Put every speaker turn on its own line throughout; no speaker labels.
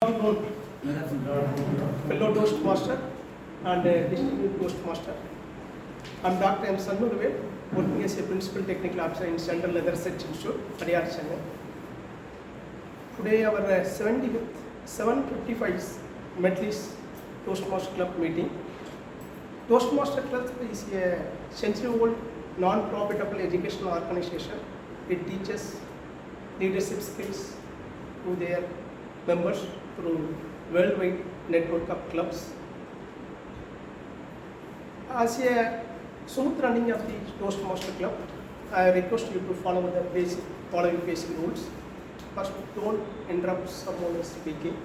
Fellow Toastmaster and Distinguished Toastmaster. I am Dr. TM Shanmugavel, working as a Principal Technical Officer in Central Leather Research Institute, Vijayarajan. Today our 755 Medley Toastmaster Club meeting. Toastmaster Club is a century-old non-profitable educational organization. It teaches leadership skills to their members through worldwide network of clubs. As a smooth running of the Toastmaster Club, I request you to follow the following basic rules. First, don't interrupt someone speaking.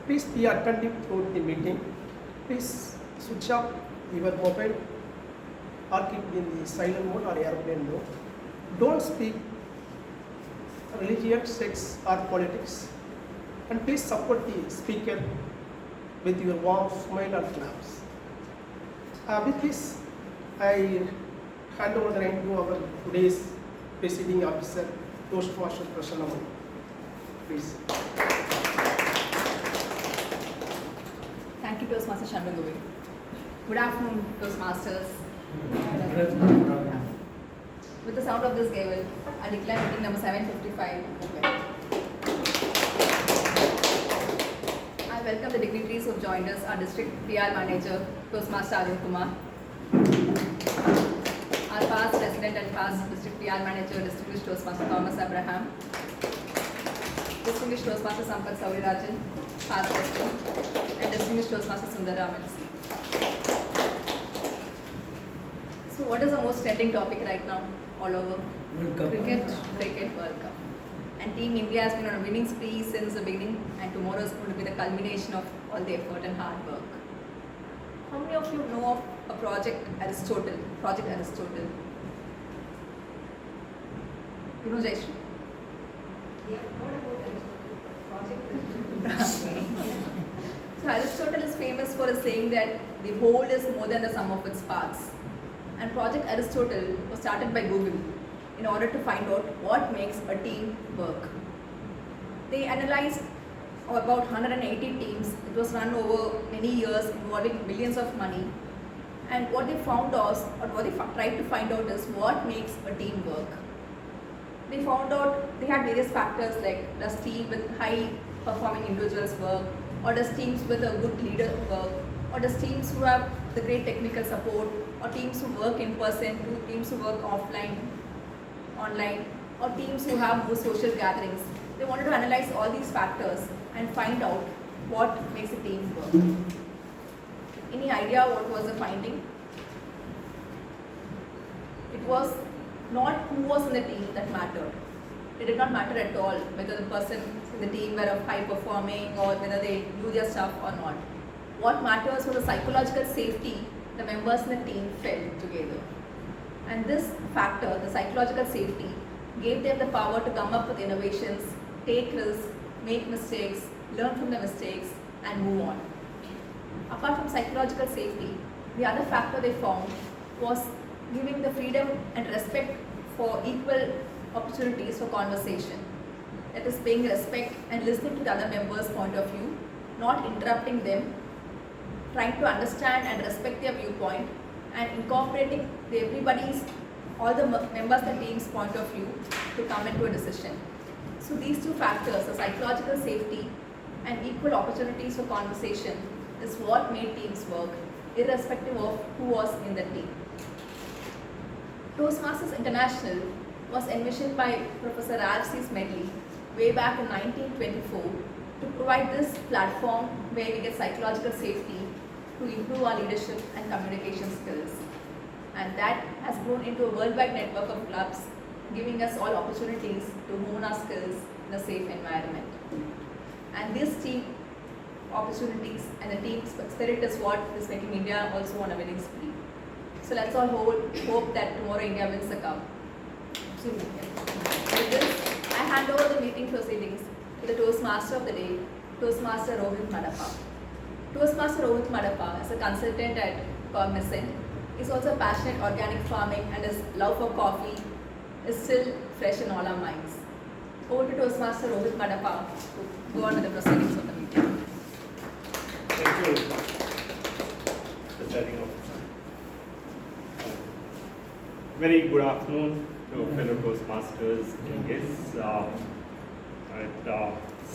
Please be attentive throughout the meeting. Please switch off your mobile or keep it in the silent mode or airplane mode. Don't speak religion, sex or politics. And please support the speaker with your warm smile or claps. With this, I hand over the rein to our today's Presiding Officer, Toastmaster Prasanna Vani. Please.
Thank you, Toastmaster Shanmugavel. Good afternoon, Toastmasters. With the sound of this gavel, I declare meeting number 755 open. I welcome the dignitaries who have joined us, our District PR Manager, Toastmaster Arun Kumar, our past President and past District PR Manager, Distinguished Toastmaster Thomas Abraham, Distinguished Toastmaster Sampat Vijayarajan, past President, and Distinguished Toastmaster Sundararaman. So what is the most trending topic right now all over? Cricket World Cup. And Team India has been on a winning spree since the beginning, and tomorrow is going to be the culmination of all the effort and hard work. How many of you know of a Project Aristotle? You know Jayshree? Yeah, what about Aristotle? So Aristotle is famous for his saying that the whole is more than the sum of its parts. And Project Aristotle was started by Google in order to find out what makes a team work. They analyzed about 180 teams. It was run over many years, involving millions of money. And what they found was, or what they tried to find out is what makes a team work. They found out they had various factors like does team with high performing individuals work, or does teams with a good leader work, or does teams who have the great technical support, or teams who work in person, teams who work offline, online, or teams who have more social gatherings. They wanted to analyze all these factors and find out what makes a team work. Any idea what was the finding? It was not who was in the team that mattered. It did not matter at all whether the person in the team were of high performing or whether they knew their stuff or not. What matters was the psychological safety the members in the team felt together. And this factor, the psychological safety, gave them the power to come up with innovations, take risks, make mistakes, learn from the mistakes, and move on. Apart from psychological safety, the other factor they found was giving the freedom and respect for equal opportunities for conversation. That is, paying respect and listening to the other members' point of view, not interrupting them, trying to understand and respect their viewpoint, and incorporating all the members of the team's point of view to come into a decision. So these two factors, the psychological safety and equal opportunities for conversation, is what made teams work, irrespective of who was in the team. Toastmasters International was envisioned by Professor Ralph C. Medley way back in 1924 to provide this platform where we get psychological safety to improve our leadership and communication skills. And that has grown into a worldwide network of clubs, giving us all opportunities to hone our skills in a safe environment. And these team opportunities and the team spirit is what is making India also on a winning spree. So let's all hope that tomorrow India wins the cup. With this, I hand over the meeting proceedings to the Toastmaster of the day, Toastmaster Rohit Madappa. Toastmaster Rohit Madappa is a consultant at Cognizant. He's also passionate organic farming, and his love for coffee is still fresh in all our minds. Over to Toastmaster Rohit Madappa to go on with the proceedings of the meeting.
Thank you, Presiding Officer. Very good afternoon to fellow Toastmasters and guests.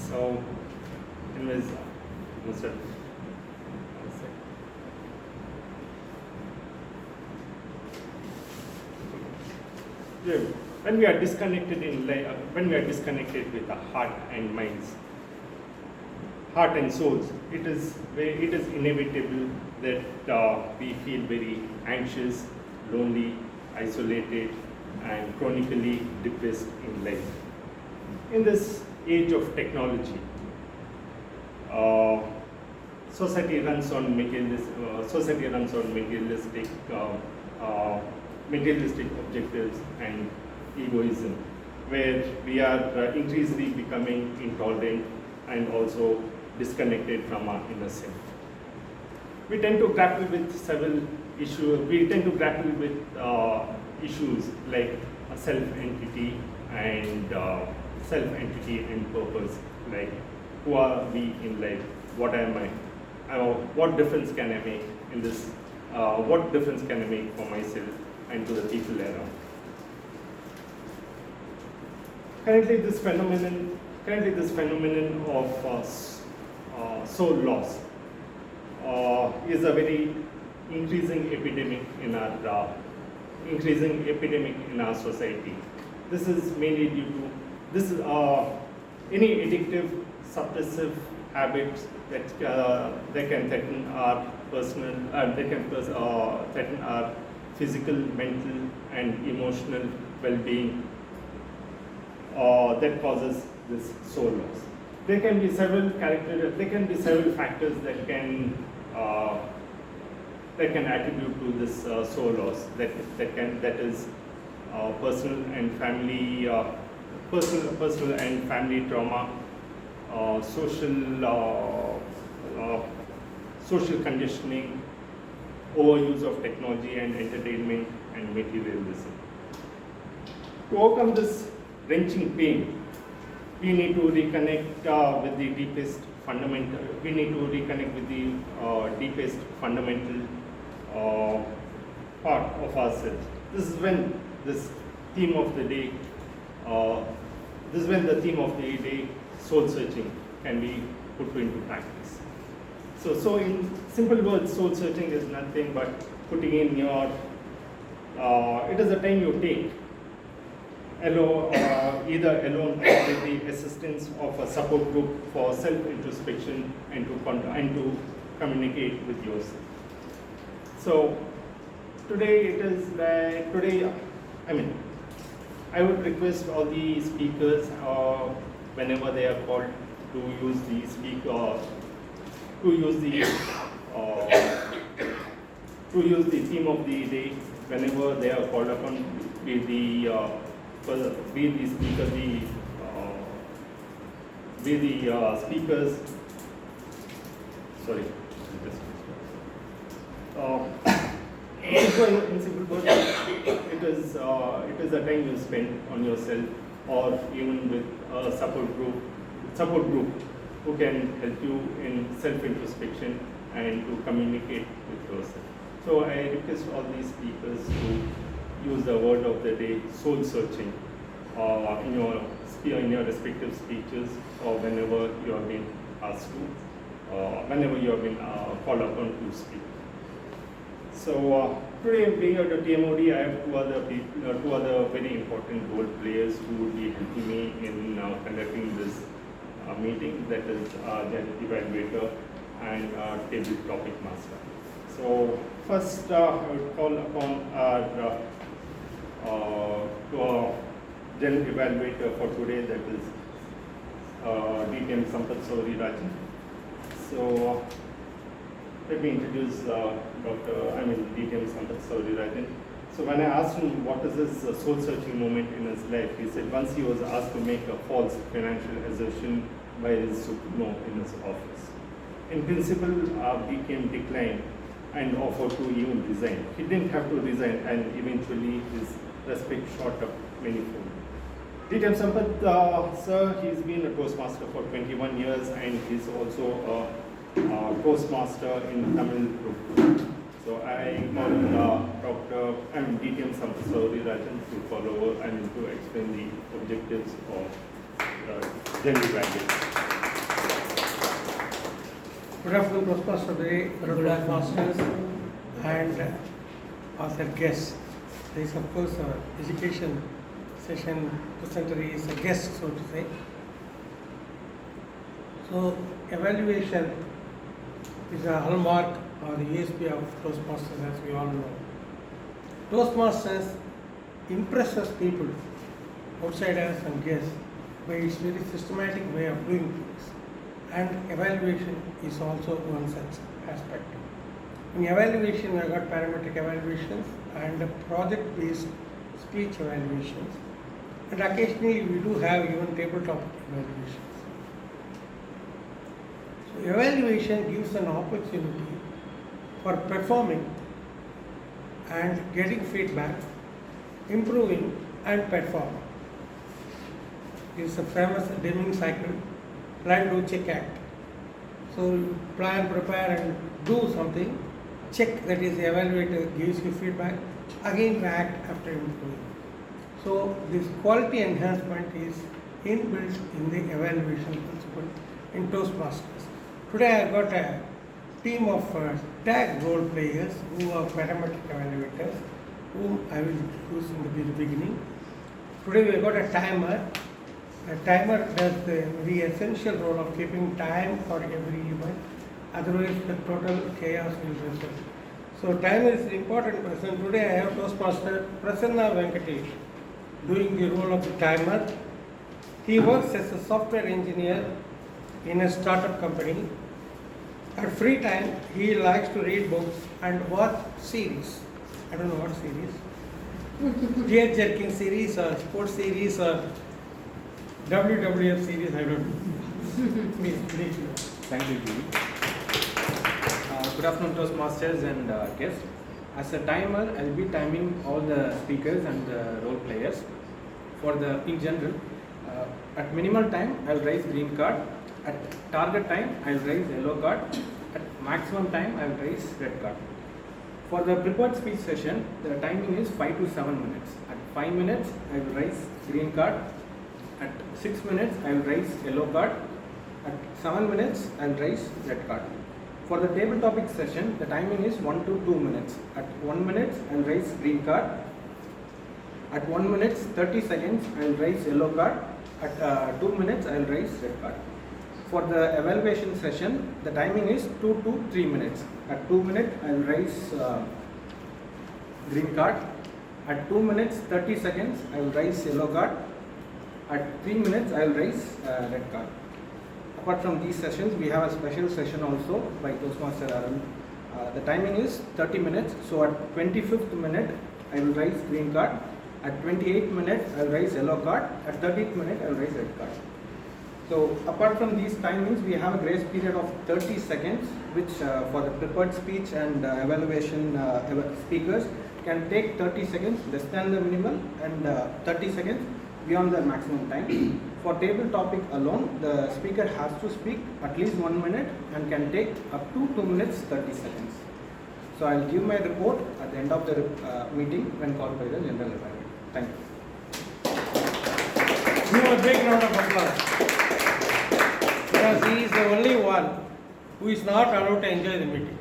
So, anyways, Mr. Yeah, when we are disconnected in life, when we are disconnected with the heart and minds, heart and souls, it is inevitable that we feel very anxious, lonely, isolated, and chronically depressed in life. In this age of technology, society runs on materialistic objectives and egoism, where we are increasingly becoming intolerant and also disconnected from our inner self. We tend to grapple with several issues. We tend to grapple with issues like self-entity and purpose, like who are we in life, what am I, what difference can I make in this, what difference can I make for myself and to the people around. Currently this phenomenon of soul loss is a very increasing epidemic in our society. This is mainly due to any addictive, suppressive habits that can threaten our personal, threaten our physical, mental, and emotional well-being. That causes this soul loss. There can be several factors that can attribute to this soul loss. That is personal and family trauma, social conditioning, overuse of technology and entertainment, and materialism. To overcome this wrenching pain, we need to reconnect with the deepest fundamental. We need to reconnect with the deepest fundamental part of ourselves. This is when this theme of the day. Soul searching, can be put into practice. So in simple words, soul searching is nothing but putting in your. It is a time you take. Either alone or with the assistance of a support group for self-introspection and to communicate with yourself. So I would request all the speakers, whenever they are called, to use the theme of the day whenever they are called upon, be the speakers. Sorry. In simple words, it is a time you spend on yourself, or even with a support group who can help you in self-introspection and to communicate with yourself. So I request all these speakers to use the word of the day, soul searching, in your respective speeches, or whenever you have been asked to, whenever you have been called upon to speak. So today, being at the TMOD, I have two other very important role players who will be helping me in conducting this meeting. That is Evaluator and Table Topic Master. So first, I would call upon our General Evaluator for today, that is TM Vani. So let me introduce TM Vani. So when I asked him what is his soul-searching moment in his life, he said once he was asked to make a false financial assertion by his supremo in his office. In principle, BKM declined and offered to even resign. He didn't have to resign, and eventually his respect shot up manifold. TM Sampath, sir, he's been a Toastmaster for 21 years and he's also a Toastmaster in Tamil group. So I call DTM Sampath Vijayarajan to follow and to explain the objectives of general practice.
Good afternoon, Toastmaster Day, Toastmasters, and as a guest. There is, of course, education session presenter is a guest, so to say. So, evaluation is a hallmark or the USP of Toastmasters, as we all know. Toastmasters impresses people, outsiders and guests, by its very systematic way of doing things. And evaluation is also one such aspect. In evaluation, we have got parametric evaluations and project-based speech evaluations. And occasionally we do have even tabletop evaluations. So evaluation gives an opportunity for performing and getting feedback, improving and performing. It's a famous Deming cycle, plan, do, check, act. So you plan, prepare and do something, check, that is the evaluator gives you feedback, again you act after improving. So this quality enhancement is inbuilt in the evaluation principle in Toastmasters. Today I got a team of tag role players who are parametric evaluators, whom I will introduce in the beginning. Today we have got a timer. A timer does the very essential role of keeping time for every event, otherwise the total chaos will result. So timer is an important person. Today I have Toastmaster Prasanna Vani doing the role of the timer. He works as a software engineer in a startup company. At free time, he likes to read books and watch series. I don't know what series. Tear jerking series or sports series or WWF series, I don't know. Please.
Thank you, Giri. Good afternoon, Toastmasters and guests. As a timer, I'll be timing all the speakers and the role players. In general, at minimal time, I'll raise green card. At target time, I'll raise yellow card. At maximum time, I'll raise red card. For the prepared speech session, the timing is 5 to 7 minutes. At 5 minutes, I will raise green card. At 6 minutes, I will raise yellow card. At 7 minutes, I will raise red card. For the table topic session, the timing is 1 to 2 minutes. At 1 minute, I will raise green card. At 1 minute, 30 seconds, I will raise yellow card. At 2 minutes, I will raise red card. For the evaluation session, the timing is 2 to 3 minutes. At 2 minutes, I will raise green card. At 2 minutes, 30 seconds, I will raise yellow card. At 3 minutes, I will raise red card. Apart from these sessions, we have a special session also by Toastmaster Arun. The timing is 30 minutes. So at 25th minute, I will raise green card. At 28th minute, I will raise yellow card. At 30th minute, I will raise red card. So apart from these timings, we have a grace period of 30 seconds, which for the prepared speech and evaluation speakers can take 30 seconds less than the minimal and 30 seconds beyond the maximum time. For table topic alone, the speaker has to speak at least 1 minute and can take up to 2 minutes 30 seconds. So I will give my report at the end of the meeting when called by the general evaluator. Thank you.
Give a big round of applause. Because he is the only one who is not allowed to enjoy the meeting.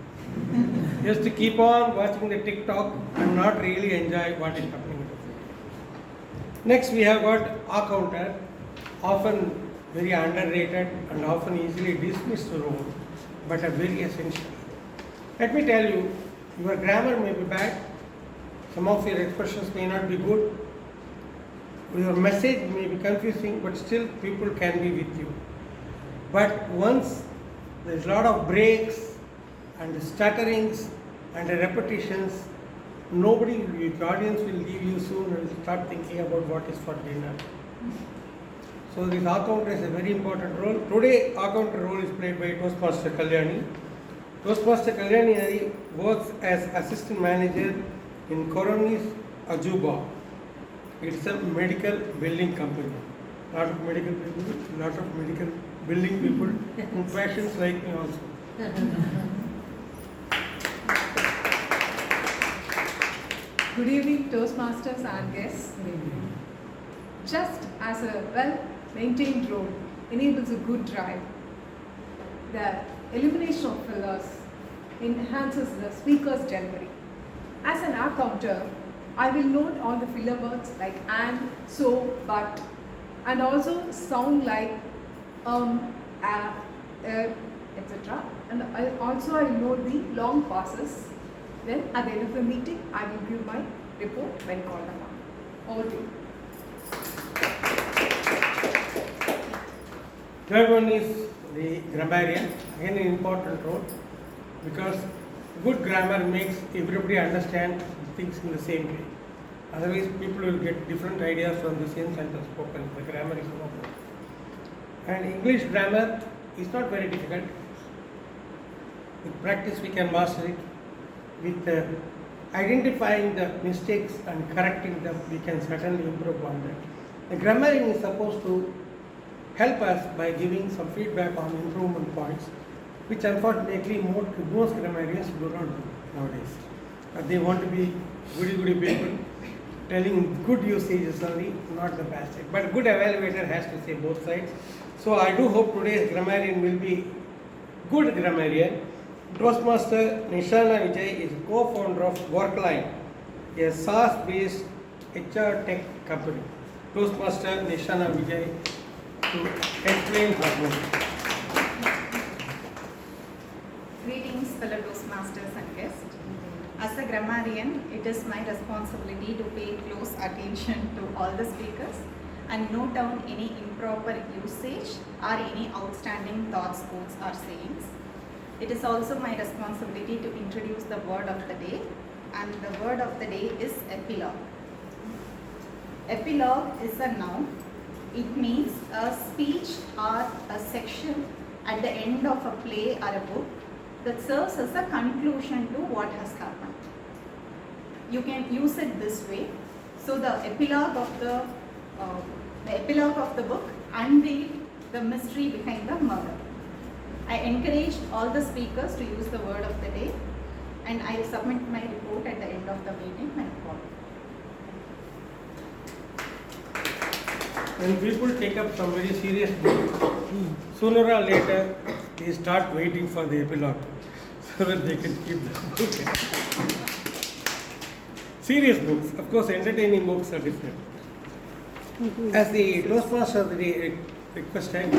Just to keep on watching the TikTok and not really enjoy what is happening. Next we have got A-counter, often very underrated and often easily dismissed role, but a very essential. Let me tell you, your grammar may be bad, some of your expressions may not be good, your message may be confusing, but still people can be with you. But once there is a lot of breaks and stutterings and repetitions, nobody, the audience will leave you soon and will start thinking about what is for dinner. So this A-counter is a very important role. Today A-counter role is played by Toastmaster Kalyani. Toastmaster Kalyani works as assistant manager in Koroni's Ajuba.
It's a medical building company. Lot of medical people, lot of medical building people, who passions like me also.
Good evening, Toastmasters and guests. Just as a well-maintained road enables a good drive, the elimination of fillers enhances the speaker's delivery. As an app counter, I will note all the filler words like and, so, but, and also sound like etc. And I will note the long pauses. Then at the end of the meeting, I will give my report when called upon. Over to you.
Third one is the grammarian, again an important role, because good grammar makes everybody understand things in the same way. Otherwise, people will get different ideas from the same sentence spoken. The grammar is not good. And English grammar is not very difficult. With practice, we can master it. With identifying the mistakes and correcting them, we can certainly improve on that. The grammarian is supposed to help us by giving some feedback on improvement points, which unfortunately most grammarians do not do nowadays. They want to be goody people, telling good usages only, not the bad side. But a good evaluator has to say both sides. So I do hope today's grammarian will be good grammarian. Toastmaster Nishana Vijay is co-founder of Workline, a SaaS-based HR tech company. Toastmaster Nishana Vijay to explain her work.
Greetings, fellow Toastmasters and guests. As a grammarian, it is my responsibility to pay close attention to all the speakers and note down any improper usage or any outstanding thoughts, quotes, or sayings. It is also my responsibility to introduce the word of the day, and the word of the day is epilogue. Epilogue is a noun. It means a speech or a section at the end of a play or a book that serves as a conclusion to what has happened. You can use it this way. So the epilogue of the book unveiled the mystery behind the murder. I encourage all the speakers to use the word of the day, and I will submit my report at the end of the meeting when called.
When people take up some very serious books, sooner or later they start waiting for the epilogue so that they can keep the book. Serious books, of course, entertaining books are different. As the Toastmaster of the day requested, I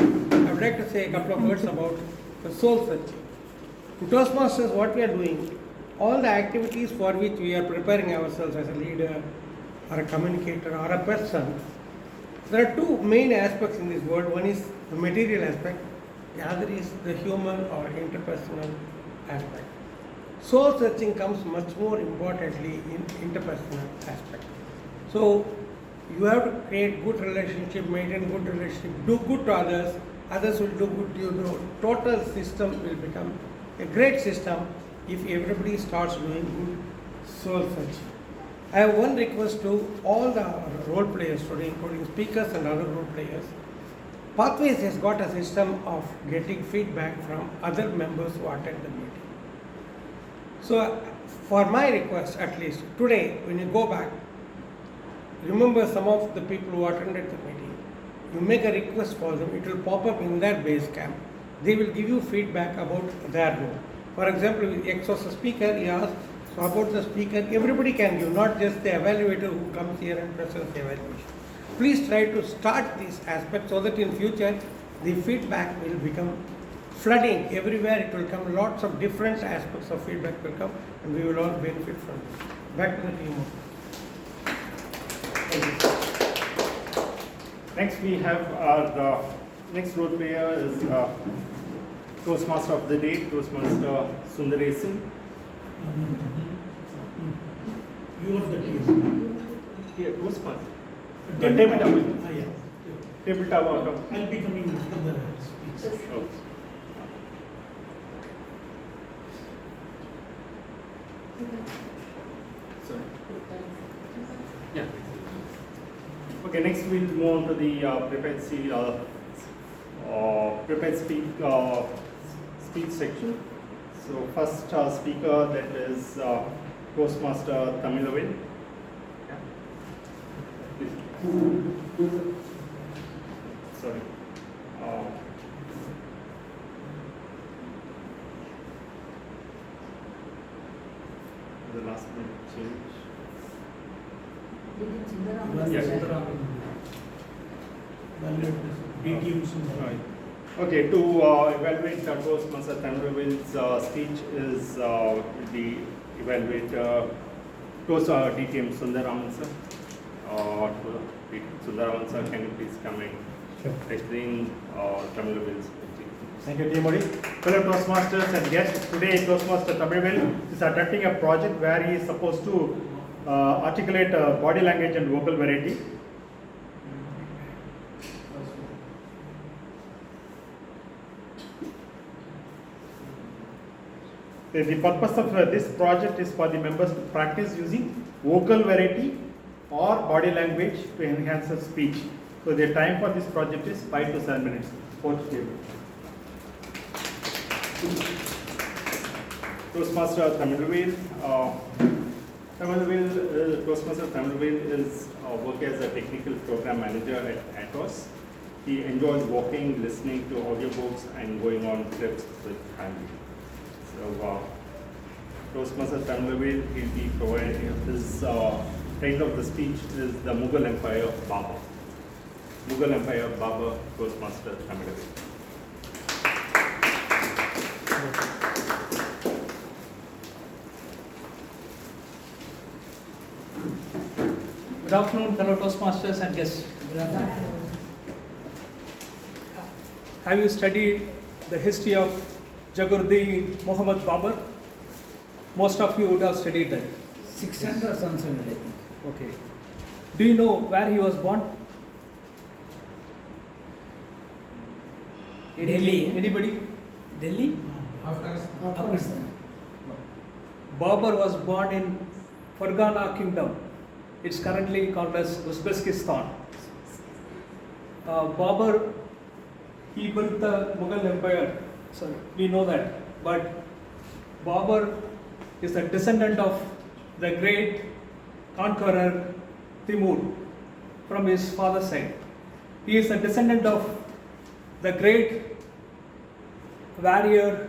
would like to say a couple of words about the soul searching. In Toastmasters, what we are doing, all the activities for which we are preparing ourselves as a leader or a communicator or a person, there are two main aspects in this world. One is the material aspect, the other is the human or interpersonal aspect. Soul searching comes much more importantly in interpersonal aspect. So you have to create good relationship, maintain good relationship, do good to others, others will do good to you. The total system will become a great system if everybody starts doing good soul searching. I have one request to all the role players today, including speakers and other role players. Pathways has got a system of getting feedback from other members who attend the meeting. So for my request, at least today, when you go back, remember some of the people who attended the meeting. You make a request for them, it will pop up in their base camp. They will give you feedback about their role. For example, with X was a speaker, he asked about the speaker. Everybody can give, not just the evaluator who comes here and presents the evaluation. Please try to start this aspect so that in future the feedback will become flooding everywhere. It will come, lots of different aspects of feedback will come, and we will all benefit from it. Back to the team.
Next, we have our next role player is Toastmaster of the day, Toastmaster Sundararaman.
You are the team.
Here, Toastmaster.
Tabletop.
Tabletop out of.
I'll be coming to the speech.
Oh.
Sorry. Yeah.
Okay, next we'll move on to the prepared speech section. So first speaker, that is Toastmaster Tamilavel. Yeah. Please. Sorry. The last minute change. Yes. Okay, to evaluate Toastmaster Tamilavel's speech is the evaluator, TM Sundararaman sir. Sundararaman sir, can you please come and explain Tamilavel's speech?
Thank you, TMOD. Fellow Toastmasters and guests, today Toastmaster Tamilavel is attempting a project where he is supposed to articulate body language and vocal variety. The purpose of this project is for the members to practice using vocal variety or body language to enhance their speech. So the time for this project is 5 to 7 minutes. Fourth table.
Toastmaster Tamilavel. Toastmaster Tamilavel is working as a technical program manager at Atos. He enjoys walking, listening to audiobooks, and going on trips with family. So, Toastmaster Tamilavel, he'll be providing his title of the speech is the Mughal Empire of Babur. Mughal Empire of Babur, Toastmaster Tamilavel.
Good afternoon, fellow Toastmasters and guests. Have you studied the history of Jaguruddin Muhammad Babur? Most of you would have studied that.
600 something, I think.
Okay. Do you know where he was born?
Delhi.
Anybody?
Delhi?
Afghanistan. Babur was born in Fargana Kingdom. It's currently called as Uzbekistan. Babur, he built the Mughal Empire. Sorry, we know that. But Babur is a descendant of the great conqueror Timur from his father's side. He is a descendant of the great warrior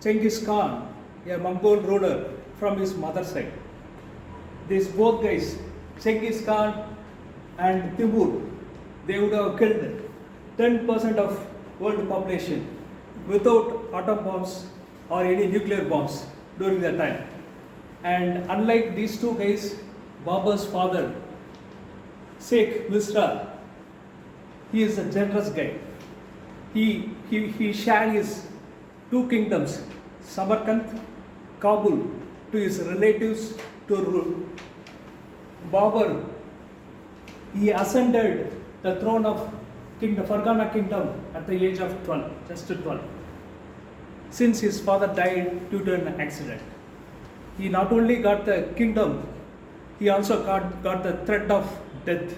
Genghis Khan, a Mongol ruler from his mother's side. These both guys, Genghis Khan and Timur, they would have killed 10% of world population without atom bombs or any nuclear bombs during that time. And unlike these two guys, Babur's father, Sheikh Misra, he is a generous guy. He shared his two kingdoms, Samarkand, Kabul, to his relatives to rule. Babur, he ascended the throne of Fargana Kingdom at the age of 12, just 12. Since his father died due to an accident. He not only got the kingdom, he also got the threat of death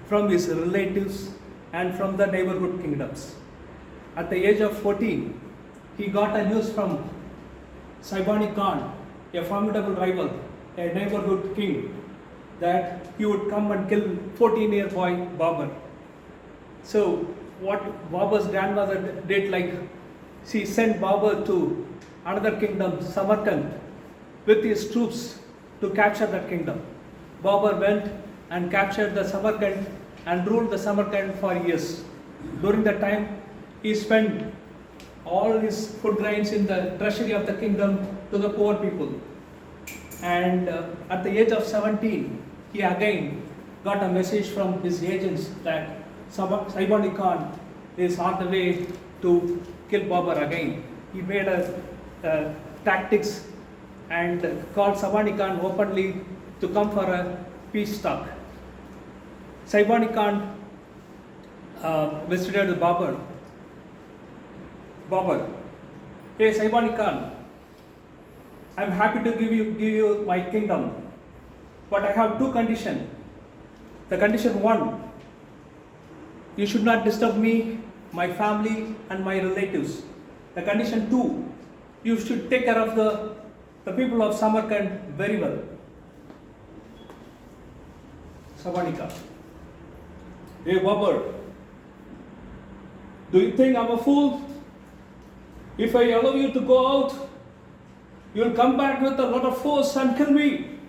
from his relatives and from the neighborhood kingdoms. At the age of 14, he got a news from Saibani Khan, a formidable rival, a neighborhood king, that he would come and kill 14-year boy Babur. So what Babur's grandmother did, like, she sent Babur to another kingdom, Samarkand, with his troops to capture that kingdom. Babur went and captured the Samarkand and ruled the Samarkand for years. During that time, he spent all his food grains in the treasury of the kingdom to the poor people. And at the age of 17, he again got a message from his agents that Saibani Khan is on the way to kill Babur again. He made a tactics and called Saibani Khan openly to come for a peace talk. Saibani Khan visited Babur. Babur, hey Saibani Khan, I'm happy to give you my kingdom, but I have two conditions. The condition one, you should not disturb me, my family and my relatives. The condition 2, you should take care of the people of Samarkand very well. Savanika. Hey Babar, do you think I'm a fool? If I allow you to go out, you'll come back with a lot of force and kill me.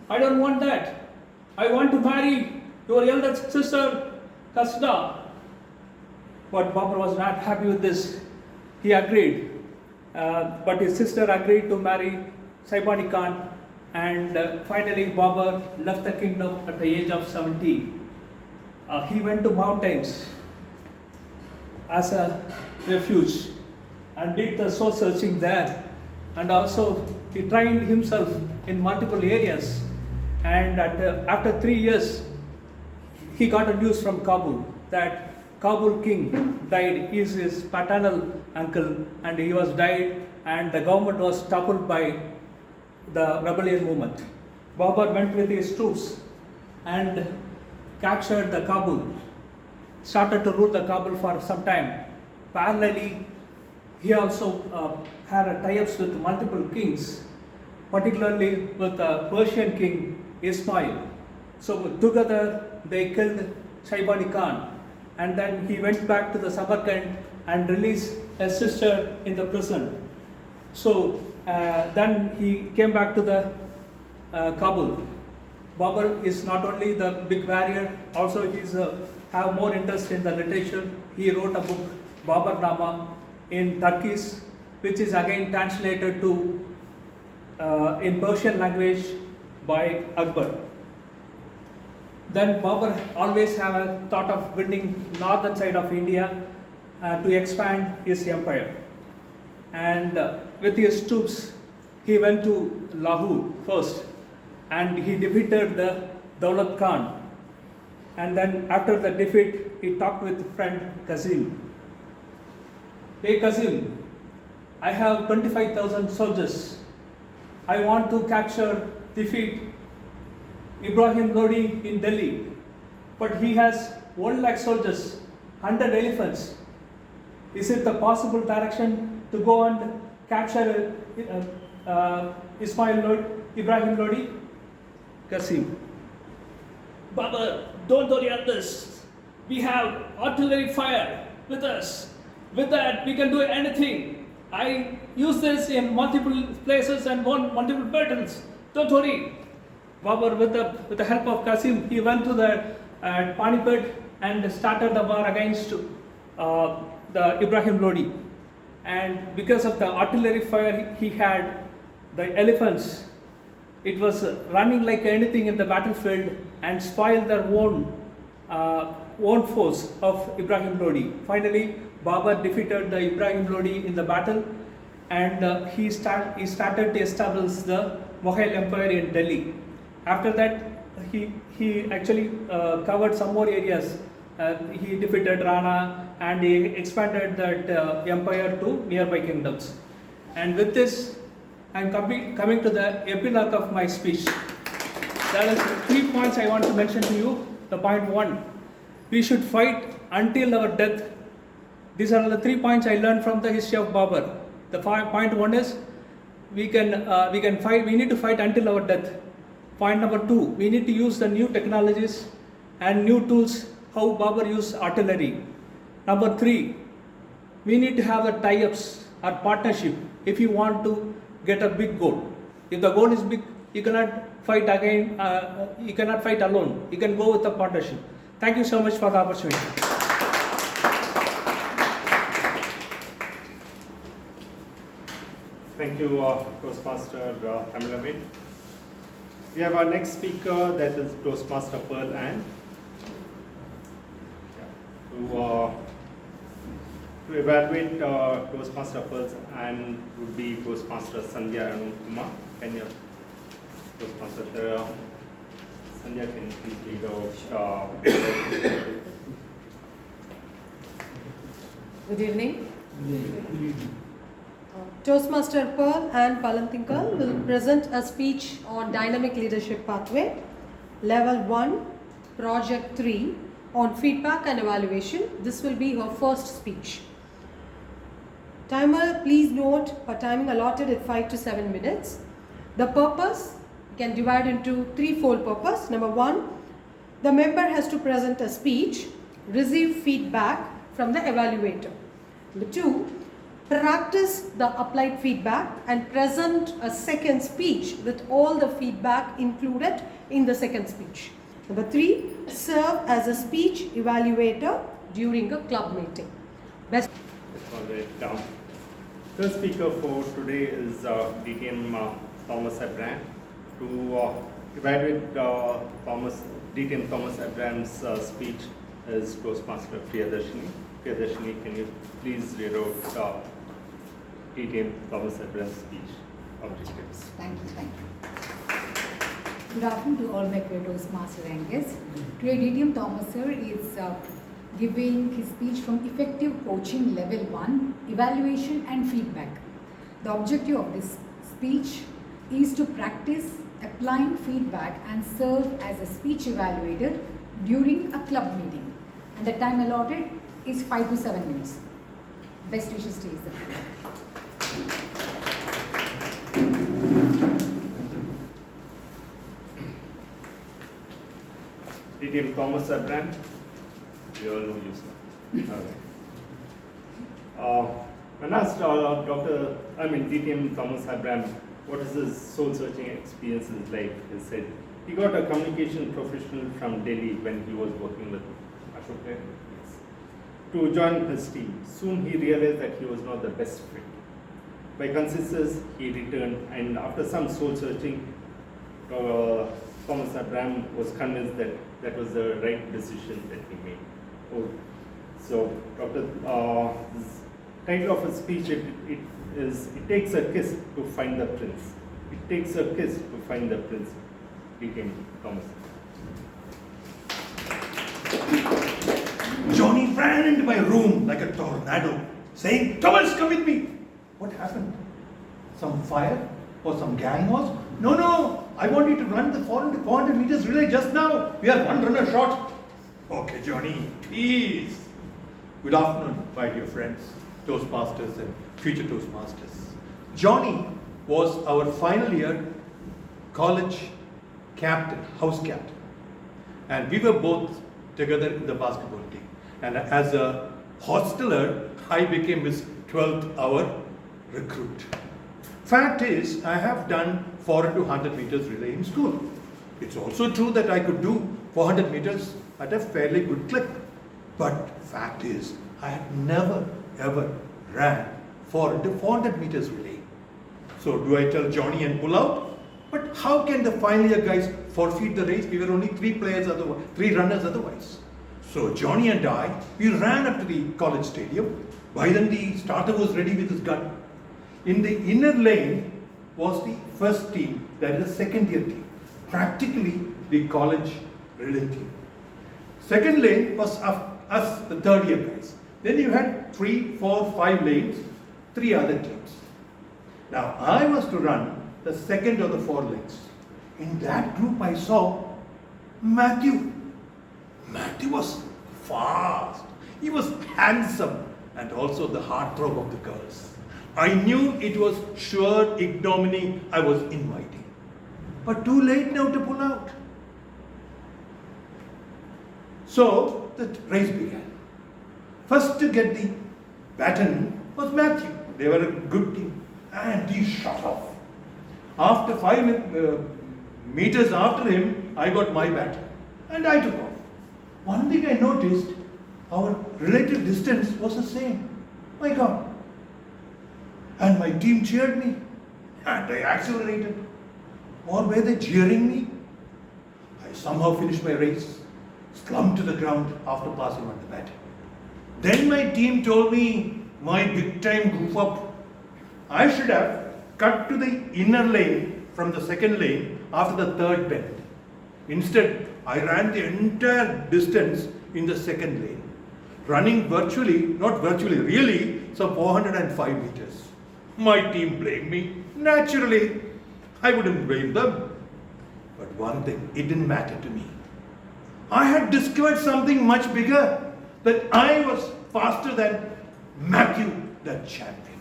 I don't want that. I want to marry your elder sister, Kasda. But Babar was not happy with this. He agreed. But his sister agreed to marry Saibani Khan, and finally Babar left the kingdom at the age of 17. He went to mountains as a refuge and did the soul searching there, and also he trained himself in multiple areas, and after 3 years he got a news from Kabul that Kabul king died. He is his paternal uncle, and he was died, and the government was toppled by the rebellion movement. Babar went with his troops and captured the Kabul, started to rule the Kabul for some time. Parallelly, he also had tie-ups with multiple kings, particularly with the Persian king Ismail. So together they killed Shaibani Khan, and then he went back to the Samarkand and released his sister in the prison. So then he came back to the Kabul. Babar is not only the big warrior, also he's have more interest in the literature. He wrote a book, Babar Nama, in Turkish, which is again translated to in Persian language by Akbar. Then Babar always have a thought of winning northern side of India to expand his empire. And with his troops, he went to Lahore first, and he defeated the Daulat Khan. And then after the defeat, he talked with friend Kazim. Hey Kazim, I have 25,000 soldiers. I want to capture, defeat Ibrahim Lodi in Delhi, but he has 1 lakh soldiers, 100 elephants. Is it the possible direction to go and capture Ibrahim Lodi? Kasim. Baba, don't worry on this. We have artillery fire with us. With that, we can do anything. I use this in multiple places and won multiple battles. Don't worry. Babar, with the help of Qasim, he went to the Panipat and started the war against the Ibrahim Lodi. And because of the artillery fire he had, the elephants, it was running like anything in the battlefield and spoiled their own force of Ibrahim Lodi. Finally, Babar defeated the Ibrahim Lodi in the battle, and he started to establish the Mughal Empire in Delhi. After that, he actually covered some more areas. He defeated Rana, and he expanded that empire to nearby kingdoms. And with this, I am coming to the epilogue of my speech. There are 3 points I want to mention to you. The point 1, we should fight until our death. These are the 3 points I learned from the history of Babar. The point 1 is we can fight. We need to fight until our death. Point number 2, we need to use the new technologies and new tools, how Babar used artillery. Number 3, we need to have the tie-ups or partnership if you want to get a big goal. If the goal is big, you cannot fight again. You cannot fight alone. You can go with a partnership. Thank you so much for the opportunity.
Thank you, Toastmaster Hemant. We have our next speaker, that is Toastmaster Pearl Ann. To evaluate Toastmaster Pearl Ann would be Toastmaster Sandhya Anupama. Can you, Toastmaster Sandhya, can you please lead out?
Good evening. Toastmaster Pearl Ann Palantinkal will present a speech on Dynamic Leadership Pathway, Level 1, Project 3, on feedback and evaluation. This will be her first speech. Timer, please note her timing allotted at 5 to 7 minutes. The purpose can divide into threefold purpose. Number 1, the member has to present a speech, receive feedback from the evaluator. Number 2, practice the applied feedback and present a second speech with all the feedback included in the second speech. Number 3, serve as a speech evaluator during a club meeting. Best.
Let's all write down. First speaker for today is DTM Thomas Abraham. To evaluate DTM Thomas Abraham's speech is Toastmaster Priyadarshini. Priyadarshini, can you please read out TM Thomas Abraham's speech objectives?
Thank you. Good afternoon to all my Toastmasters and guests. Today DTM Thomas sir is giving his speech from Effective Coaching Level 1, Evaluation and Feedback. The objective of this speech is to practice applying feedback and serve as a speech evaluator during a club meeting. And the time allotted is 5 to 7 minutes. Best wishes to you, sir.
TM Thomas Abraham, we all know you, sir. When asked DTM Thomas Abraham, what is his soul-searching experiences like, he said he got a communication professional from Delhi when he was working with Ashok to join his team. Soon he realized that he was not the best fit. By consensus, he returned, and after some soul-searching, Thomas Abraham was convinced that that was the right decision that he made. So, this title of his speech, it takes a kiss to find the prince. It takes a kiss to find the prince. DTM Thomas.
Johnny ran into my room like a tornado, saying, "Thomas, come with me." What happened? Some fire or some gang wars? No, I want you to run the 400 meters relay just now. We are one runner short. Okay, Johnny, please. Good afternoon, my dear friends, Toastmasters and future Toastmasters. Johnny was our final year college captain, house captain. And we were both together in the basketball team. And as a hosteler, I became his 12th hour recruit. Fact is, I have done 400 to 100 meters relay in school. It's also true that I could do 400 meters at a fairly good clip. But fact is, I had never ever ran 400 meters relay. So do I tell Johnny and pull out? But how can the final year guys forfeit the race? We were only three runners otherwise. So Johnny and I, we ran up to the college stadium. By then the starter was ready with his gun. In the inner lane was the first team, that is the second year team. Practically the college relay team. Second lane was us, the third year guys. Then you had 3, 4, 5 lanes, 3 other teams. Now I was to run the second of the 4 lanes. In that group I saw Matthew. Matthew was fast. He was handsome and also the heartthrob of the girls. I knew it was sure ignominy I was inviting. But too late now to pull out. So the race began. First to get the baton was Matthew. They were a good team. And he shot off. After 5 meters after him, I got my baton. And I took off. One thing I noticed, our relative distance was the same. My God. And my team cheered me. And I accelerated. Or were they jeering me? I somehow finished my race, slumped to the ground after passing on the baton. Then my team told me my big time goof up. I should have cut to the inner lane from the second lane after the third bend. Instead, I ran the entire distance in the second lane, running really, some 405 meters. My team blamed me. Naturally, I wouldn't blame them. But one thing, it didn't matter to me. I had discovered something much bigger, that I was faster than Matthew, the champion.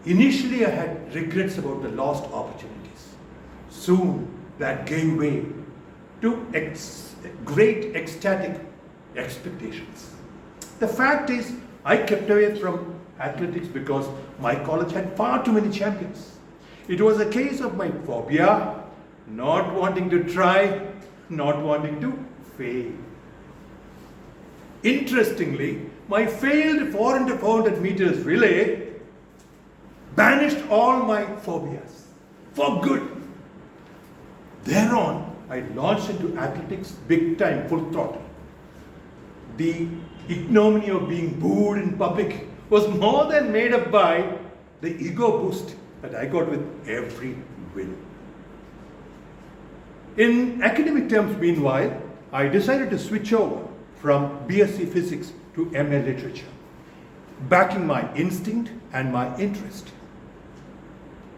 Initially, I had regrets about the lost opportunities. Soon, that gave way to great ecstatic expectations. The fact is, I kept away from athletics because my college had far too many champions. It was a case of my phobia, not wanting to try, not wanting to fail. Interestingly, my failed 400 to 400 meters relay banished all my phobias for good. Thereon, I launched into athletics big time, full throttle. The ignominy of being booed in public was more than made up by the ego boost that I got with every win. In academic terms, meanwhile, I decided to switch over from BSc Physics to MA Literature, backing my instinct and my interest.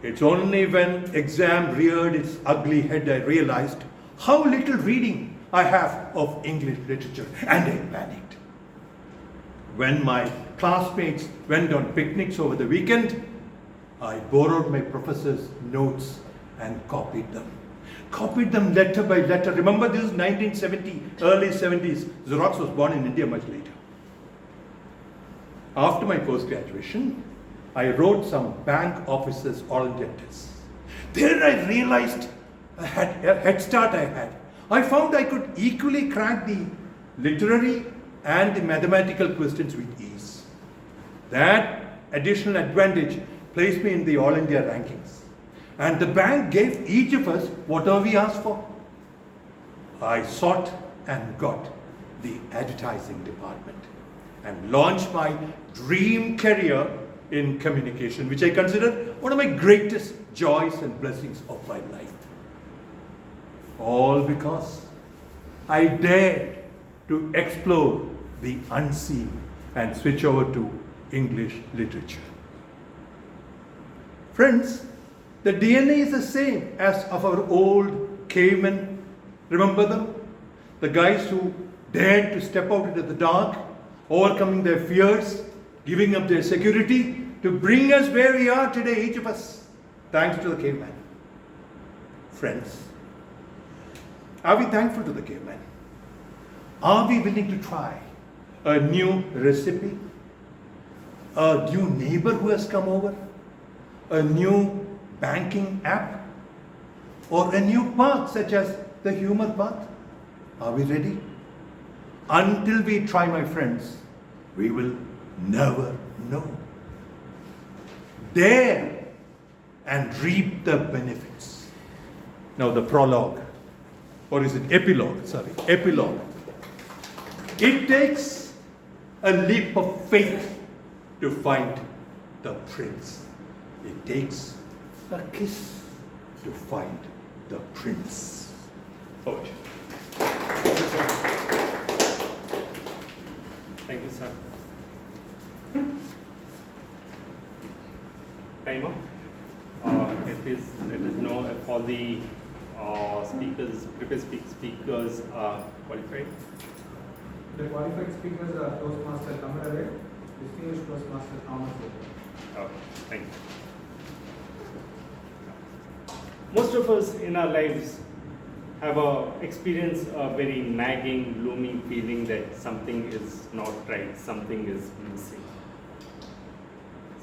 It's only when exam reared its ugly head I realized how little reading I have of English literature, and I panicked. When my classmates went on picnics over the weekend, I borrowed my professor's notes and copied them. Copied them letter by letter. Remember, this is 1970, early 70s. Xerox was born in India much later. After my post-graduation, I wrote some bank officers' all-India tests. There I realized a head start I had. I found I could equally crack the literary and the mathematical questions with ease. That additional advantage placed me in the All India rankings. And the bank gave each of us whatever we asked for. I sought and got the advertising department and launched my dream career in communication, which I consider one of my greatest joys and blessings of my life. All because I dared to explore the unseen and switch over to English literature. Friends, the DNA is the same as of our old cavemen. Remember them? The guys who dared to step out into the dark, overcoming their fears, giving up their security to bring us where we are today, each of us, thanks to the caveman. Friends, are we thankful to the caveman? Are we willing to try a new recipe? A new neighbor who has come over? A new banking app? Or a new path such as the humor path? Are we ready? Until we try, my friends, we will never know. Dare and reap the benefits. Now the prologue, or is it epilogue? Sorry, epilogue. It takes a leap of faith to find the prince. It takes a kiss to find the prince. Over.
Thank you, sir. Timer. It is known for the speakers, prepared speakers are qualified.
The qualified speakers are Toastmaster Kamaradev, distinguished Toastmaster Thomas.
Okay, thank you. Most of us in our lives have experienced a very nagging, looming feeling that something is not right, something is missing.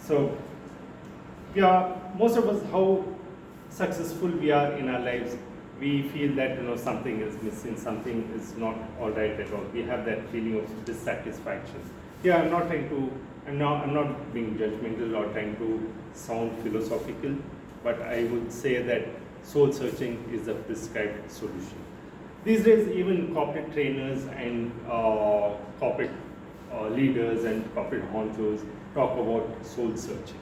So, most of us, how successful we are in our lives, we feel that something is missing, something is not all right at all. We have that feeling of dissatisfaction. I'm not being judgmental or trying to sound philosophical, but I would say that soul searching is a prescribed solution. These days, even corporate trainers and corporate leaders and corporate honchos talk about soul searching.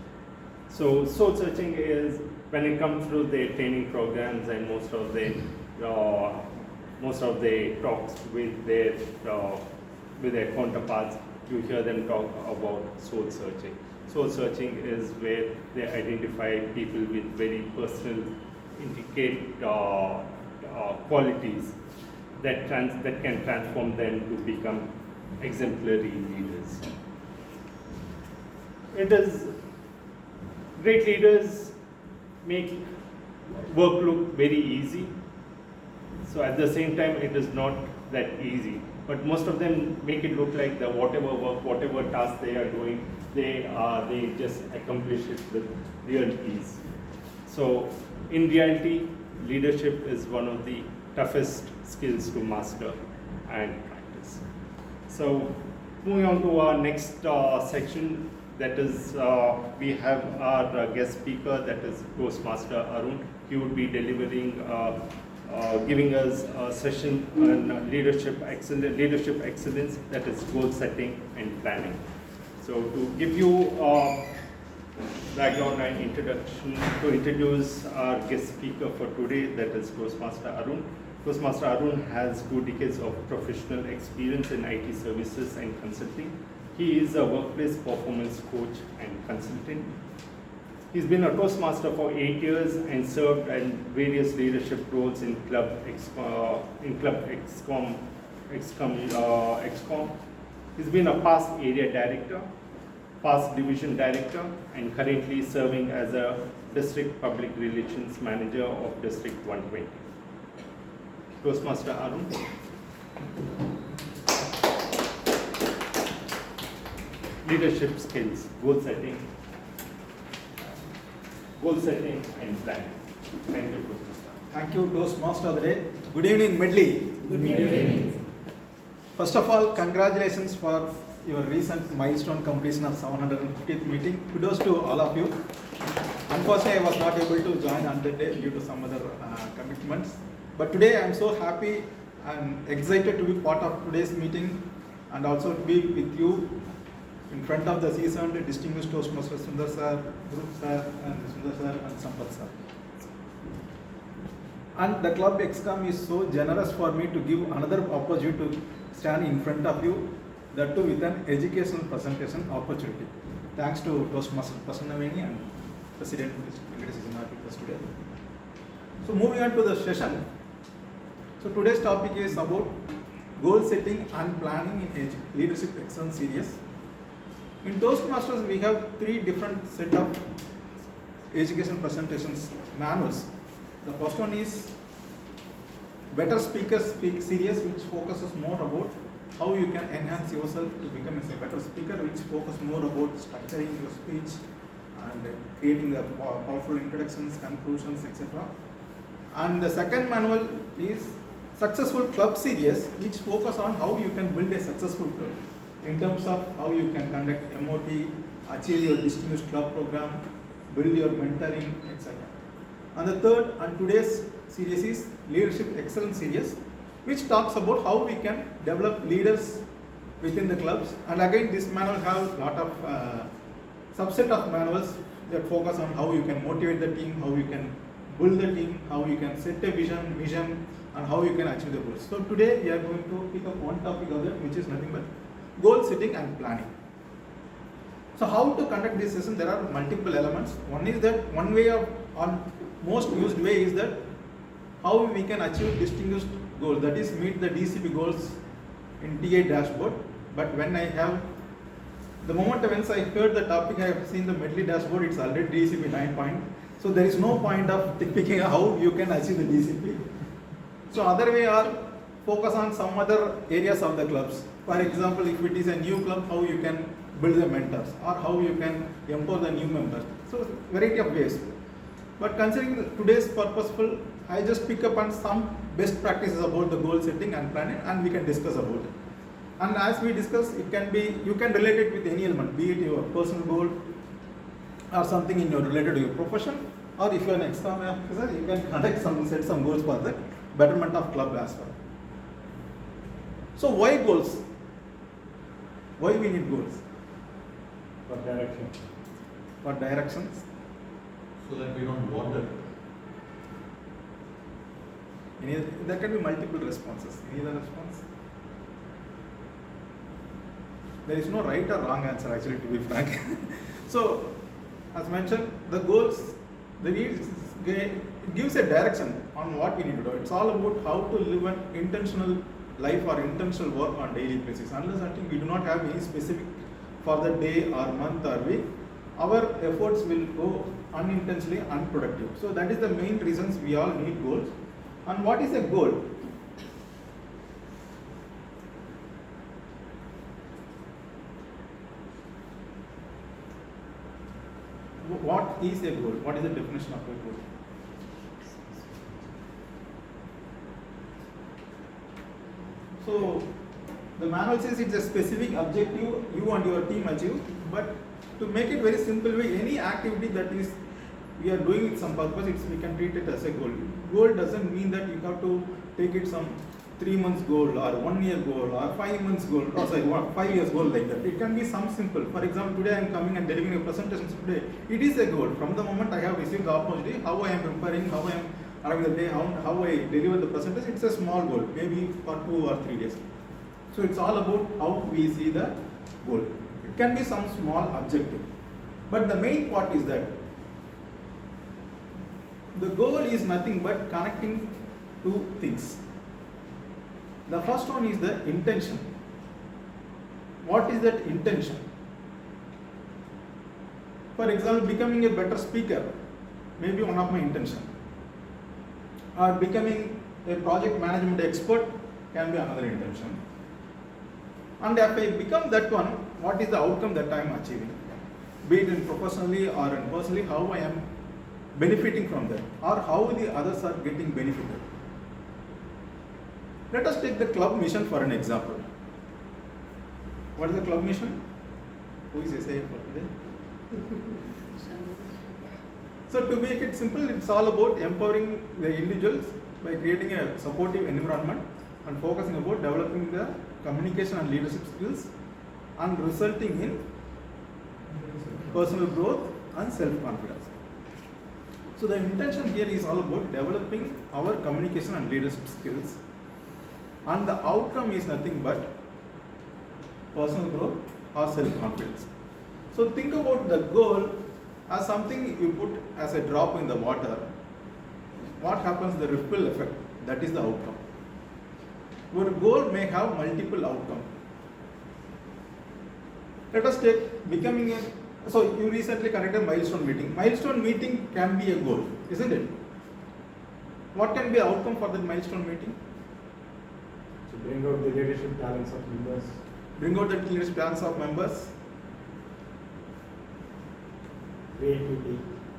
So soul searching is when it comes through their training programs and most of the talks with their counterparts, you hear them talk about soul searching. Soul searching is where they identify people with very personal, intricate qualities that can transform them to become exemplary leaders. It is great leaders make work look very easy. So at the same time, it is not that easy. But most of them make it look like the whatever work, whatever task they are doing, they just accomplish it with real ease. So in reality, leadership is one of the toughest skills to master and practice. So moving on to our next section, that is we have our guest speaker, that is Toastmaster Arun. He would be delivering, giving us a session on leadership excellence, that is goal setting and planning. So to give you background and introduction, to introduce our guest speaker for today, that is Toastmaster Arun. Toastmaster Arun has 2 decades of professional experience in IT services and consulting. He is a workplace performance coach and consultant. He's been a Toastmaster for 8 years and served in various leadership roles in Club XCOM. He's been a past area director, past division director, and currently serving as a district public relations manager of District 120. Toastmaster Arun. Leadership skills, goal setting and planning. Thank you, Toastmaster.
Thank you, Toastmaster of the day. Good evening, Medley.
Good evening.
First of all, congratulations for your recent milestone completion of 750th meeting. Kudos to all of you. Unfortunately, I was not able to join on that day due to some other commitments. But today I am so happy and excited to be part of today's meeting and also to be with you in front of the seasoned distinguished Toastmaster Sundar sir, Group sir, and Sundar sir and Sampath sir. And the Club XCOM is so generous for me to give another opportunity to stand in front of you, that too with an educational presentation opportunity. Thanks to Toastmaster Prasanna Vani and President Vijayarajan today. So moving on to the session. So today's topic is about goal setting and planning in leadership excellence series. In Toastmasters, we have 3 different set of education presentations manuals. The first one is Better Speakers Speak series, which focuses more about how you can enhance yourself to become a better speaker, which focuses more about structuring your speech and creating the powerful introductions, conclusions, etc. And the second manual is Successful Club series, which focus on how you can build a successful club in terms of how you can conduct MOT, achieve your distinguished club program, build your mentoring, etc. And the third and today's series is Leadership Excellence series, which talks about how we can develop leaders within the clubs. And again, this manual has a lot of subset of manuals that focus on how you can motivate the team, how you can build the team, how you can set a vision, and how you can achieve the goals. So today we are going to pick up one topic of that, which is nothing but goal setting and planning. So how to conduct this session? There are multiple elements. One is that one way of, or most used way is that how we can achieve distinguished goals, that is meet the DCP goals in TA dashboard. But when I have, the moment once I heard the topic, I have seen the Medley dashboard, it's already DCP 9 point. So there is no point of picking how you can achieve the DCP. So other way are focus on some other areas of the clubs. For example, if it is a new club, how you can build the mentors or how you can empower the new members. So variety of ways. But considering today's purposeful, I just pick up on some best practices about the goal setting and planning, and we can discuss about it. And as we discuss, it can be, you can relate it with any element, be it your personal goal or something in your related to your profession, or if you are an external officer, you can conduct set some goals for the betterment of club as well. So why goals? Why we need goals?
For direction.
For directions.
So that we don't wander.
There can be multiple responses. Any other response? There is no right or wrong answer actually, to be frank. So, as mentioned, the goals it gives a direction on what we need to do. It's all about how to live an intentional life or intentional work on daily basis. Unless I think we do not have any specific for the day or month or week, our efforts will go unintentionally unproductive. So that is the main reasons we all need goals. And what is a goal? What is a goal? What is the definition of a goal? So the manual says it's a specific objective you and your team achieve, but to make it very simple way, any activity that is we are doing with some purpose, we can treat it as a goal. Goal doesn't mean that you have to take it some 3 months goal or 1 year goal or 5 months goal or 5 years goal like that. It can be some simple. For example, today I am coming and delivering a presentation today. It is a goal. From the moment I have received the opportunity, how I am preparing, how I am arriving the day, how I deliver the presentation, it's a small goal, maybe for 2 or 3 days. So it's all about how we see the goal. It can be some small objective. But the main part is that the goal is nothing but connecting two things. The first one is the intention. What is that intention? For example, becoming a better speaker may be one of my intention. Or becoming a project management expert can be another intention. And if I become that one, what is the outcome that I am achieving? Be it in professionally or in personally, how I am benefiting from that, or how the others are getting benefited. Let us take the club mission for an example. What is the club mission? Who is essay for today? So to make it simple, it's all about empowering the individuals by creating a supportive environment and focusing about developing the communication and leadership skills and resulting in personal growth and self-confidence. So the intention here is all about developing our communication and leadership skills, and the outcome is nothing but personal growth or self-confidence. So think about the goal as something you put as a drop in the water. What happens? The ripple effect, that is the outcome. Your goal may have multiple outcomes. Let us take becoming a, so you recently conducted a milestone meeting. Milestone meeting can be a goal, isn't it? What can be the outcome for that milestone meeting?
To bring out the leadership talents of members.
Bring out the leadership talents of members.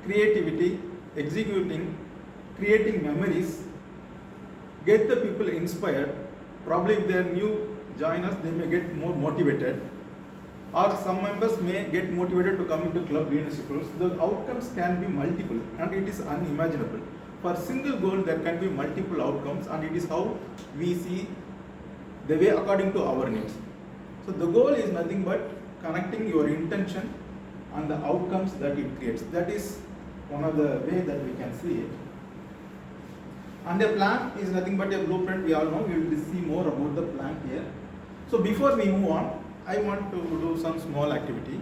Creativity, executing, creating memories, get the people inspired. Probably if they are new joiners, they may get more motivated, or some members may get motivated to come into club leadership roles. The outcomes can be multiple and it is unimaginable. For single goal, there can be multiple outcomes, and it is how we see the way according to our needs. So the goal is nothing but connecting your intention and the outcomes that it creates. That is one of the way that we can see it. And a plan is nothing but a blueprint. We all know. We will see more about the plan here. So before we move on, I want to do some small activity.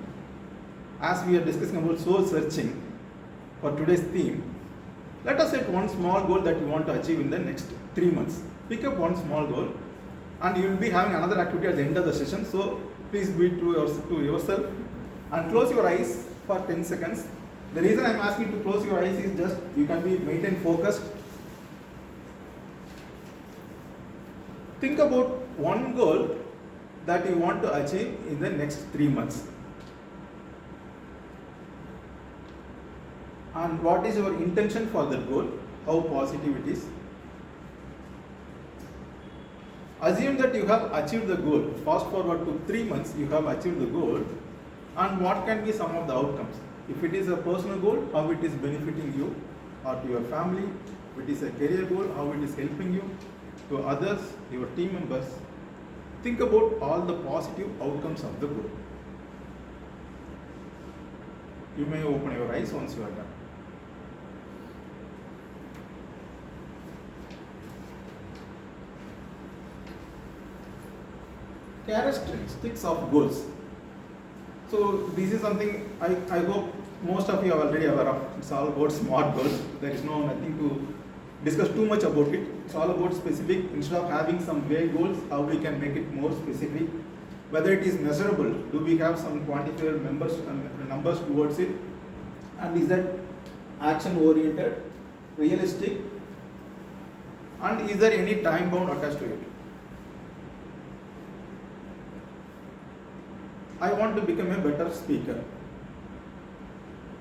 As we are discussing about soul searching for today's theme, let us set one small goal that you want to achieve in the next 3 months. Pick up one small goal, and you will be having another activity at the end of the session. So please be true to yourself and close your eyes for 10 seconds. The reason I am asking you to close your eyes is just you can be maintain focused. Think about one goal that you want to achieve in the next 3 months. And what is your intention for that goal? How positive it is. Assume that you have achieved the goal. Fast forward to 3 months, you have achieved the goal. And what can be some of the outcomes? If it is a personal goal, how it is benefiting you or to your family. If it is a career goal, how it is helping you. To others, your team members. Think about all the positive outcomes of the goal. You may open your eyes once you are done. Characteristics of goals. So this is something I hope most of you are already aware of. It's all about SMART goals. There is nothing to discuss too much about it. It's all about specific. Instead of having some vague goals, how we can make it more specific. Whether it is measurable, do we have some quantifiable numbers towards it? And is that action oriented, realistic? And is there any time bound attached to it? I want to become a better speaker.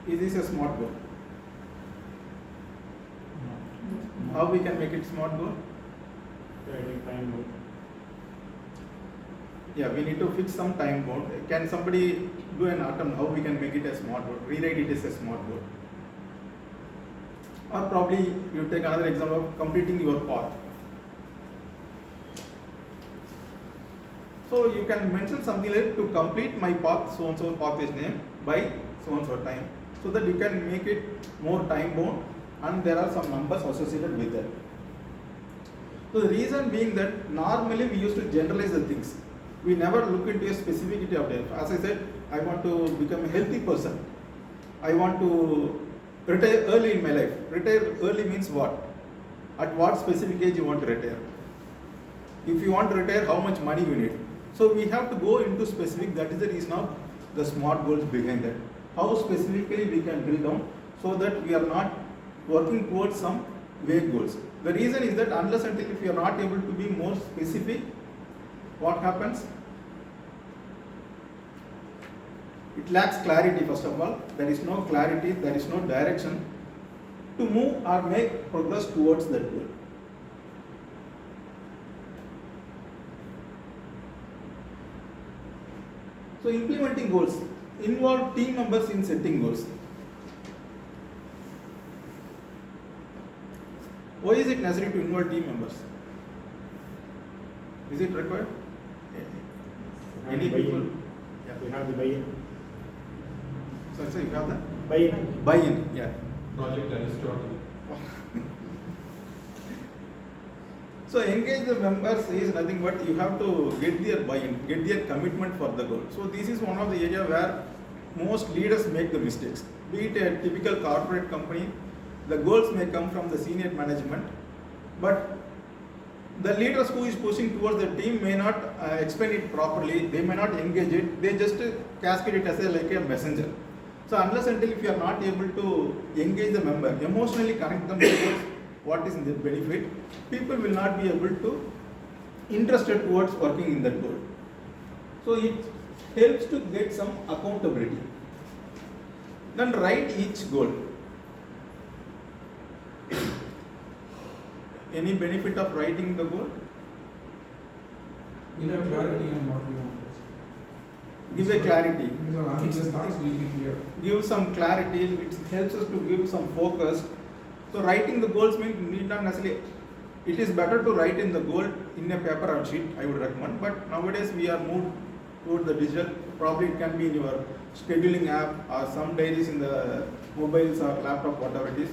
Is this a SMART goal? How we can make it SMART goal? Yeah, we need to fix some time bound. Can somebody do an attempt how we can make it a SMART goal? Rewrite it as a SMART goal. Or probably you take another example of completing your path. So you can mention something like to complete my path, so and so path is named by so and so time, so that you can make it more time bound and there are some numbers associated with it. So the reason being that normally we used to generalize the things. We never look into a specificity of it. As I said, I want to become a healthy person. I want to retire early in my life. Retire early means what? At what specific age you want to retire? If you want to retire, how much money you need? So we have to go into specific. That is the reason of the SMART goals behind that. How specifically we can drill down so that we are not working towards some vague goals. The reason is that unless until if you are not able to be more specific, what happens? It lacks clarity first of all. There is no clarity, there is no direction to move or make progress towards that goal. So implementing goals involve team members in setting goals. Why is it necessary to involve team members? Is it required? Any people?
Yeah, we have the buy-in.
So you have the
Buy-in.
buy-in. Yeah.
Project Aristotle.
So engage the members is nothing but you have to get their buy-in, get their commitment for the goal. So this is one of the area where most leaders make the mistakes. Be it a typical corporate company, the goals may come from the senior management, but the leaders who is pushing towards the team may not explain it properly, they may not engage it, they just cascade it as like a messenger. So unless until if you are not able to engage the member, emotionally connect them towards what is the benefit, people will not be able to interested towards working in that goal. So it helps to get some accountability. Then write each goal. Any benefit of writing the goal?
We have clarity on what we want.
Give a clarity.
So after the stars will be clear.
Give some clarity, it helps us to give some focus. So writing the goals means need not necessarily, it is better to write in the goal in a paper or sheet, I would recommend, but nowadays we are moved toward the digital, probably it can be in your scheduling app or some diaries in the mobiles or laptop, whatever it is.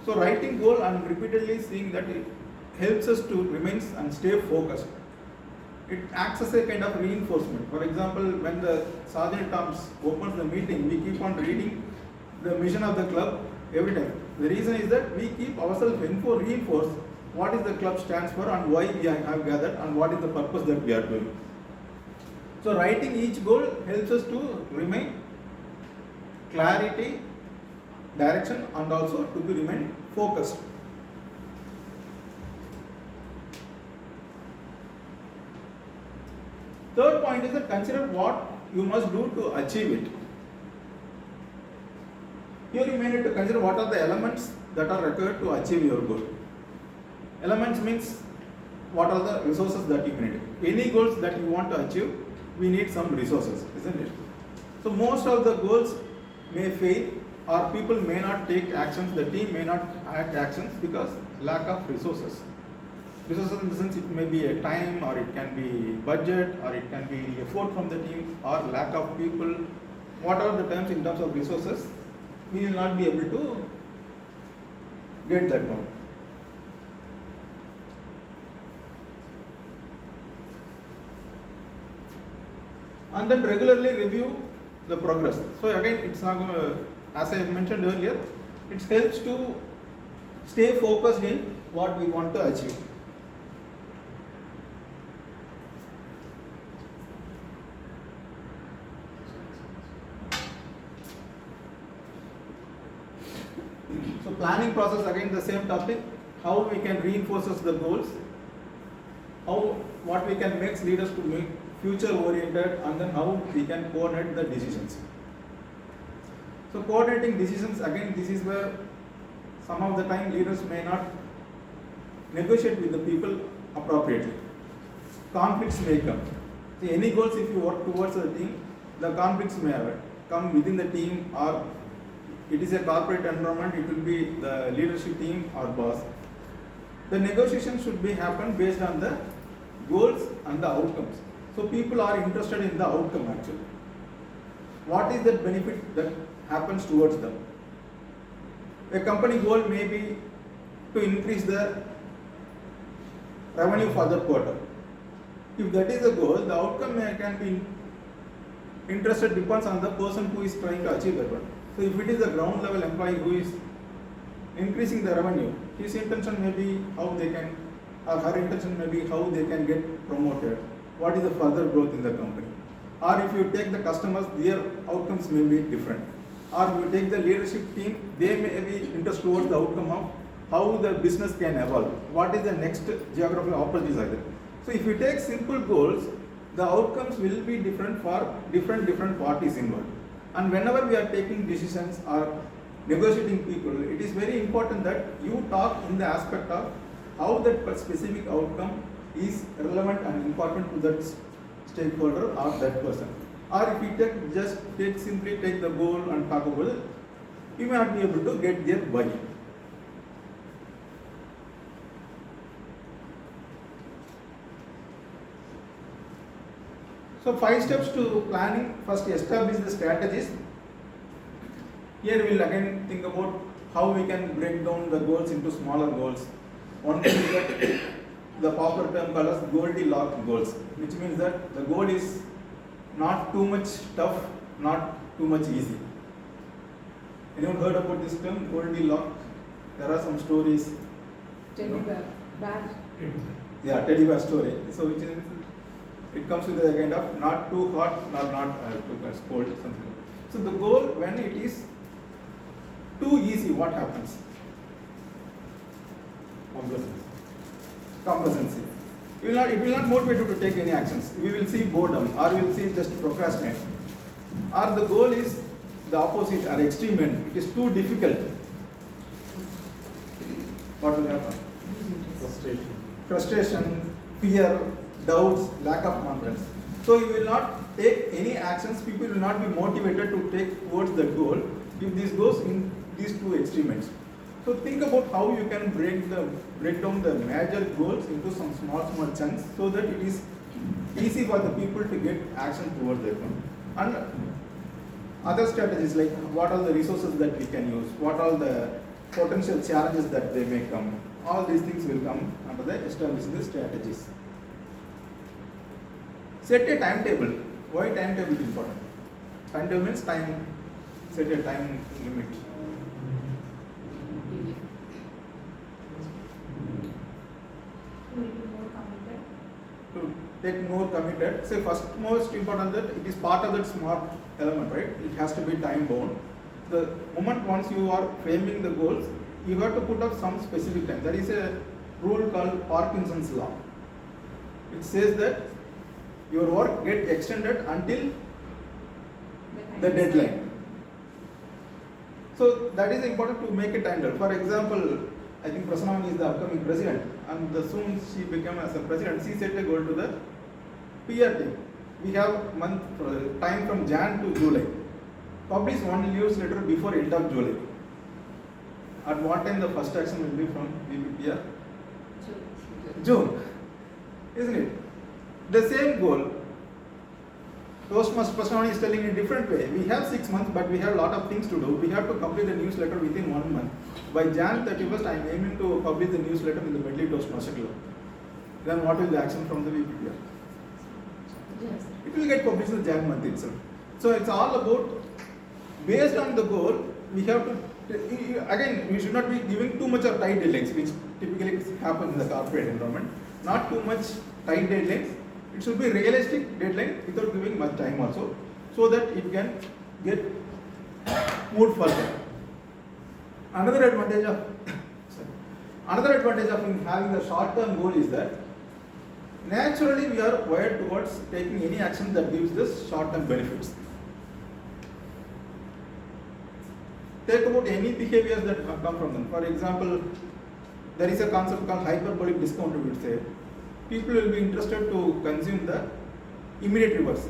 So writing goal and repeatedly seeing that it helps us to remain and stay focused. It acts as a kind of reinforcement. For example, when the sergeant opens the meeting, we keep on reading the mission of the club every time. The reason is that we keep ourselves reinforce what is the club stands for and why we have gathered and what is the purpose that we are doing. So writing each goal helps us to remain clarity, direction and also to be remain focused. Third point is that consider what you must do to achieve it. Here you may need to consider what are the elements that are required to achieve your goal. Elements means what are the resources that you need. Any goals that you want to achieve, we need some resources, isn't it? So most of the goals may fail or people may not take actions, the team may not act actions because lack of resources. Resources in the sense it may be a time or it can be budget or it can be effort from the team or lack of people. What are the terms in terms of resources? We will not be able to get that one. And then regularly review the progress. So again, it's not going to as I mentioned earlier, it helps to stay focused in what we want to achieve. So planning process, again the same topic, how we can reinforce the goals, what we can make leaders to make future oriented, and then how we can coordinate the decisions. So coordinating decisions, again this is where some of the time leaders may not negotiate with the people appropriately. Conflicts may come. See, any goals if you work towards a team, the conflicts may come within the team, or it is a corporate environment, it will be the leadership team or boss. The negotiation should be happen based on the goals and the outcomes. So people are interested in the outcome actually. What is the benefit that happens towards them? A company goal may be to increase the revenue for the quarter. If that is the goal, the outcome can be interested depends on the person who is trying to achieve that one. So if it is a ground level employee who is increasing the revenue, his intention may be how they can, or her intention may be how they can get promoted, what is the further growth in the company. Or if you take the customers, their outcomes may be different. Or if you take the leadership team, they may be interested towards the outcome of how the business can evolve, what is the next geographical opportunities are there. So if you take simple goals, the outcomes will be different for different parties involved. And whenever we are taking decisions or negotiating people, it is very important that you talk in the aspect of how that specific outcome is relevant and important to that stakeholder or that person. Or if you simply take the goal and talk about it, you may not be able to get their buy-in. So 5 steps to planning. First, establish the strategies. Here we will again think about how we can break down the goals into smaller goals. One thing is that the popular term called as Goldilocks goals, which means that the goal is not too much tough, not too much easy. Anyone heard about this term, Goldilocks? There are some stories.
Teddy bear, bad.
Yeah, teddy bear story. So which is, it comes with a kind of not too hot, not too cold, something. So the goal, when it is too easy, what happens? Complacency. It will not motivate you to take any actions. We will see boredom, or we will see just procrastinate. Or the goal is the opposite, or extreme end. It is too difficult. What will happen? Frustration, fear, doubts, lack of confidence. So you will not take any actions. People will not be motivated to take towards the goal if this goes in these two extremes. So think about how you can break down the major goals into some small chunks so that it is easy for the people to get action towards that one. And other strategies like what are the resources that we can use, what are the potential challenges that they may come. All these things will come under the establishing the strategies. Set a timetable. Why timetable is important? Timetable means time. Set a time limit. To take more committed. Say first most important that it is part of that smart element, right? It has to be time bound. The moment once you are framing the goals, you have to put up some specific time. There is a rule called Parkinson's law. It says that your work gets extended until the deadline. So that is important to make a timetable. For example, I think Prasanna Vani is the upcoming president, and soon she became as a president. She set a goal to the PR team. We have time from Jan to July. Publish one newsletter before end of July. At what time the first action will be from VPPR? June, isn't it? The same goal. Toastmaster Prasanna Vani is telling in a different way. We have 6 months, but we have a lot of things to do. We have to complete the newsletter within 1 month. By Jan 31st, I am aiming to publish the newsletter in the Medley Toastmasters Club. Then what will the action from the VPPR?
Yes.
It will get published in the Jan month itself. So it's all about, based on the goal, we have to, again, we should not be giving too much of tight deadlines, which typically happens in the corporate environment. Not too much tight deadlines. It should be realistic deadline without giving much time also, so that it can get moved further. Another advantage of having a short-term goal is that naturally we are wired towards taking any action that gives us short-term benefits. Take about any behaviors that come from them. For example, there is a concept called hyperbolic discount, we would say. People will be interested to consume the immediate reverse.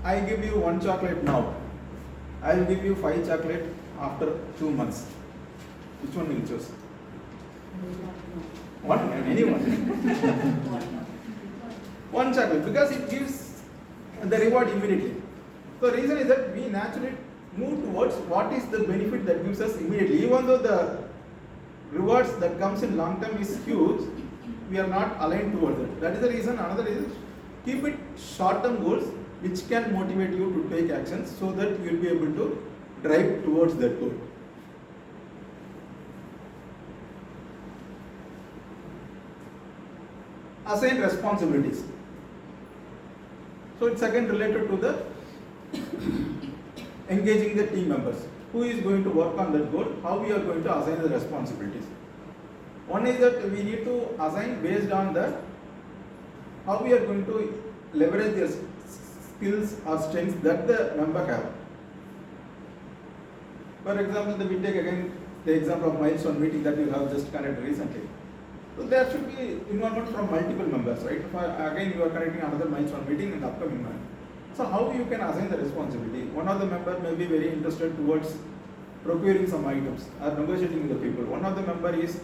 I give you 1 chocolate now. I will give you 5 chocolate after 2 months. Which one will you choose? One, anyone. 1 chocolate, because it gives the reward immediately. So the reason is that we naturally move towards what is the benefit that gives us immediately. Even though the rewards that comes in long term is huge, we are not aligned towards it. That is the reason. Another reason, keep it short term goals which can motivate you to take actions so that you will be able to drive towards that goal. Assign responsibilities. So it's again related to the engaging the team members. Who is going to work on that goal? How we are going to assign the responsibilities? One is that we need to assign based on the how we are going to leverage the skills or strengths that the member have. For example, we take again the example of milestone meeting that you have just conducted recently. So there should be involvement from multiple members, right? Again, you are conducting another milestone meeting in the upcoming month. So how you can assign the responsibility? One of the members may be very interested towards procuring some items or negotiating with the people. One of the member is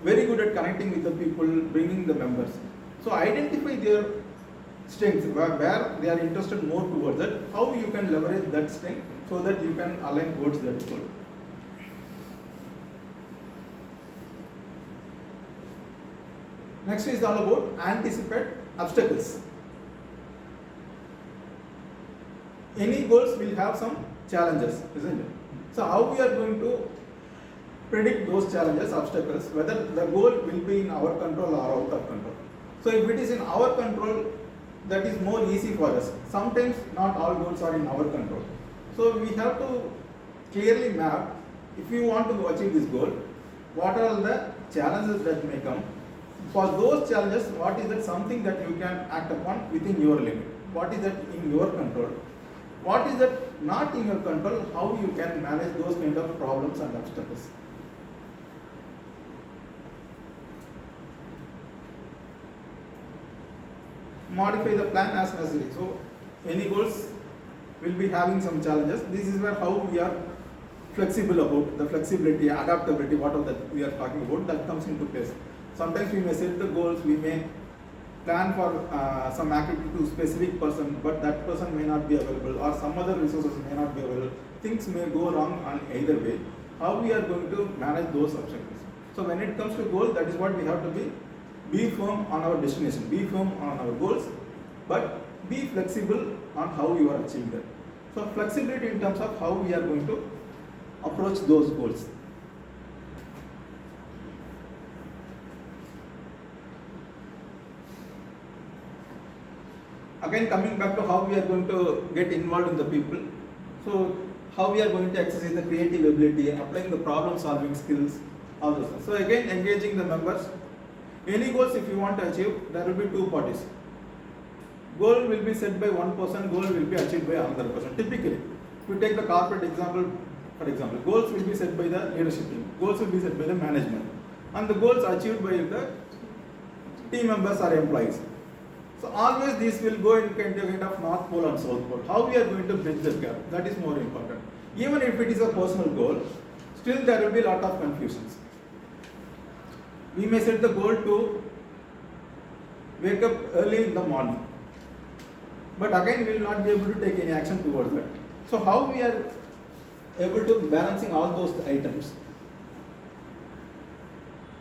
very good at connecting with the people, bringing the members. So identify their strengths, where they are interested more towards it, how you can leverage that strength so that you can align towards that goal. Next is all about anticipate obstacles. Any goals will have some challenges, isn't it? So how we are going to predict those challenges, obstacles, whether the goal will be in our control or out of control. So if it is in our control, that is more easy for us. Sometimes not all goals are in our control. So we have to clearly map, if you want to achieve this goal, what are the challenges that may come. For those challenges, what is that something that you can act upon within your limit? What is that in your control? What is that not in your control? How you can manage those kind of problems and obstacles? Modify the plan as necessary. So any goals will be having some challenges. This is where how we are flexible about the flexibility, adaptability, whatever that we are talking about, that comes into place. Sometimes we may set the goals, we may plan for some activity to a specific person, but that person may not be available, or some other resources may not be available. Things may go wrong on either way. How we are going to manage those obstacles? So when it comes to goals, that is what we have to be firm on our destination, be firm on our goals, but be flexible on how you are achieving that. So flexibility in terms of how we are going to approach those goals. Again, coming back to how we are going to get involved in the people. So how we are going to exercise the creative ability, applying the problem solving skills, all those things. So again, engaging the members. Any goals if you want to achieve, there will be two parties. Goal will be set by one person, goal will be achieved by another person. Typically, if you take the corporate example, for example, goals will be set by the leadership team, goals will be set by the management, and the goals achieved by the team members or employees. So always this will go in kind of North Pole and South Pole. How we are going to bridge that gap, that is more important. Even if it is a personal goal, still there will be a lot of confusions. We may set the goal to wake up early in the morning, but again we will not be able to take any action towards that. So how we are able to balancing all those items?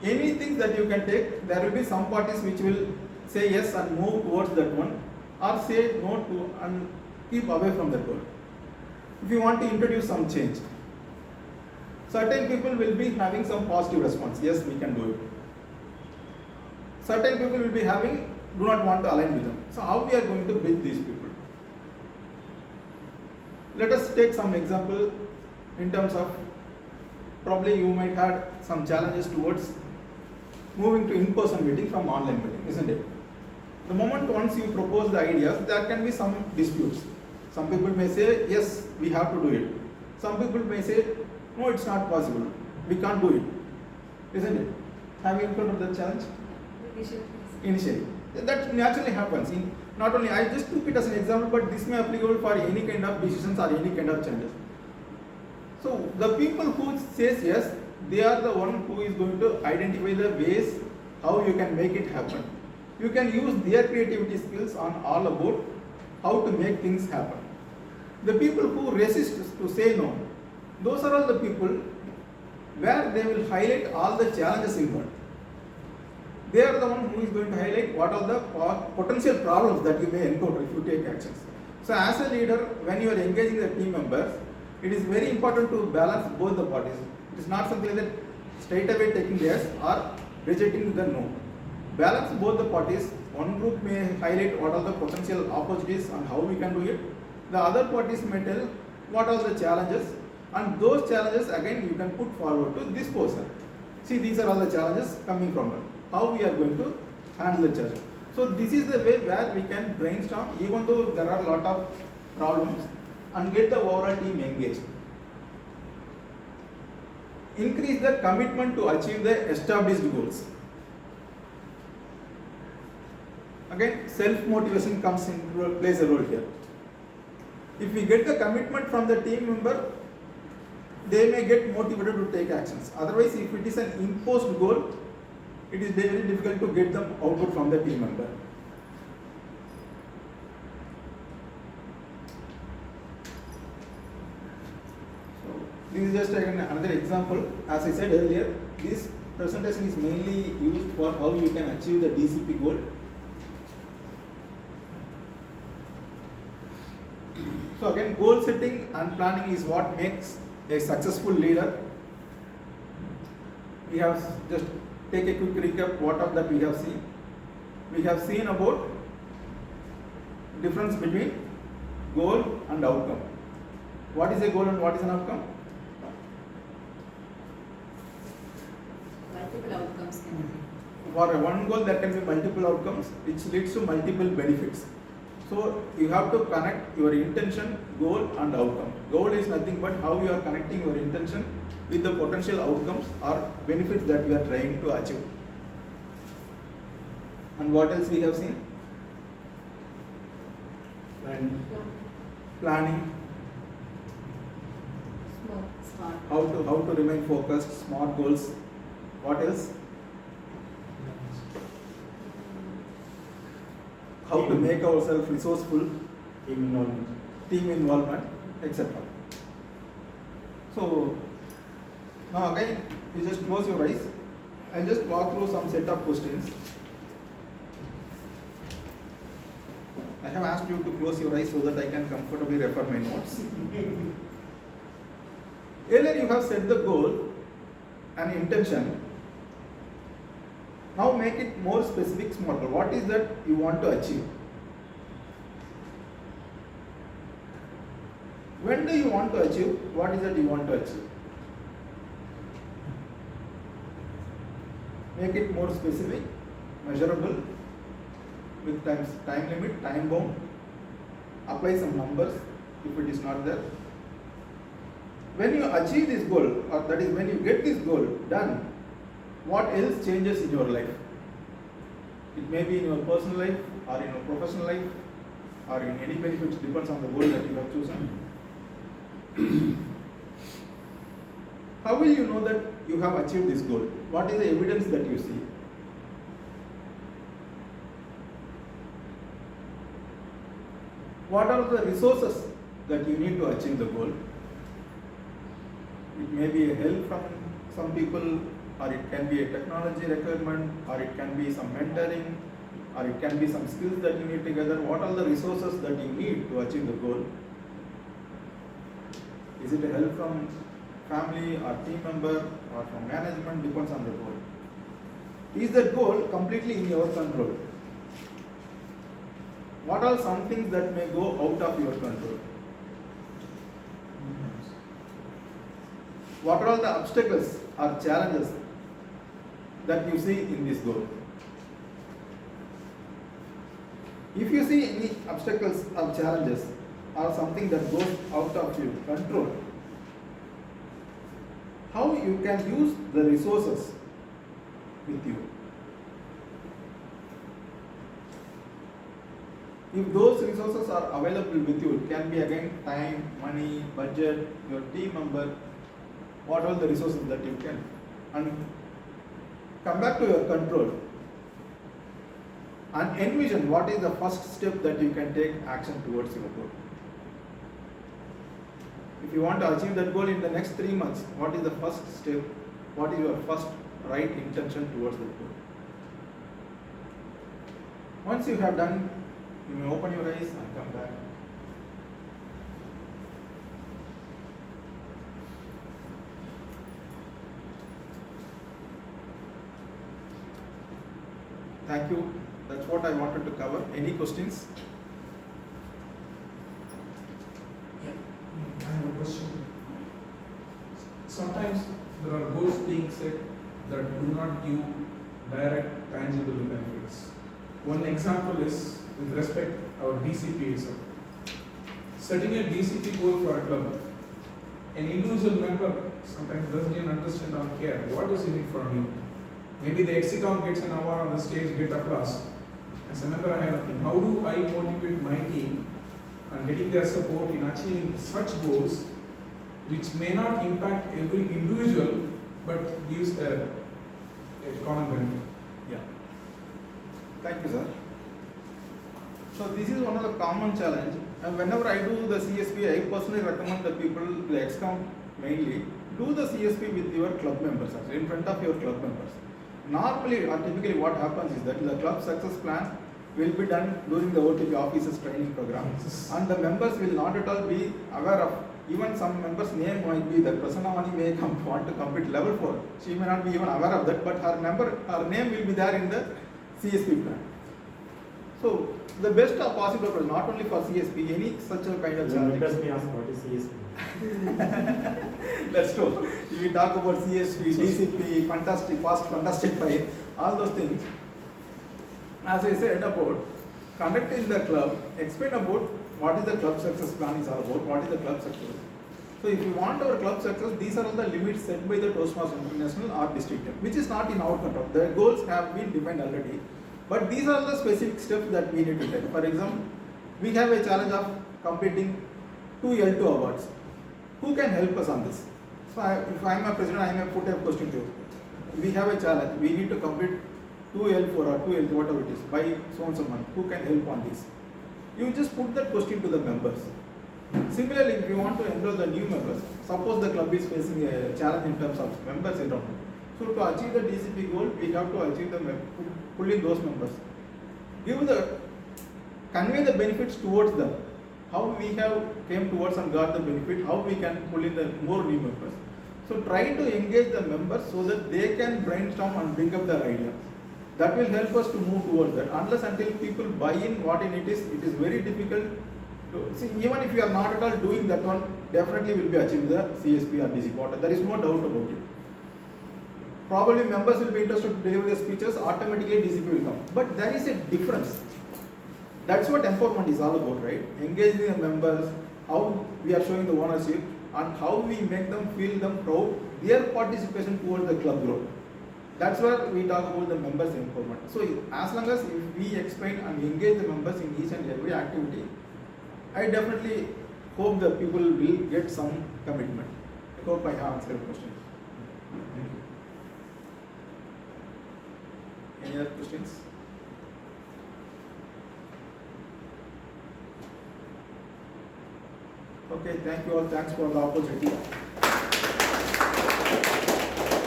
Anything that you can take, there will be some parties which will say yes and move towards that one, or say no to and keep away from that goal. If you want to introduce some change, Certain people will be having some positive response. Yes, we can do it. Certain people will be having, do not want to align with them. So how we are going to build these people? Let us take some example in terms of, probably you might have some challenges towards moving to in-person meeting from online meeting, isn't it? The moment once you propose the ideas, there can be some disputes. Some people may say, yes, we have to do it. Some people may say, no, it's not possible. We can't do it. Isn't it? Have you encountered that challenge? Initially. That naturally happens. Not only, I just took it as an example, but this may be applicable for any kind of decisions or any kind of changes. So the people who says yes, they are the one who is going to identify the ways how you can make it happen. You can use their creativity skills on all about how to make things happen. The people who resist to say no, those are all the people where they will highlight all the challenges involved. They are the one who is going to highlight what are the potential problems that you may encounter if you take actions. So as a leader, when you are engaging the team members, it is very important to balance both the parties. It is not something that straight away taking yes or rejecting the no. Balance both the parties. One group may highlight what are the potential opportunities and how we can do it. The other parties may tell what are the challenges, and those challenges again you can put forward to this person. See, these are all the challenges coming from them. How we are going to handle the challenge. So this is the way where we can brainstorm, even though there are a lot of problems, and get the overall team engaged. Increase the commitment to achieve the established goals. Again, self-motivation plays a role here. If we get the commitment from the team member, they may get motivated to take actions. Otherwise, if it is an imposed goal, it is very difficult to get them output from the team member. So, this is just another example. As I said earlier, this presentation is mainly used for how you can achieve the DCP goal. So again, goal setting and planning is what makes a successful leader. We have just take a quick recap what of that we have seen. We have seen about difference between goal and outcome. What is a goal and what is an outcome?
Multiple outcomes can be.
For one goal there can be multiple outcomes which leads to multiple benefits. So you have to connect your intention, goal and outcome. Goal is nothing but how you are connecting your intention with the potential outcomes or benefits that you are trying to achieve. And what else we have seen? Planning.
Smart.
How to remain focused, smart goals. What else? How to make ourselves resourceful, team involvement, etc. So now again, you just close your eyes. I'll just walk through some set of questions. I have asked you to close your eyes so that I can comfortably refer my notes. Earlier you have set the goal and intention. Now make it more specific, smaller. What is that you want to achieve? When do you want to achieve? What is that you want to achieve? Make it more specific, measurable, with time limit, time bound. Apply some numbers if it is not there. When you achieve this goal, or that is when you get this goal done, what else changes in your life? It may be in your personal life, or in your professional life, or in any benefits, depends on the goal that you have chosen. How will you know that you have achieved this goal? What is the evidence that you see? What are the resources that you need to achieve the goal? It may be a help from some people, or it can be a technology requirement, or it can be some mentoring, or it can be some skills that you need to gather. What are the resources that you need to achieve the goal? Is it a help from family or team member or from management depends on the goal. Is that goal completely in your control? What are some things that may go out of your control? What are all the obstacles or challenges that you see in this goal? If you see any obstacles or challenges or something that goes out of your control, how you can use the resources with you? If those resources are available with you, it can be again time, money, budget, your team member, what all the resources that you can, and come back to your control and envision what is the first step that you can take action towards your goal. If you want to achieve that goal in the next 3 months, what is the first step? What is your first right intention towards that goal? Once you have done, you may open your eyes and come back. Thank you. That's what I wanted to cover. Any questions?
I have a question. Sometimes there are goals being set that do not give direct, tangible benefits. One example is with respect our DCPism. Setting a DCP goal for a club, an individual member sometimes doesn't even understand or care what is in it for me. Maybe the execom gets an award on the stage, get applause. As a member, I have nothing. How do I motivate my team and getting their support in achieving such goals, which may not impact every individual, but gives a common benefit?
Yeah. Thank you, sir. So this is one of the common challenge. And whenever I do the CSP, I personally recommend the people, the excom mainly, do the CSP with your club members, actually, in front of your club members. Normally or typically what happens is that the club success plan will be done during the OTP officers training program, and the members will not at all be aware of, even some members' name might be that Prasanna Vani may want to compete level 4. She may not be even aware of that, but her name will be there in the CSP plan. So the best of possible approach, not only for CSP, any such a kind of challenge.
Let me ask what is CSP?
That's true. If we talk about CSP, DCP, fantastic, fast, fantastic fight, all those things. As I said about conducting the club, explain about what is the club success plan is all about, what is the club success. So if you want our club success, these are all the limits set by the Toastmaster International or district, which is not in our control. The goals have been defined already, but these are the specific steps that we need to take. For example, we have a challenge of completing 2 L2 awards. Who can help us on this? So if I am a president, I may put a question to you. We have a challenge. We need to complete 2 L4 or 2 L3, whatever it is, by so and so month. Who can help on this? You just put that question to the members. Similarly, if you want to enroll the new members, suppose the club is facing a challenge in terms of members enrollment. So to achieve the DCP goal, we have to achieve the pull in those members. Convey the benefits towards them. How we have came towards and got the benefit, how we can pull in the more new members. So try to engage the members so that they can brainstorm and bring up their idea. That will help us to move towards that. Unless until people buy in what in it is very difficult to see. Even if you are not at all doing that one, definitely will be achieving the CSP or DCP. There is no doubt about it. Probably members will be interested to deliver the speeches, automatically DCP will come. But there is a difference. That's what empowerment is all about, right? Engaging the members, how we are showing the ownership, and how we make them feel them proud, their participation towards the club growth. That's where we talk about the members' empowerment. So as long as if we explain and engage the members in each and every activity, I definitely hope that people will get some commitment. I hope I have answered your question. Any other questions? Okay, thank you all. Thanks for the opportunity.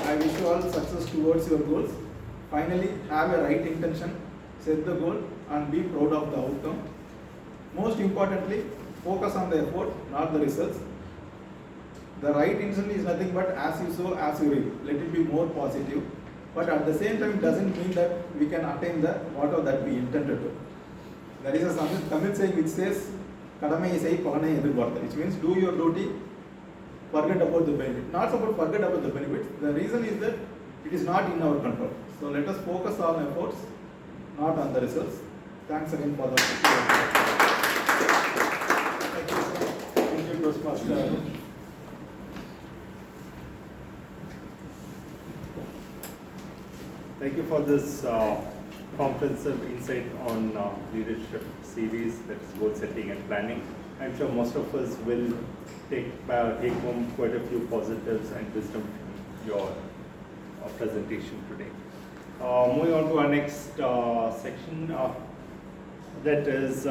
I wish you all success towards your goals. Finally, have a right intention, set the goal, and be proud of the outcome. Most importantly, focus on the effort, not the results. The right insult is nothing but as you sow, as you reap. Let it be more positive. But at the same time, doesn't mean that we can attain the whatever that we intended to. There is a Tamil saying which says, "Kadamai sei palanai edurpaarthu," which means do your duty, forget about the benefit. Not about forget about the benefits. The reason is that it is not in our control. So let us focus on efforts, not on the results. Thanks again for the Thank you, Toastmaster.
Thank you for this comprehensive insight on leadership series, that is goal setting and planning. I'm sure most of us will take home quite a few positives and wisdom from your presentation today. Moving on to our next section, that is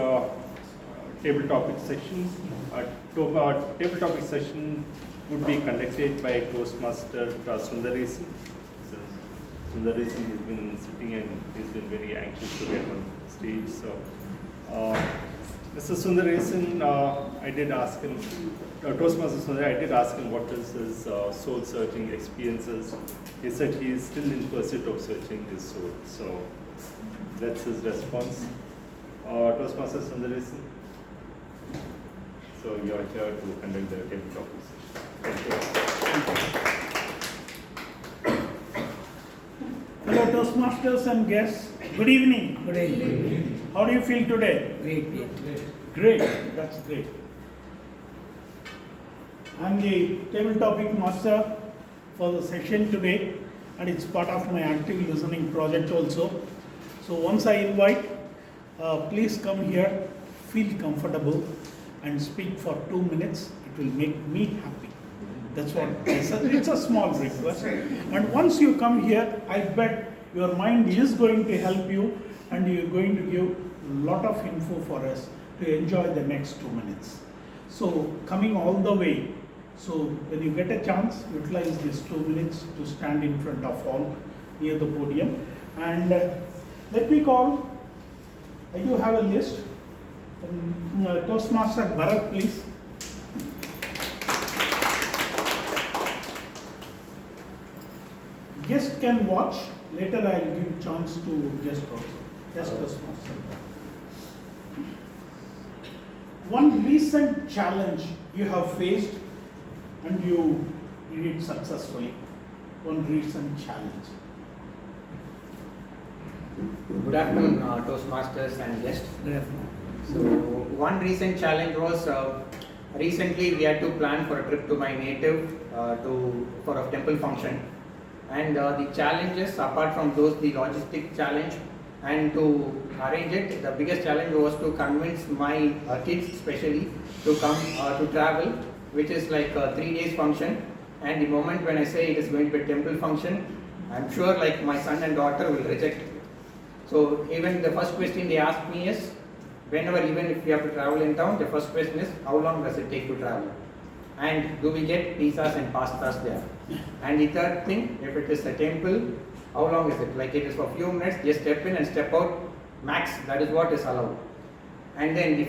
table topic section. Table topic session would be conducted by Toastmaster Sundararaman. Sundararaman has been sitting and he's been very anxious to get on stage. So, Mr. Sundararaman, I did ask him, Toastmaster Sundararaman, I did ask him what is his soul searching experiences. He said he is still in pursuit of searching his soul. So, that's his response. Toastmaster Sundararaman, so you are here to conduct the table topic session. Thank you.
Hello Toastmasters and guests, good evening.
Good evening.
How do you feel today?
Great.
Great, that's great. I'm the table topic master for the session today, and it's part of my active listening project also. So once I invite, please come here, feel comfortable and speak for 2 minutes. It will make me happy. That's what it's a small request. And once you come here, I bet your mind is going to help you and you're going to give a lot of info for us to enjoy the next 2 minutes. So coming all the way, so when you get a chance, utilize these 2 minutes to stand in front of all near the podium. And let me call, I do have a list. Toastmaster Bharat, please. Guest can watch. Later I will give chance to guest also. Yes, Toastmaster. One recent challenge you have faced and you did it successfully. One recent challenge.
Good afternoon, Toastmasters and guests.
Good afternoon.
So, one recent challenge was recently we had to plan for a trip to my native for a temple function. And the challenges, apart from those, the logistic challenge and to arrange it, the biggest challenge was to convince my kids especially to come to travel, which is like a 3 days function. And the moment when I say it is going to be a temple function, I'm sure like my son and daughter will reject it. So even the first question they asked me is, whenever even if we have to travel in town, the first question is, how long does it take to travel? And do we get pizzas and pastas there? And the third thing, if it is a temple, how long is it? Like it is for a few minutes, just step in and step out, max, that is what is allowed. And then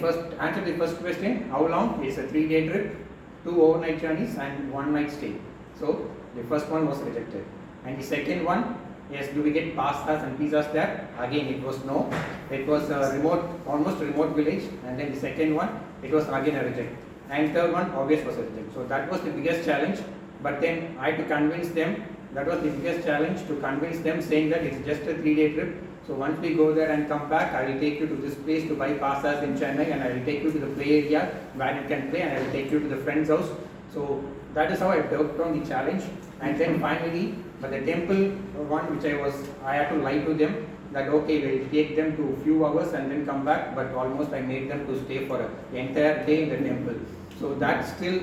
answer the first question, how long is a 3-day trip, 2 overnight journeys and 1 night stay? So the first one was rejected. And the second one, yes, do we get pastas and pizzas there? Again, it was no. It was a remote, almost remote village. And then the second one, it was again a reject. And third one, obvious was a reject. So that was the biggest challenge. But then I had to convince them, that was the biggest challenge, to convince them saying that it's just a 3-day trip. So once we go there and come back, I will take you to this place to buy pastas in Chennai, and I will take you to the play area where you can play, and I will take you to the friend's house. So that is how I worked on the challenge. And then finally, but the temple one, which I had to lie to them that okay, we'll take them to a few hours and then come back, but almost I made them to stay for an entire day in the temple. So that still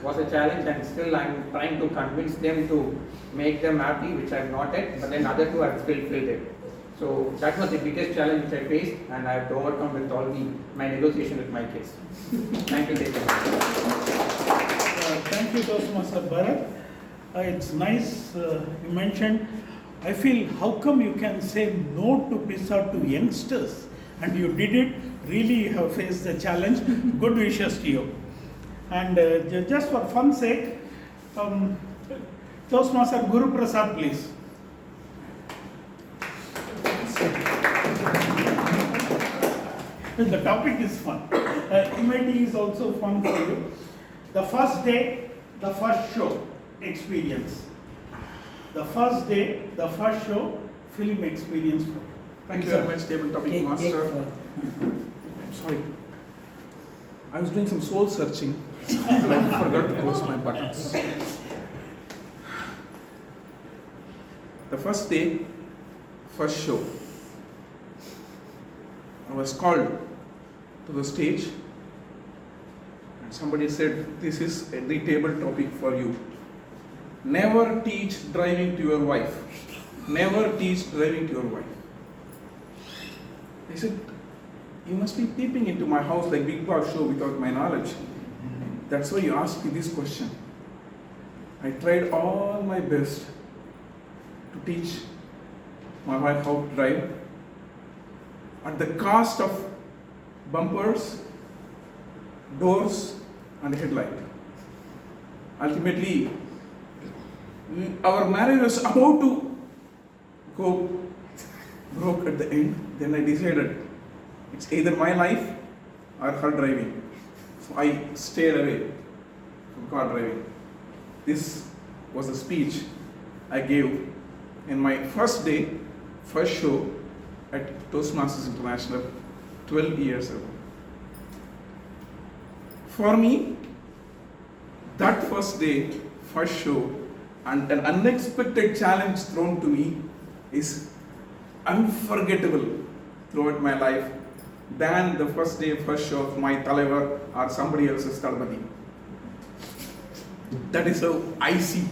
was a challenge, and still I'm trying to convince them to make them happy, which I've not yet, but then other two I've still filled it. So that was the biggest challenge which I faced, and I have to overcome with all my negotiation with my kids. Thank you,
Thank you, Toastmaster Bharat. It's nice you mentioned. I feel, how come you can say no to pizza to youngsters? And you did it. Really, you have faced the challenge. Good wishes to you. And just for fun's sake,
Toastmaster Guru Prasad, please. The topic is fun. MIT is also fun for you. The first day, the first show experience. The first day, the first show film experience.
Thank you very much, Table Topic Master. I'm sorry. I was doing some soul searching. I forgot to close my buttons. The first day, first show. I was called to the stage and somebody said, this is a table topic for you. Never teach driving to your wife. Never teach driving to your wife. I said, you must be peeping into my house like Big Boss show without my knowledge. That's why you asked me this question. I tried all my best to teach my wife how to drive at the cost of bumpers, doors, and headlight. Ultimately, our marriage was about to go broke at the end. Then I decided it's either my life or her driving. So I stayed away from car driving. This was a speech I gave in my first day, first show at Toastmasters International 12 years ago. For me, that first day, first show, and an unexpected challenge thrown to me is unforgettable throughout my life than the first day, first show of my Talavar or somebody else's Talmadi. That is how I see.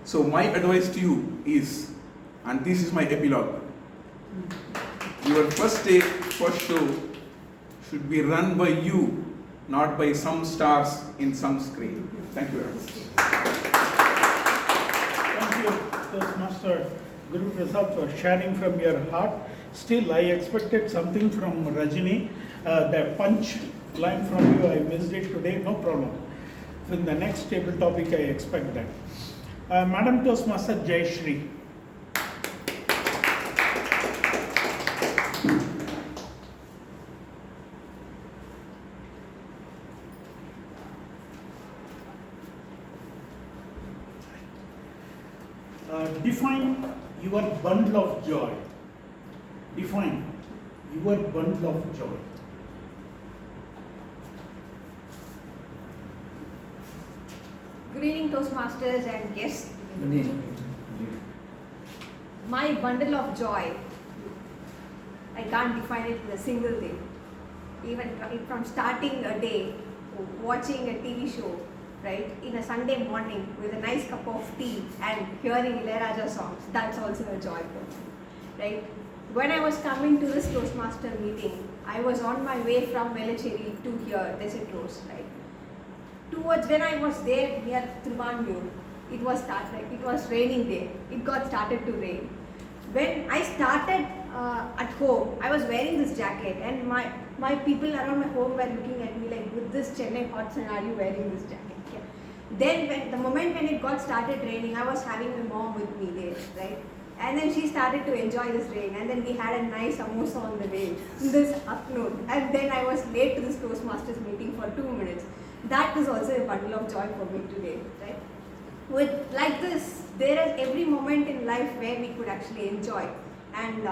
So my advice to you is, and this is my epilogue, your first day, first show should be run by you, not by some stars in some screen. Thank you very much.
Thank you, Toastmaster Guru Prasad, for sharing from your heart. Still, I expected something from Rajini. The punch line from you, I missed it today, no problem. In the next table topic, I expect that. Madam Toastmaster Jai Sree. Define your bundle of joy. Define your bundle of joy.
Good evening, Toastmasters and guests. My bundle of joy, I can't define it in a single thing. Even from starting a day, watching a TV show, right, in a Sunday morning with a nice cup of tea and hearing Vijayarajan songs, that's also a joy for me, right? When I was coming to this Toastmaster meeting, I was on my way from Velachery to here, Desert Rose, right? Towards when I was there near Thiruvanmiyur, it was raining day. It got started to rain. When I started at home, I was wearing this jacket, and my people around my home were looking at me like, with this Chennai hot sun, are you wearing this jacket? Yeah. Then the moment when it got started raining, I was having my mom with me there, right? And then she started to enjoy this rain, and then we had a nice samosa on the way this afternoon. And then I was late to this Toastmasters meeting for 2 minutes. That is also a bundle of joy for me today, right? With like this, there is every moment in life where we could actually enjoy and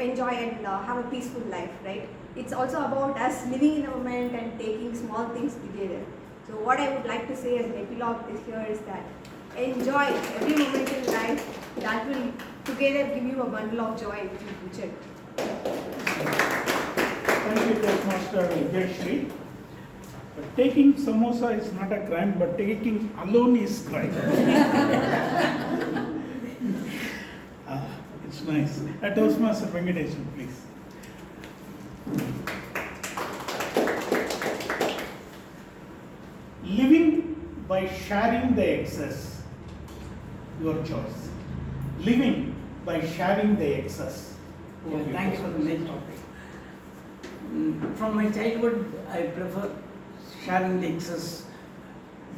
enjoy and have a peaceful life, right? It's also about us living in the moment and taking small things together. So what I would like to say as an epilogue here is that enjoy every moment in life. That will together give you a bundle of joy in the future.
Thank you, Toastmaster Jai Sree. Taking samosa is not a crime, but taking alone is crime. It's nice. Toastmaster Venkatesan, please. Living by sharing the excess, your choice. Living by sharing the excess.
Yeah, thank you for the main topic. From my childhood, I prefer sharing the excess.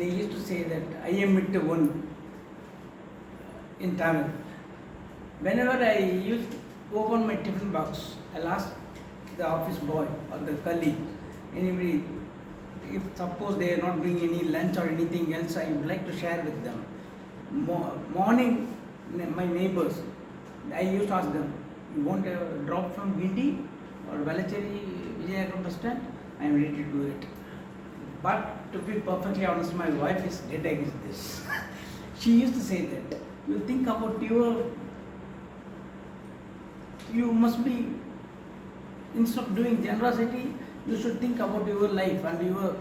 they used to say that I am it one in Tamil. Whenever I used to open my tiffin box, I'll ask the office boy or the colleague, anybody, if suppose they are not doing any lunch or anything else, I would like to share with them. Morning, my neighbors, I used to ask them, you want a drop from Guindy or Valacheri, Vijayarajan bus stand? I am ready to do it. But to be perfectly honest, my wife is dead against this. She used to say that, you think about you must be, instead of doing generosity, you should think about your life and your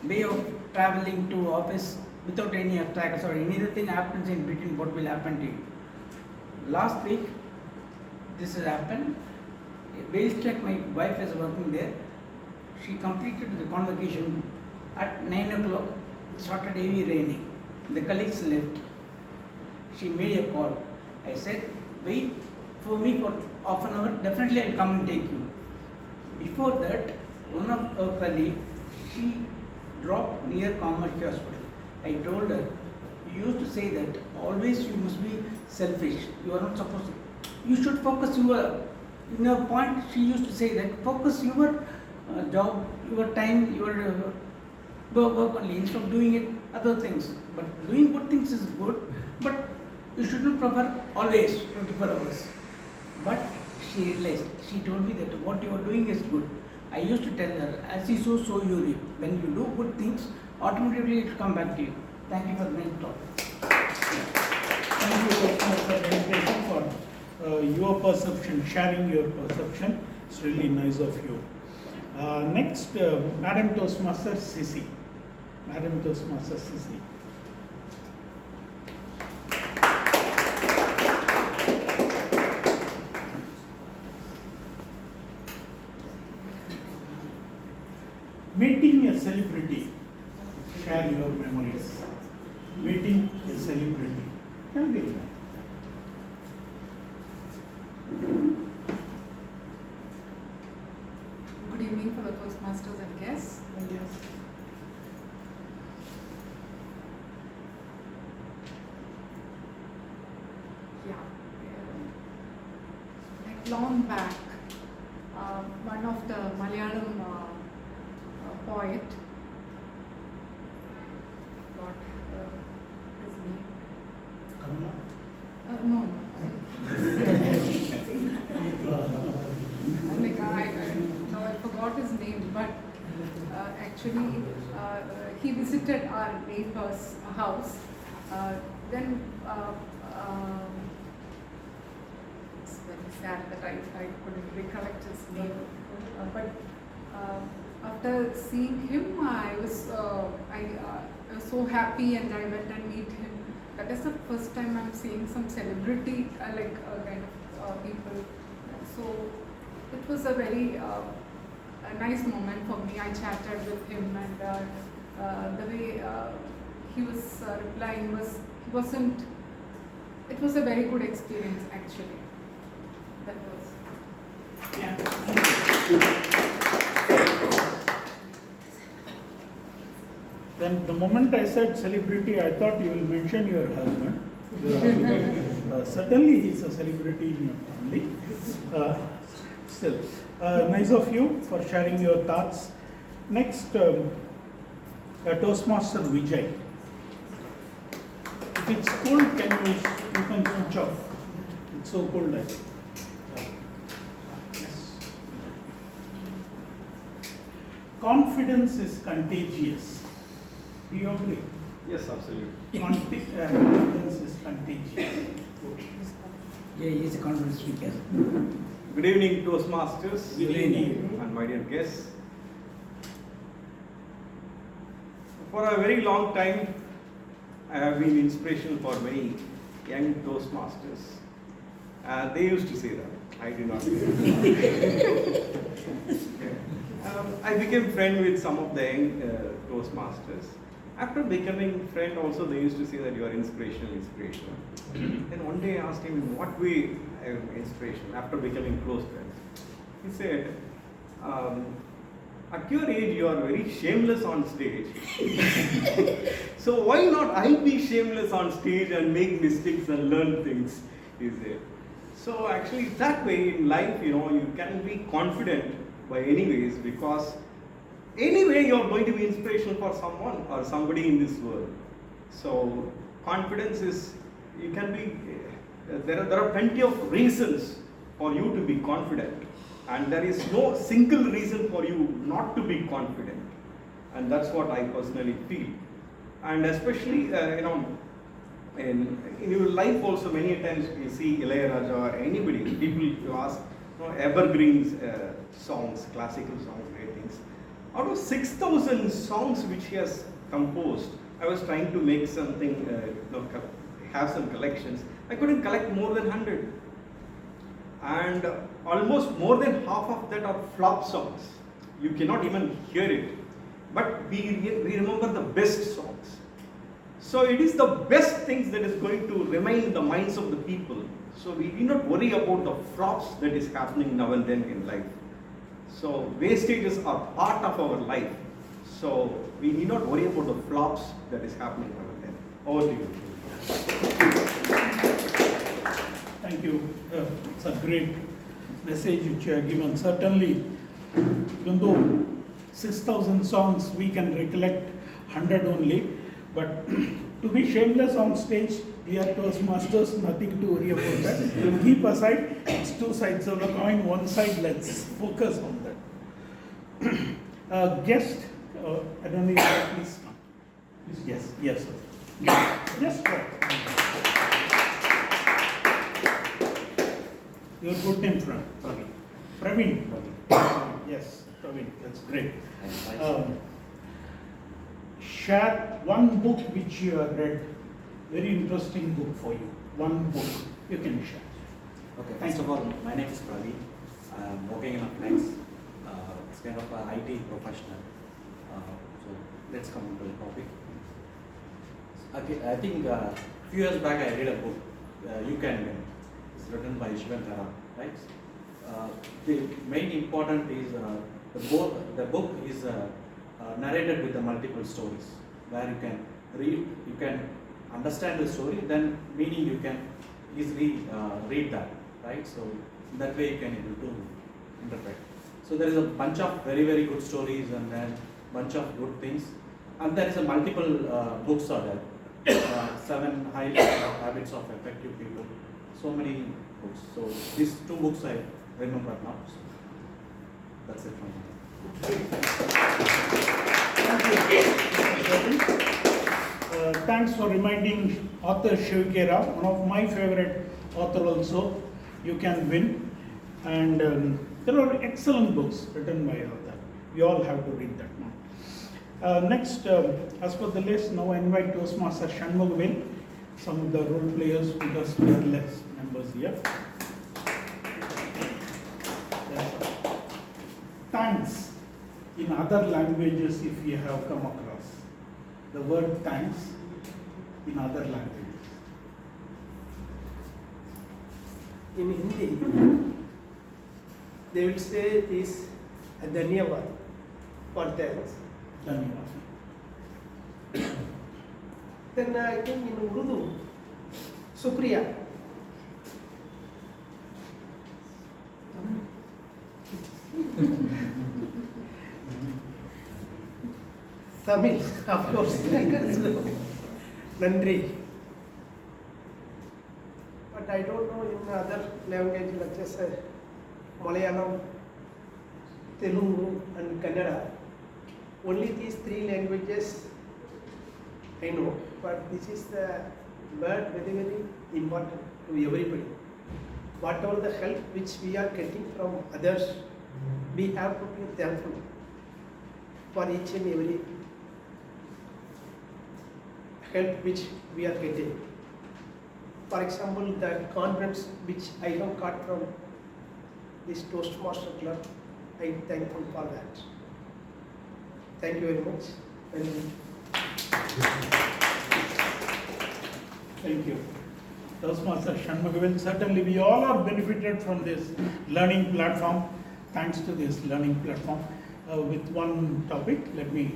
way of traveling to office without any obstacles or anything happens in between, what will happen to you. Last week, this has happened. Basically, my wife is working there. She completed the convocation at 9 o'clock. It started heavy raining. The colleagues left. She made a call. I said, wait for me for half an hour, definitely I'll come and take you. Before that, one of her colleagues, she dropped near Kausalya hospital. I told her, you used to say that always you must be selfish. You are not supposed to. You should focus your point. She used to say that focus your job, your time, your work only, instead of doing it other things. But doing good things is good, but you should not prefer always 24 hours. But she realized, she told me that what you are doing is good. I used to tell her, as you sow, so you reap. When you do good things, automatically it will come back to you. Thank you for the nice talk.
Thank you so much for the invitation, for your perception, sharing your perception. It's really nice of you. Next, Madam Toastmaster Cissy. Madam Toastmaster Cissy. Meeting a celebrity. Share your memories. Meeting a celebrity. Can be.
Good evening for the Toastmasters and guests. Like long back, one of the Malayalam poet, what his name? No. Like I forgot his name, but actually he visited our neighbor's house. Then it's very sad that I couldn't recollect his name. But after seeing him, I was so happy, and I went and meet him. That is the first time I'm seeing some celebrity kind of people. So it was a very a nice moment for me. I chatted with him, and the way he was replying it was a very good experience actually. That was.
Yeah. Then the moment I said celebrity, I thought you will mention your husband. Certainly he is a celebrity in your family. Still, nice of you for sharing your thoughts. Next, Toastmaster Vijay. If it's cold, you can switch off. It's so cold, I think. Yes. Confidence is contagious. Do you agree?
Yes, absolutely.
Confidence is contagious.
Yeah, he is a confident speaker.
Good evening, Toastmasters.
Good evening.
And my dear guests. For a very long time, I have been inspirational for many young Toastmasters. They used to say that. I do not say that. I became friend with some of the young Toastmasters. After becoming friend also, they used to say that you are inspirational. Then one day I asked him in what way I am inspirational after becoming close friends. He said,
at your age you are very shameless on stage. So why not I be shameless on stage and make mistakes and learn things, is there. So actually that way in life, you can be confident by any ways, because anyway you are going to be inspirational for someone or somebody in this world. So confidence is, you can be, there are plenty of reasons for you to be confident, and there is no single reason for you not to be confident, and that's what I personally feel. And especially in your life also, many times you see Vijayarajan or anybody, people you ask, evergreens songs, classical songs, great things. Out of 6,000 songs which he has composed, I was trying to make something, have some collections. I couldn't collect more than 100. And almost more than half of that are flop songs. You cannot even hear it. But we remember the best songs. So it is the best things that is going to remain in the minds of the people. So we need not worry about the flops that is happening now and then in life. So wastages are part of our life. So we need not worry about the flops that is happening now and then. Over to you.
Thank you. It's a great message which you have given. Certainly, even though 6,000 songs we can recollect 100 only, but to be shameless on stage, we are Toastmasters, nothing to worry about that. Keep aside, it's two sides of the coin, one side, let's focus on that. Guest, I don't need to please. Yes, yes, sir. Yes, sir. Your good name, sorry. Praveen. Yes, Praveen, that's great. Share one book which you have read, very interesting book for you. One book you can share.
Okay, first of all, my name is Praveen. I'm working in a Flex. It's kind of an IT professional. So let's come to the topic. Okay, I think a few years back I read a book, You Can Win. It's written by Vijayarajan, right? The main important is the book is narrated with the multiple stories, where you can read, you can understand the story, then meaning you can easily read that, right? So that way you can able to interpret. So there is a bunch of very, very good stories and then bunch of good things, and there is a multiple books are there. 7 habits of effective people. So many books. So these 2 books I remember now. So that's it from me.
Thanks for reminding author Shivkera, one of my favorite author also. You Can Win, and there are excellent books written by author. We all have to read that now. Next, as per the list, now I invite Toastmaster Shanmugavel, some of the role players with us, fearless members here. Thanks in other languages, if you have come across the word thanks in other languages.
In Hindi, they will say this Dhanyavad for thanks.
Dhanyavad.
Then I think in Urdu, Shukriya. Tamil, of course. Nandri. But I don't know in other languages such as Malayalam, Telugu and Kannada. Only these 3 languages I know, but this is the word very, very important to everybody. Whatever the help which we are getting from others, we have to be thankful for each and every help which we are getting. For example, the confidence which I have got from this Toastmaster Club, I am thankful for that. Thank you very much.
Thank you. Toastmaster Shanmugavel, certainly we all are benefited from this learning platform. Thanks to this learning platform. with one topic. Let me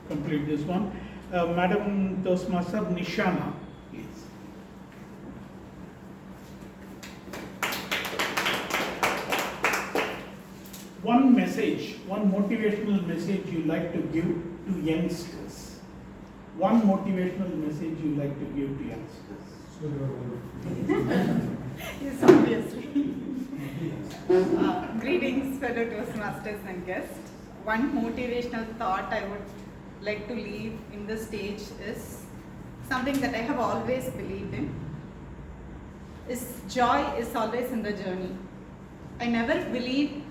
complete this one. Madam Toastmaster Nishana, please. One message, one motivational message you like to give to youngsters. One motivational message you like to give to youngsters.
Yes, obviously. Greetings, fellow Toastmasters and guests. One motivational thought I would like to leave in this stage is something that I have always believed in. Joy is always in the journey. I never believed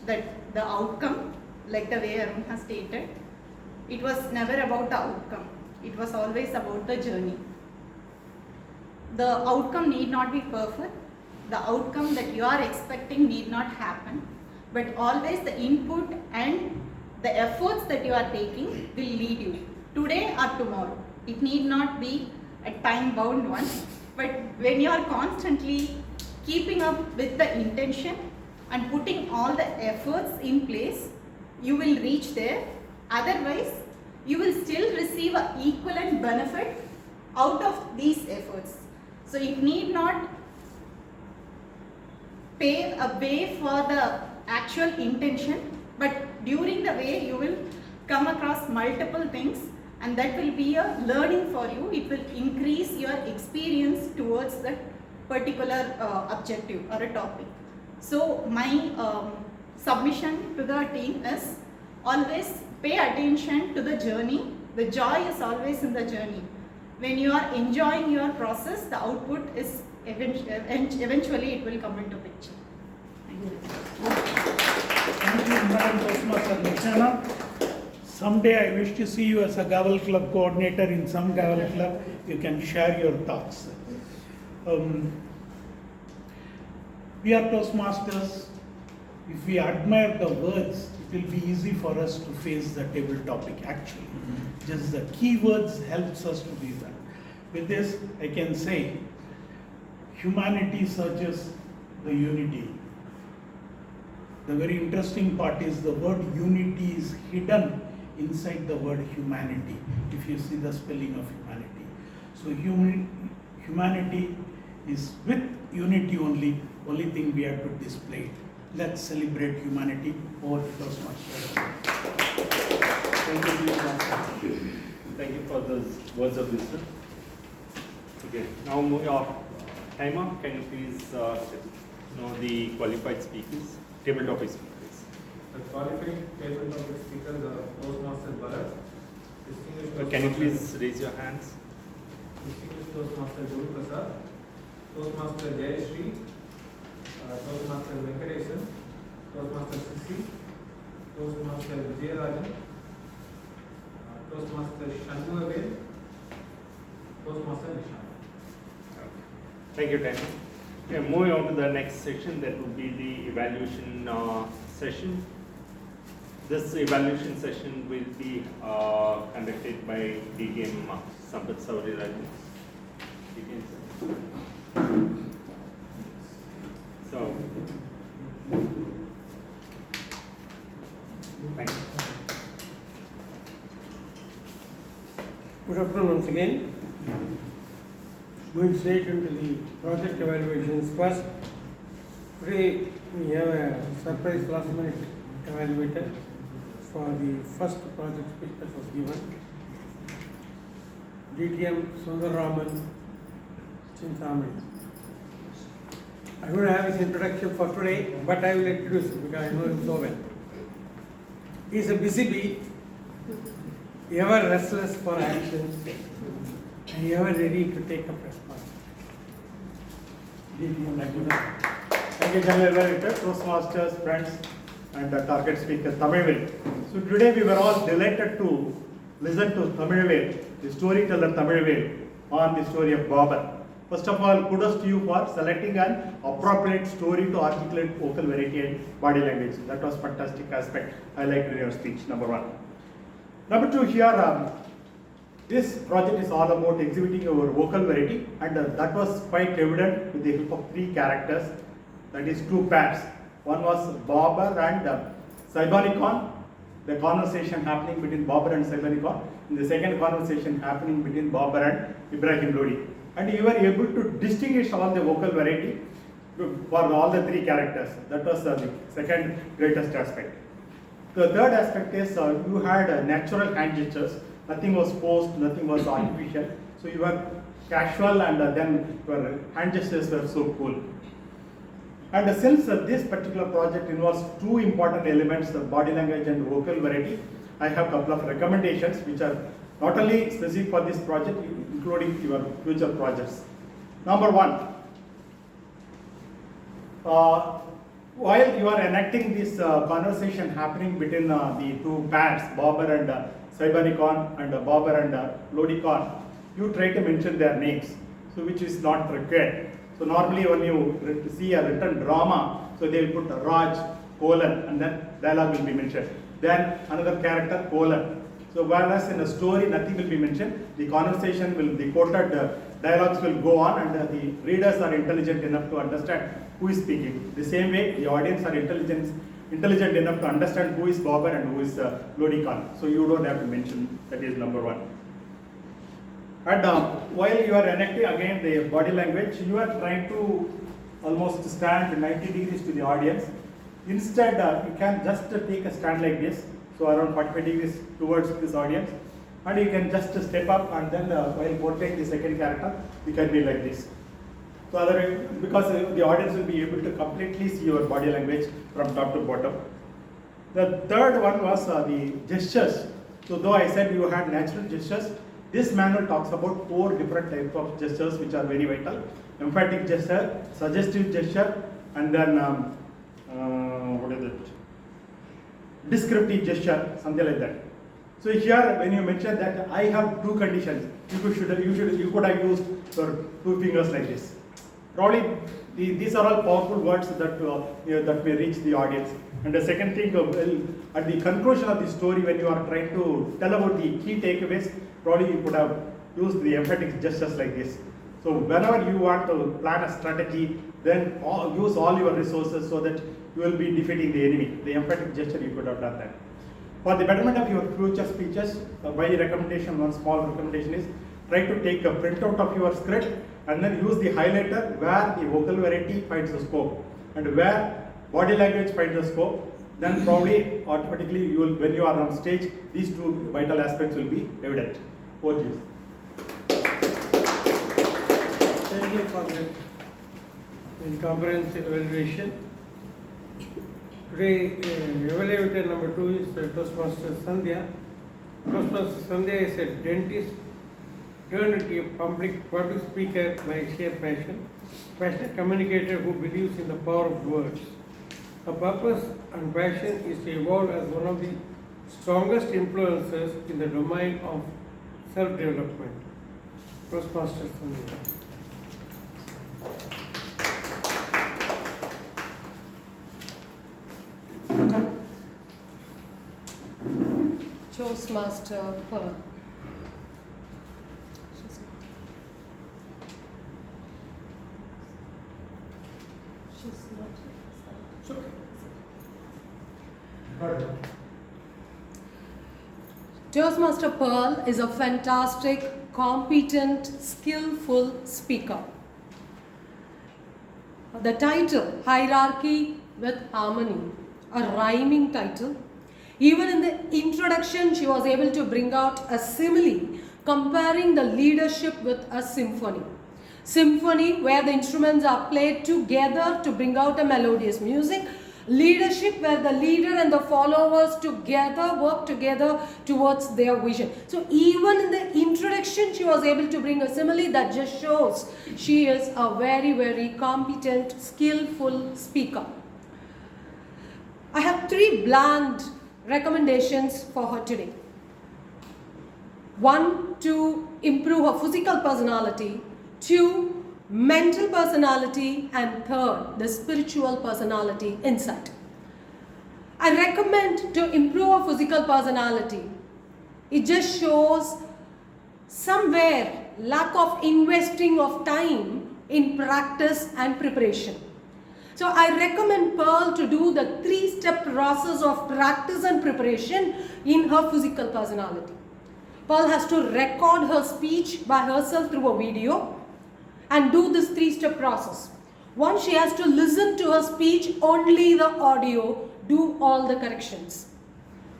that the outcome, like the way Arun has stated, it was never about the outcome. It was always about the journey. The outcome need not be perfect. The outcome that you are expecting need not happen. But always the input and the efforts that you are taking will lead you. Today or tomorrow. It need not be a time bound one. But when you are constantly keeping up with the intention and putting all the efforts in place, you will reach there. Otherwise, you will still receive an equivalent benefit out of these efforts. So it need not pave a way for the actual intention, but during the way you will come across multiple things, and that will be a learning for you. It will increase your experience towards that particular objective or a topic. So my submission to the team is always pay attention to the journey. The joy is always in the journey. When you are enjoying your process, the output is eventually it will come into picture. Thank you.
Thank you, Madam Toastmaster Nishana. Someday I wish to see you as a Gavel Club coordinator in some Gavel Club. You can share your thoughts. We are Toastmasters. If we admire the words, it will be easy for us to face the table topic actually. Just the keywords helps us to do that. With this, I can say, humanity searches the unity. The very interesting part is the word unity is hidden inside the word humanity, if you see the spelling of humanity. So humanity is with unity only thing we have to display. Let's celebrate humanity over Toastmasters.
Thank you, thank you for those words of wisdom. Okay, now moving on. Timer, can you please know the qualified speakers, table topic speakers?
The qualified table topic speakers are Toastmaster Bharat.
Can you please raise your hands?
Distinguished Toastmaster Guru Prasad, Toastmaster Jai Sree, Toastmaster Venkatesan, Toastmaster Cisy, Toastmaster Vijayarajan, Toastmaster Shanmugavel, Toastmaster Nishana.
Thank you, Timer. Okay, moving on to the next section, that will be the evaluation session. This evaluation session will be conducted by TM Sree. So, thank you.
Good afternoon once again. Going straight into the project evaluations first. Today we have a surprise last minute evaluator for the first project speech that was given. TM Sundararaman Chintamani. I don't have his introduction for today, but I will introduce him because I know him so well. He is a busy bee, ever restless for action, and ever ready to take up responsibility.
Thank you, General Evaluator, Toastmasters, friends, and target speaker Tamilavil. So today we were all delighted to listen to Tamilavil, the storyteller Tamilavil, on the story of Babar. First of all, kudos to you for selecting an appropriate story to articulate vocal variety and body language. That was fantastic aspect. I liked your speech, number one. Number two, here, this project is all about exhibiting your vocal variety, and that was quite evident with the help of three characters, that is two pairs. One was Babar and Saibanikon, the conversation happening between Babar and Saibanikon, and the second conversation happening between Babar and Ibrahim Lodi. And you were able to distinguish all the vocal variety for all the three characters. That was the second greatest aspect. The third aspect is you had natural hand gestures. Nothing was forced, nothing was artificial. So you were casual, and then your hand gestures were so cool. And since this particular project involves two important elements, the body language and vocal variety, I have a couple of recommendations which are not only specific for this project, including your future projects. Number one, while you are enacting this conversation happening between the two pairs, Babar and Saibanikon, and Babar and Lodikon, you try to mention their names, so which is not required. So normally when you see a written drama, so they will put Raj, colon, and then dialogue will be mentioned. Then another character, colon. So whereas in a story nothing will be mentioned, the conversation will, the quoted dialogues will go on, and the readers are intelligent enough to understand who is speaking. The same way the audience are intelligent enough to understand who is Babar and who is Lodikon. So you don't have to mention, that is number one. And while you are enacting again the body language, you are trying to almost stand 90 degrees to the audience. Instead, you can just take a stand like this, so around 45 degrees towards this audience, and you can just step up, and then while portraying the second character, you can be like this. So because the audience will be able to completely see your body language from top to bottom. The third one was the gestures. So though I said you had natural gestures, this manual talks about 4 different types of gestures which are very vital. Emphatic gesture, suggestive gesture, and then what is it? Descriptive gesture, something like that. So here, when you mention that I have 2 conditions, you could have used your 2 fingers like this. Probably these are all powerful words that may reach the audience. And the second thing, at the conclusion of the story, when you are trying to tell about the key takeaways, probably you could have used the emphatic gestures like this. So whenever you want to plan a strategy, then use all your resources so that you will be defeating the enemy. The emphatic gesture, you could have done that. For the betterment of your future speeches, my recommendation, one small recommendation is, try to take a printout of your script and then use the highlighter where the vocal variety finds the scope and where body language finds the scope. Then probably automatically you will, when you are on stage, these 2 vital aspects will be evident. Over to you.
Thank you for that comprehensive evaluation. Today, evaluator number 2 is Toastmaster Sandhya. Toastmaster Sandhya is a dentist turned into a public speaker by sheer passion, passionate communicator who believes in the power of words. Her purpose and passion is to evolve as one of the strongest influences in the domain of self-development. Toastmaster Sandhya.
Toastmaster Pearl. Toastmaster Pearl is a fantastic, competent, skillful speaker. The title, Hierarchy with Harmony, a rhyming title. Even in the introduction, she was able to bring out a simile comparing the leadership with a symphony. Symphony, where the instruments are played together to bring out a melodious music. Leadership, where the leader and the followers together work together towards their vision. So even in the introduction, she was able to bring a simile that just shows she is a very, very competent, skillful speaker. I have 3 bland recommendations for her today. 1, to improve her physical personality. 2, mental personality, and 3rd, the spiritual personality inside. I recommend to improve our physical personality. It just shows somewhere lack of investing of time in practice and preparation. So I recommend Pearl to do the 3-step process of practice and preparation in her physical personality. Pearl has to record her speech by herself through a video and do this 3-step process. Once she has to listen to her speech, only the audio, do all the corrections.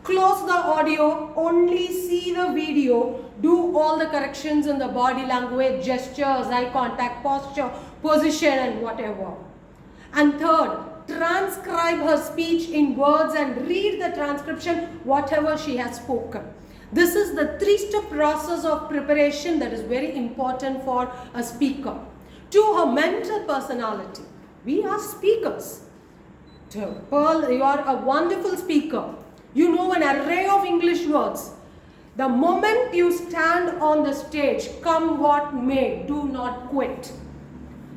Close the audio, only see the video, do all the corrections in the body language, gestures, eye contact, posture, position and whatever. And third, transcribe her speech in words and read the transcription, whatever she has spoken. This is the 3-step process of preparation that is very important for a speaker. To her mental personality, we are speakers. Pearl, you are a wonderful speaker. You know an array of English words. The moment you stand on the stage, come what may, do not quit.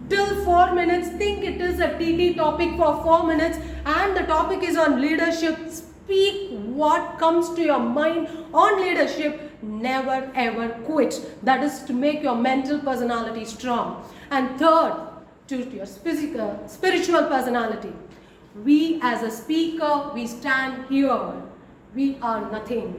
Till 4 minutes, think it is a TT topic for 4 minutes and the topic is on leadership. Speak what comes to your mind on leadership. Never ever quit. That is to make your mental personality strong. And third, to your spiritual personality. We as a speaker, we stand here. We are nothing.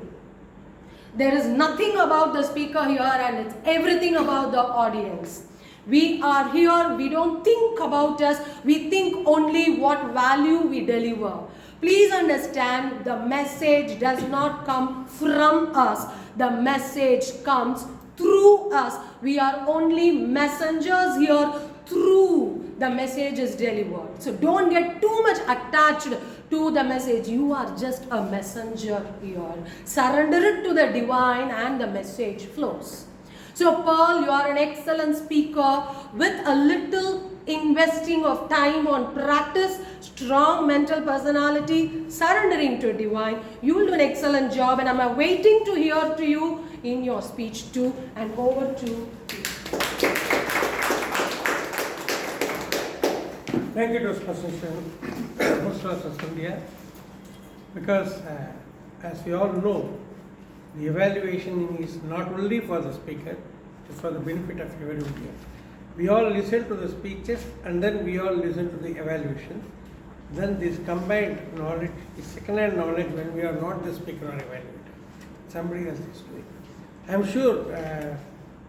There is nothing about the speaker here and it's everything about the audience. We are here, we don't think about us, we think only what value we deliver. Please understand, the message does not come from us. The message comes through us. We are only messengers here. Through the message is delivered. So don't get too much attached to the message. You are just a messenger here. Surrender it to the divine and the message flows. So Pearl, you are an excellent speaker with a little investing of time on practice, strong mental personality, surrendering to divine. You will do an excellent job and I'm waiting to hear to you in your speech too. And over to you.
Thank you, Toastmaster India. Because as we all know, the evaluation is not only for the speaker, it is for the benefit of everybody. We all listen to the speeches and then we all listen to the evaluation. Then this combined knowledge is second-hand knowledge when we are not the speaker or evaluator. Somebody else is doing. I am sure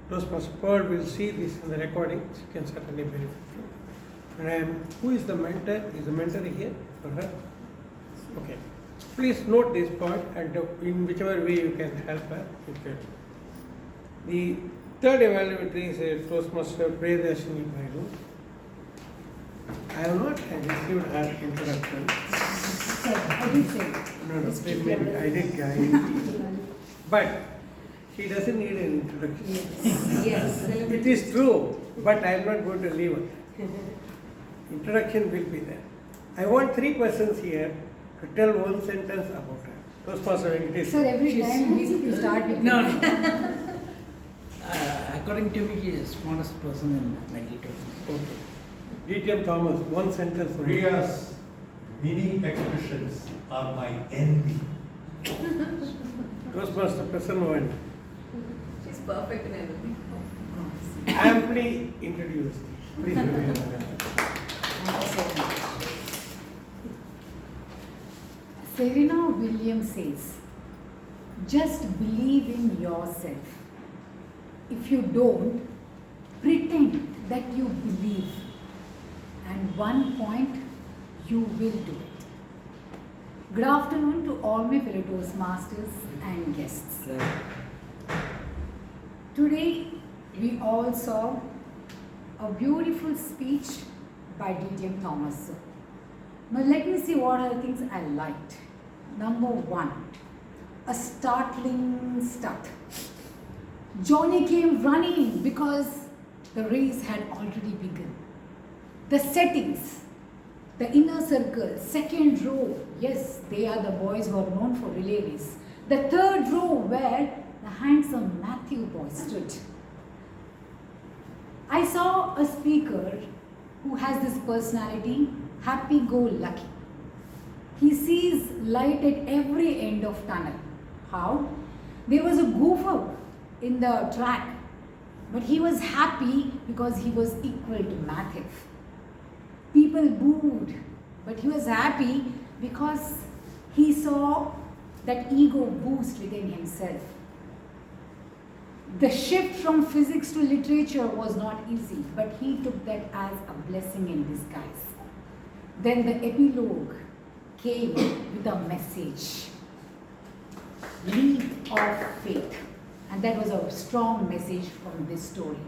Toastmaster Pearl will see this in the recording. She can certainly benefit from it. And who is the mentor? Is the mentor here for her? Okay. Please note this point and in whichever way you can help her. The third evaluator is Toastmaster Presiding Officer. I have not received her introduction.
I did say.
No, maybe I did. But she doesn't need an introduction.
Yes.
It is true, but I am not going to leave her. Introduction will be there. I want 3 persons here to tell one sentence about her. Toastmaster Venkatesh.
Sir, every time we start with
No. According to me, he is the smartest person in Medley Toastmasters.
Okay. TM Thomas, one sentence.
Priya's mini expressions are my envy.
Toastmaster Prasanna Vani.
She's perfect in everything.
Amply introduced. Please remain.
Serena Williams says, just believe in yourself. If you don't, pretend that you believe. And one point, you will do it. Good afternoon to all my fellow Toastmasters and guests. Today, we all saw a beautiful speech by TM Thomas. Now let me see what are the things I liked. Number 1, a startling start. Johnny came running because the race had already begun. The settings, the inner circle, second row, yes, they are the boys who are known for relay race. The third row where the handsome Matthew boy stood. I saw a speaker who has this personality, happy-go-lucky. He sees light at every end of tunnel. How? There was a goof-up in the track, but he was happy because he was equal to Matthew. People booed, but he was happy because he saw that ego boost within himself. The shift from physics to literature was not easy, but he took that as a blessing in disguise. Then the epilogue came with a message, leap of faith. And that was a strong message from this story.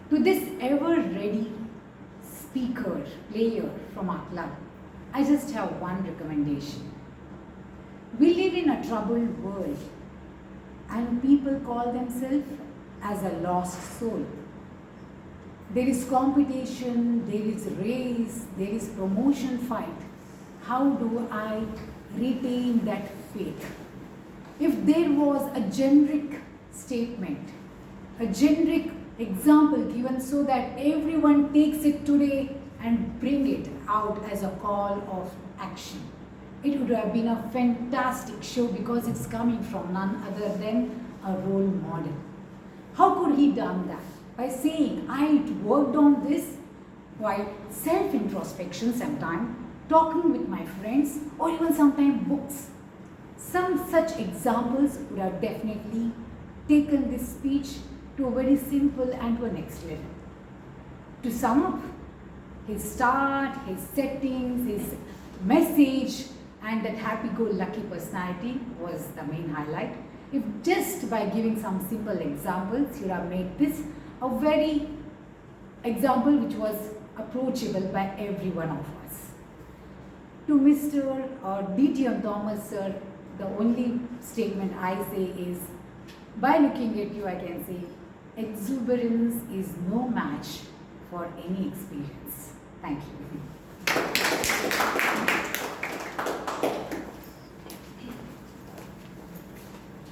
To this ever-ready speaker, player from our club, I just have one recommendation. We live in a troubled world, and people call themselves as a lost soul. There is competition, there is race, there is promotion fight. How do I retain that faith? If there was a generic statement, a generic example given so that everyone takes it today and bring it out as a call of action, it would have been a fantastic show because it's coming from none other than a role model. How could he done that? By saying, I worked on this by self-introspection sometime, talking with my friends, or even sometimes books. Some such examples would have definitely taken this speech to a very simple and to a next level. To sum up, his start, his settings, his message, and that happy-go-lucky personality was the main highlight. If just by giving some simple examples, you would have made this a very example which was approachable by every one of us. To Mr. or DTM Thomas sir, the only statement I say is, by looking at you I can say, exuberance is no match for any experience. Thank you.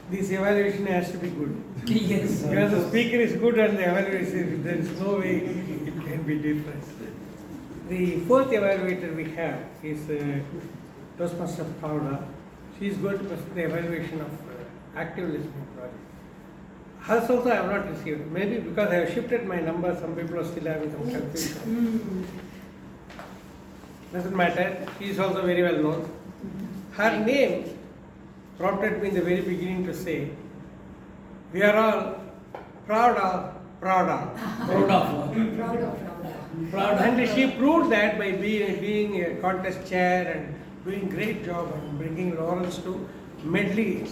This evaluation has to be good.
Yes.
Because the speaker is good and the evaluation, there is no way it can be different. The fourth evaluator we have is Toastmaster Pravda. She is going to present the evaluation of active listening project. Hers also I have not received. Maybe because I have shifted my number, some people are still having some confusion. Doesn't matter. She is also very well known. Her name prompted me in the very beginning to say, we are all proud of. And she proved that by being a contest chair and doing great job and bringing laurels to Medley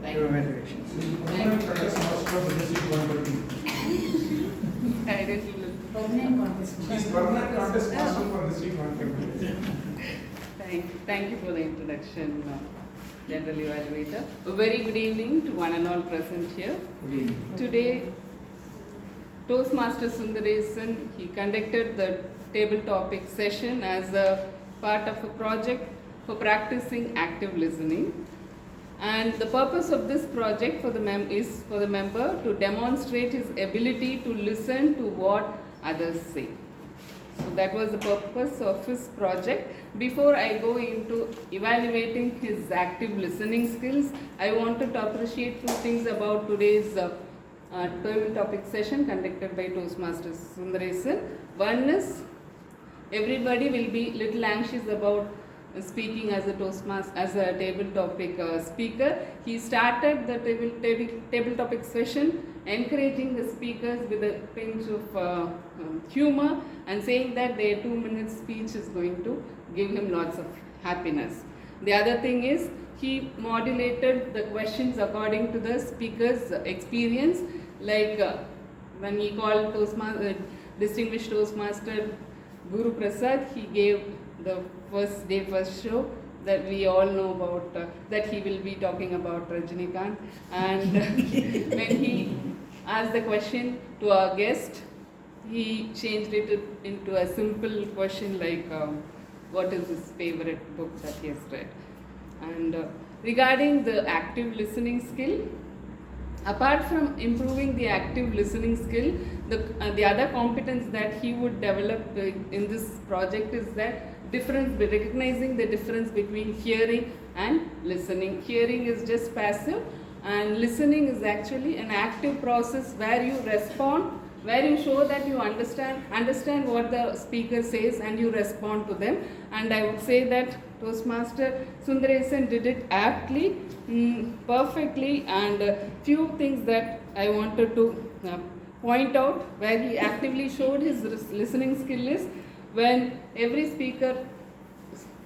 evaluations.
She's permanent contest master for this week 120.
Thank you for the introduction, General Evaluator. A very good evening to one and all present here. Today, Toastmaster Sundararaman, he conducted the table topic session as a part of a project for practicing active listening. And the purpose of this project is for the member to demonstrate his ability to listen to what others say. So that was the purpose of his project. Before I go into evaluating his active listening skills, I wanted to appreciate two things about today's table topic session conducted by Toastmaster Sundararaman. One is, everybody will be little anxious about speaking as a Toastmaster, as a table topic speaker. He started the table topic session encouraging the speakers with a pinch of humor and saying that their 2-minute speech is going to give him lots of happiness. The other thing is, he modulated the questions according to the speaker's experience, like when he called distinguished Toastmaster Guru Prasad, he gave the first show that we all know about, that he will be talking about Rajinikanth. And when he asked the question to our guest, he changed it into a simple question like, what is his favorite book that he has read? And regarding the active listening skill, apart from improving the active listening skill, the other competence that he would develop in this project is that recognizing the difference between hearing and listening. Hearing is just passive, and listening is actually an active process where you respond where you show that you understand what the speaker says and you respond to them. And I would say that Toastmaster Sundaresan did it aptly, perfectly, and few things that I wanted to point out where he actively showed his listening skill is when every speaker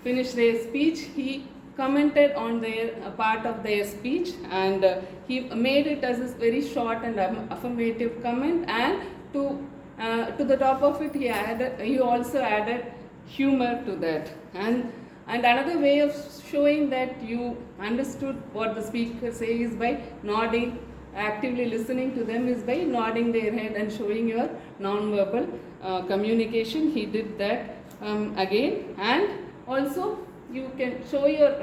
finished their speech, he commented on their part of their speech, and he made it as a very short and affirmative comment, and to the top of it he also added humor to that. And another way of showing that you understood what the speaker says is by nodding, actively listening to them is by nodding their head and showing your non-verbal communication. He did that again, and also you can show your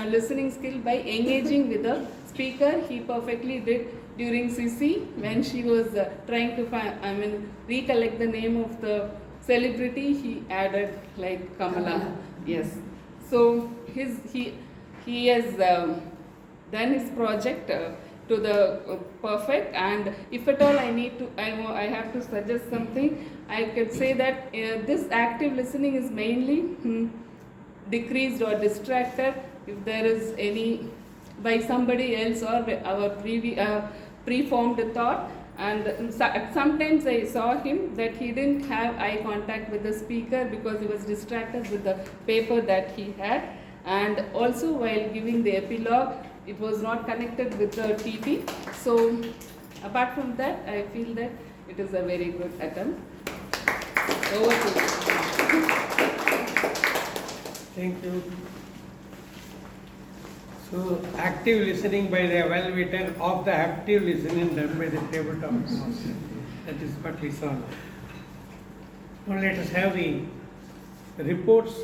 listening skill by engaging with the speaker. He perfectly did during Cissy when she was trying to recollect the name of the celebrity. He added like Kamala. Yes. So he has done his project to the perfect, and if at all I have to suggest something, I could say that this active listening is mainly decreased or distracted if there is any by somebody else or our preformed thought. And sometimes I saw him that he didn't have eye contact with the speaker because he was distracted with the paper that he had, and also while giving the epilogue it was not connected with the TP. So apart from that, I feel that it is a very good attempt. Over to you.
Thank you. So, active listening by the evaluator of the active listening done by the tabletop master. That is what we saw now. Now let us have the reports.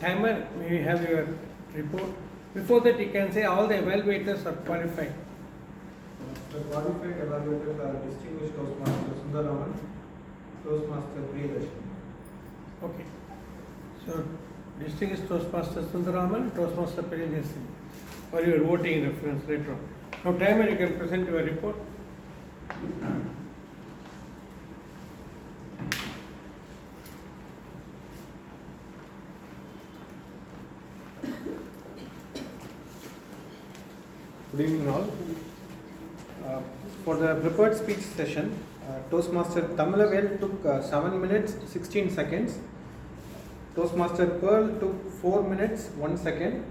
Timer, may we have your report? Before that, you can say all the evaluators are qualified.
The qualified evaluators are distinguished Toastmaster Sundararaman, Toastmaster Vijayarajan.
Okay. So, distinguished Toastmaster Sundararaman, Toastmaster Presiding for your voting reference later on. Now, timer, you can present your report.
Good evening all. For the prepared speech session, Toastmaster Tamilavel took 7 minutes 16 seconds. Toastmaster Pearl took 4 minutes 1 second.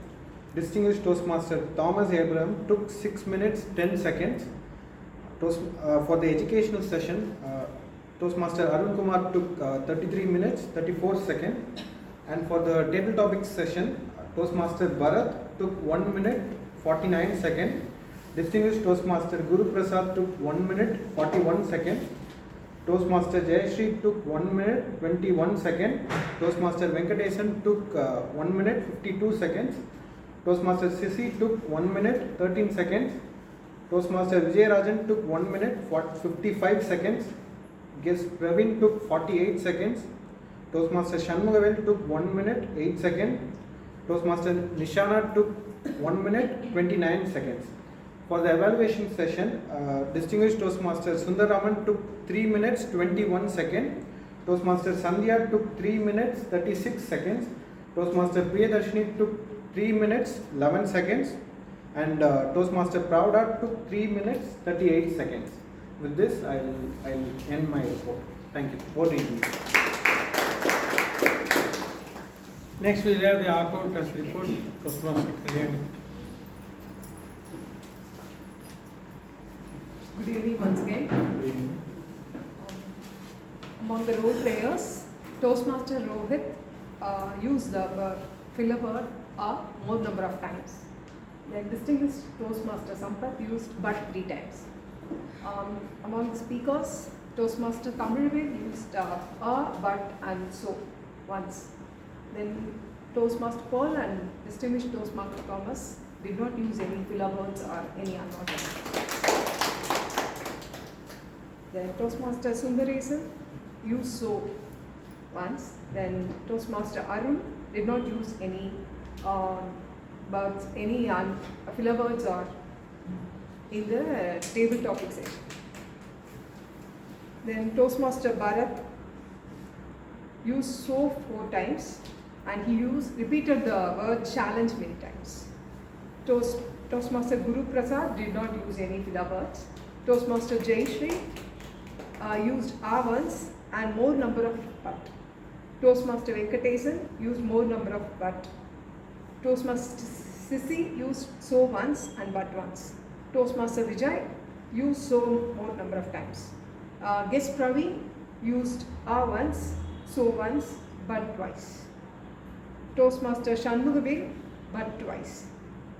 Distinguished Toastmaster Thomas Abraham took 6 minutes 10 seconds. For the educational session, Toastmaster Arun Kumar took 33 minutes 34 seconds. And for the table topics session, Toastmaster Bharat took 1 minute 49 seconds. Distinguished Toastmaster Guru Prasad took 1 minute 41 seconds. Toastmaster Jayashree took 1 minute 21 seconds. Toastmaster Venkatesan took 1 minute 52 seconds. Toastmaster Cissy took 1 minute 13 seconds. Toastmaster Vijayarajan took 1 minute 55 seconds. Guest Praveen took 48 seconds. Toastmaster Shanmugavel took 1 minute 8 seconds. Toastmaster Nishana took 1 minute 29 seconds. For the evaluation session, Distinguished Toastmaster Sundararaman took 3 minutes 21 seconds. Toastmaster Sandhya took 3 minutes 36 seconds. Toastmaster Priyadarshini took 3 minutes 11 seconds. And Toastmaster Pravda took 3 minutes 38 seconds. With this, I'll end my report. Thank you. Over to you.
Next, we'll have the accountant's report. Toastmaster Kalyani.
Good evening once again. Among the role players, Toastmaster Rohit used the filler word a more number of times. The distinguished Toastmaster Sampath used but 3 times. Among the speakers, Toastmaster Tamilavel used a, but, and so once. Then Toastmaster Paul and distinguished Toastmaster Thomas did not use any filler words or any unknown words. Then Toastmaster Sundaresan used so once. Then Toastmaster Arun did not use any words, any filler words or in the table topic section. Then Toastmaster Bharat used so 4 times, and he repeated the word challenge many times. Toastmaster Guru Prasad did not use any filler words. Toastmaster Jai Sree used once and more number of but. Toastmaster Venkatesan used more number of but. Toastmaster Cisy used so once and but once. Toastmaster Vijay used so more number of times. Guest Praveen used once, so once, but twice. Toastmaster Shanmugavel, but twice.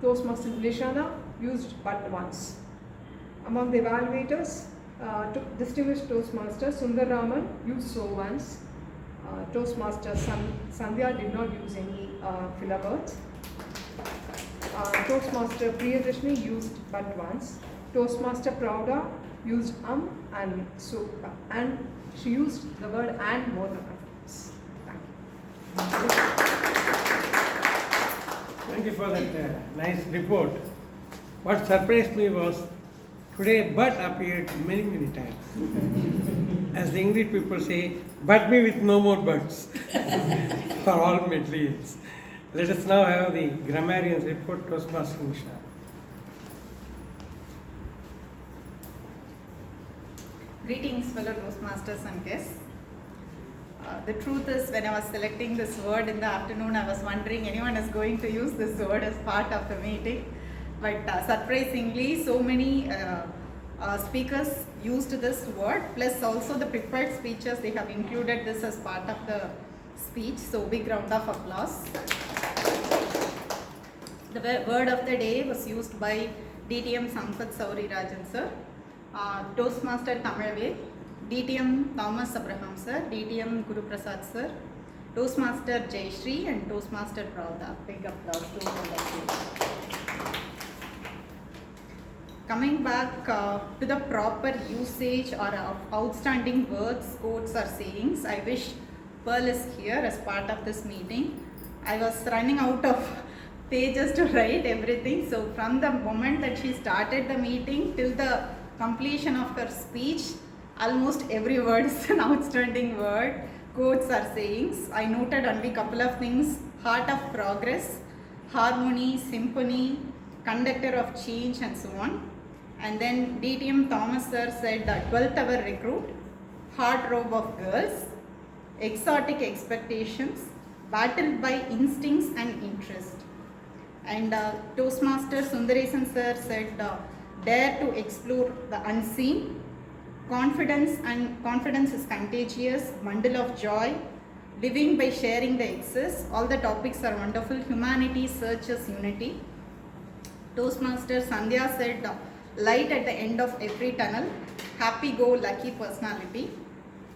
Toastmaster Nishana used but once. Among the evaluators, distinguished Toastmaster Sundararaman used so once. Toastmaster Sandhya did not use any filler words. Toastmaster Priyadashni used but once. Toastmaster Prauda used and so, and she used the word and more number of times. Thank you.
Thank you for that nice report. What surprised me was today but appeared many, many times. As the English people say, but me with no more buts for all Medleys. Let us now have the Grammarian's report, Toastmaster Nisha.
Greetings, fellow Toastmasters and guests. The truth is, when I was selecting this word in the afternoon, I was wondering anyone is going to use this word as part of the meeting. But surprisingly, so many speakers used this word, plus also the prepared speeches, they have included this as part of the speech. So big round of applause. The word of the day was used by DTM Vijayarajan sir, Toastmaster Tamil, DTM Thomas Abraham sir, DTM Guru Prasad sir, Toastmaster Jai Sree and Toastmaster Prauda. Big applause to all of you. Coming back to the proper usage or outstanding words, quotes or sayings, I wish Pearl is here as part of this meeting. I was running out of pages to write everything, so from the moment that she started the meeting till the completion of her speech, almost every word is an outstanding word, quotes or sayings. I noted only a couple of things: heart of progress, harmony, symphony, conductor of change, and so on. And then DTM Thomas sir said the 12th hour recruit, heartthrob of girls, exotic expectations, battled by instincts and interest. And Toastmaster Sundararaman sir said dare to explore the unseen, confidence is contagious, bundle of joy, living by sharing the excess. All the topics are wonderful. Humanity searches unity. Toastmaster Sandhya said light at the end of every tunnel, happy-go-lucky personality.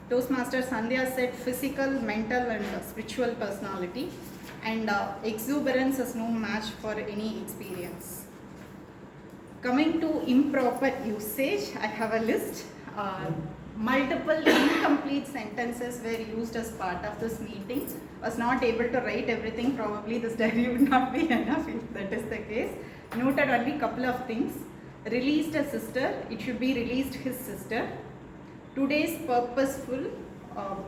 Toastmaster Sandhya said physical, mental and spiritual personality, and exuberance is no match for any experience. Coming to improper usage, I have a list. Multiple incomplete sentences were used as part of this meeting. Was not able to write everything. Probably this diary would not be enough if that is the case. Noted only a couple of things. Released a sister, it should be released his sister. Today's purposeful,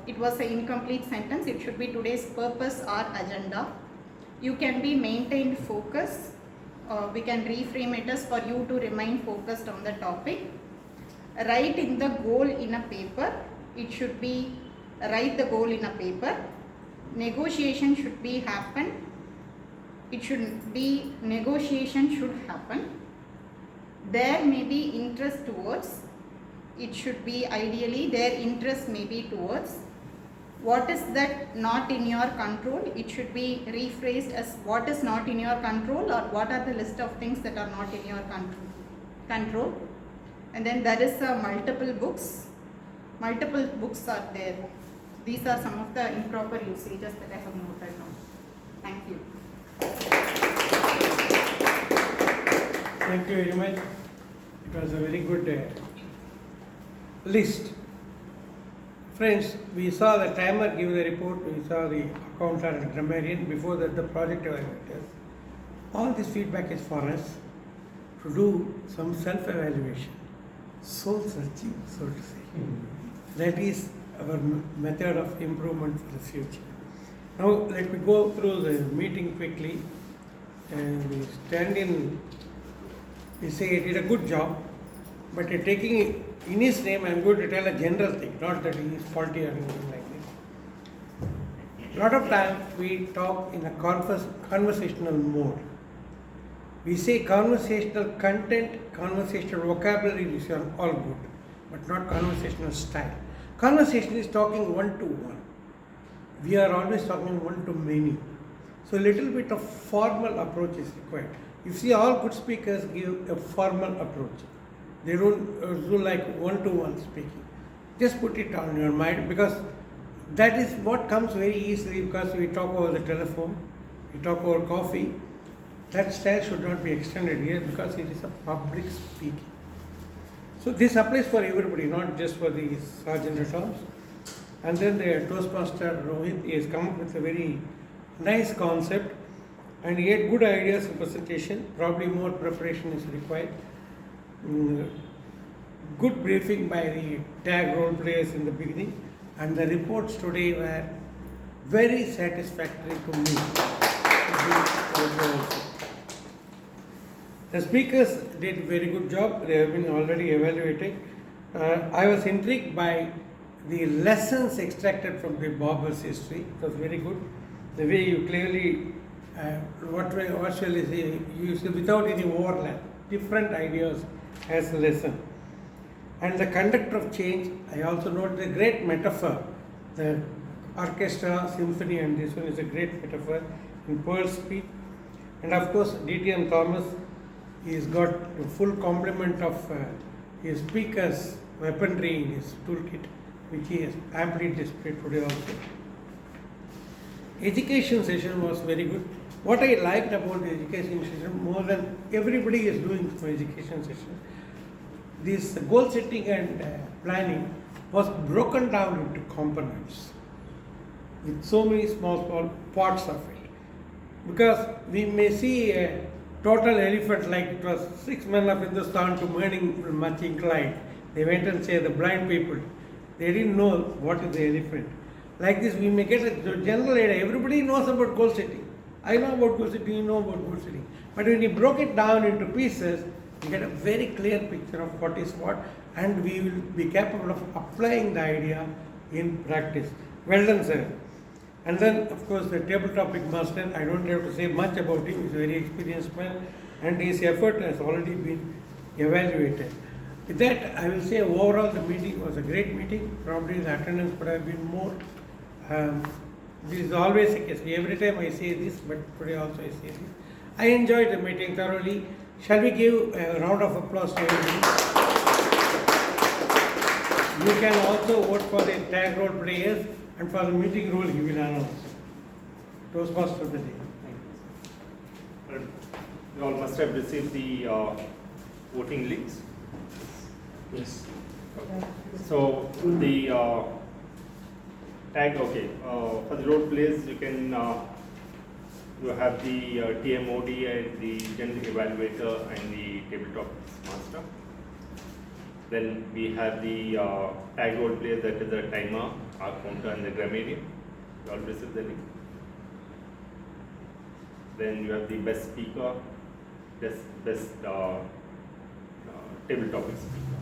it was an incomplete sentence, it should be today's purpose or agenda. You can be maintained focus, we can reframe it as for you to remain focused on the topic. Write in the goal in a paper, it should be write the goal in a paper. Negotiation should be happen, it should be negotiation should happen. There may be interest towards, it should be ideally their interest may be towards. What is that not in your control? It should be rephrased as what is not in your control, or what are the list of things that are not in your control. And then there is multiple books are there. These are some of the improper usages that I have noted down. Thank you.
Thank you very much. It was a very good list. Friends, we saw the timer give the report, we saw the accountant and grammarian, before that the project evaluators. All this feedback is for us to do some self-evaluation, soul searching, so to say. That is our method of improvement for the future. Now let me go through the meeting quickly. And we stand in, we say he did a good job, but taking in his name, I am going to tell a general thing, not that he is faulty or anything like this. A lot of times we talk in a conversational mode. We say conversational content, conversational vocabulary is all good, but not conversational style. Conversation is talking one to one. We are always talking one to many. So a little bit of formal approach is required. You see, all good speakers give a formal approach. They don't do like one-to-one speaking. Just put it on your mind, because that is what comes very easily, because we talk over the telephone, we talk over coffee. That style should not be extended here, because it is a public speaking. So this applies for everybody, not just for the sergeant at arms. And then the Toastmaster Rohit has come up with a very nice concept, and he had good ideas in presentation. Probably more preparation is required. Good briefing by the tag role players in the beginning, and the reports today were very satisfactory to me. The speakers did very good job. They have been already evaluated. I was intrigued by the lessons extracted from the barber's history. It was very good. The way you clearly, what shall I say, you see, without any overlap, different ideas as a lesson. And the conductor of change, I also note the great metaphor. The orchestra, symphony, and this one is a great metaphor in Pearl's speech. And of course, DTM Thomas, he's got a full complement of his speaker's weaponry in his toolkit, which he has amply displayed today also. Education session was very good. What I liked about the education session, more than everybody is doing for education session, this goal setting and planning was broken down into components with so many small parts of it. Because we may see a total elephant, like it was 6 men of Hindustan to Morning much inclined. They went and say the blind people, they didn't know what is the elephant. Like this, we may get a general idea. Everybody knows about goal setting. I know about goal setting, you know about goal setting. But when you broke it down into pieces, you get a very clear picture of what is what, and we will be capable of applying the idea in practice. Well done, sir. And then, of course, the table topic master, I don't have to say much about him. He's a very experienced man, and his effort has already been evaluated. With that, I will say overall the meeting was a great meeting. Probably the attendance would have been more. This is always the case. Every time I say this, but today also I say this. I enjoyed the meeting thoroughly. Shall we give a round of applause to everybody? You can also vote for the tag role players, and for the meeting rule he will announce. Toastmaster of the day.
You all must have received the voting links.
Yes.
Okay. So the tag, okay. For the role players, you can you have the TMOD and the generic evaluator and the tabletop master. Then we have the tag role player, that is the timer, our counter, and the grammarian. You all received the link. Then you have the best speaker, best table topic speaker.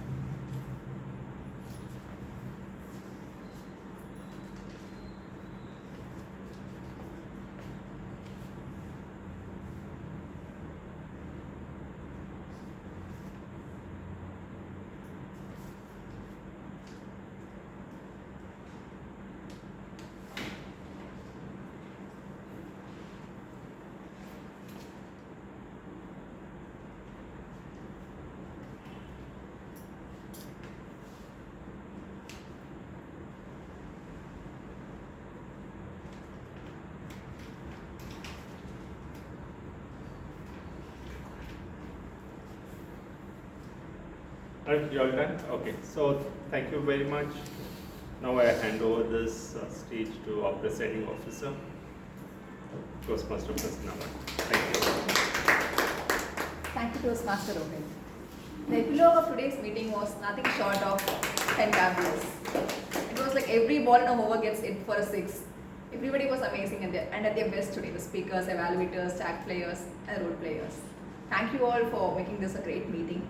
Right, you all done? Okay, so thank you very much. Now I hand over this stage to our presiding officer, Toastmaster Prasanna Vani. Thank you.
Thank you, Toastmaster Rohit. The epilogue of today's meeting was nothing short of fantabulous. It was like every ball in a over gets hit for a 6. Everybody was amazing and at their best today. The speakers, evaluators, tag players, and role players. Thank you all for making this a great meeting.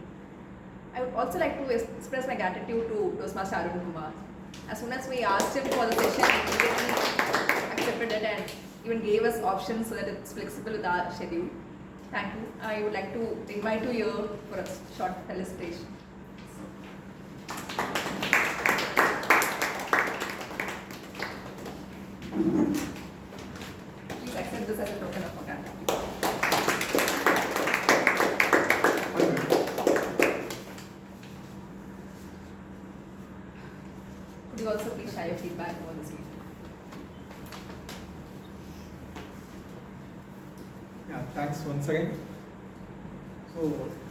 I would also like to express my gratitude to Toastmaster Arun Kumar. As soon as we asked him for the session, he immediately accepted it and even gave us options so that it's flexible with our schedule. Thank you. I would like to invite you here for a short felicitation. Please accept this as a token of gratitude. Could you also please share your feedback about this meeting?
Yeah, thanks once again. So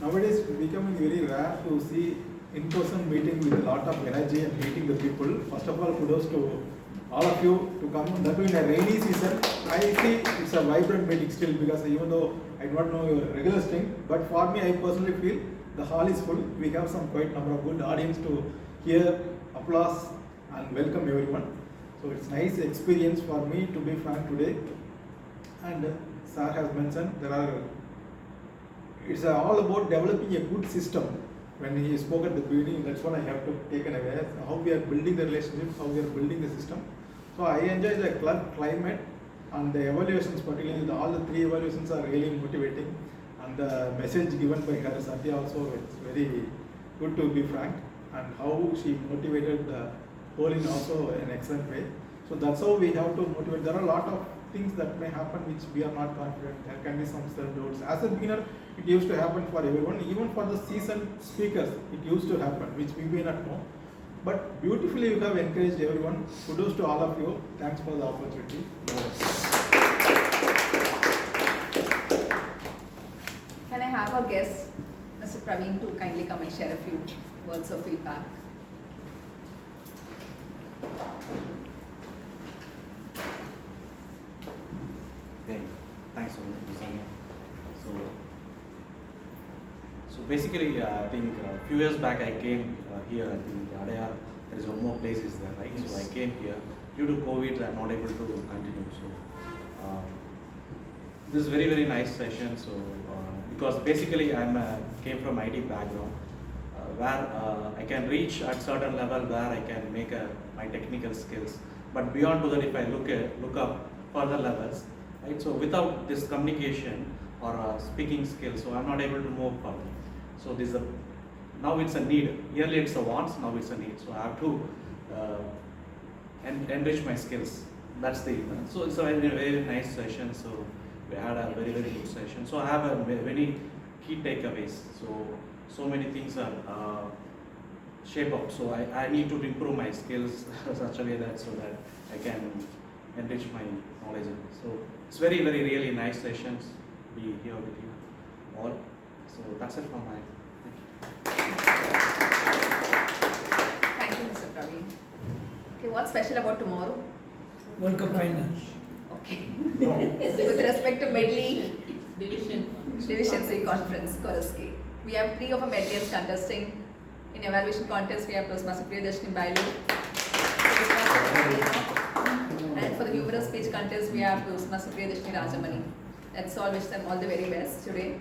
nowadays it's becoming very rare to see in-person meeting with a lot of energy and meeting the people. First of all, kudos to all of you to come. That too in a rainy season. I see it's a vibrant meeting still because even though I do not know your regular string, but for me I personally feel the hall is full. We have some quite number of good audience to hear applause and welcome everyone. So it's nice experience for me to be frank today. And Sir has mentioned it's all about developing a good system. When he spoke at the beginning, that's what I have to take away, how we are building the relationship, how we are building the system. So I enjoy the club climate and the evaluations, particularly all the 3 evaluations are really motivating. And the message given by her Satya also, it's very good to be frank. And how she motivated the whole in also an excellent way. So that's how we have to motivate. There are a lot of things that may happen which we are not confident. There can be some self-doubts. As a beginner, it used to happen for everyone. Even for the seasoned speakers, it used to happen, which we may not know. But beautifully you have encouraged everyone. Kudos to all of you. Thanks for the opportunity.
Can I have a guest, Mr. Praveen, to kindly come and share a few words of feedback?
Okay, thanks so much, Prasanna. So basically, I think a few years back I came here. I think Adaya, there is one more place is there, right? Yes. So I came here. Due to COVID, I'm not able to continue. So this is very nice session. So because basically came from IT background, where I can reach at certain level where I can make my technical skills. But beyond to that, if I look up further levels. Right? So without this communication or speaking skills, so I'm not able to move further. So this is now it's a need. Earlier it's a want, now it's a need. So I have to enrich my skills. That's the so it's a very nice session. So we had a very good session. So I have a very key takeaways. So many things are shape up. So I need to improve my skills such a way that so that I can enrich my knowledge. So it's really nice sessions. Be here with you all. So that's it from my.
Thank you, Mr. Praveen. Okay, what's special about tomorrow?
World Cup final.
Okay. With respect to Medley Division C Conference, Kausalya. We have 3 of our medleys contesting. In evaluation contest, we have Toastmaster Vijayarajan, and for the humorous speech contest, we have Toastmaster Rajamani. Let's all wish them all the very best today.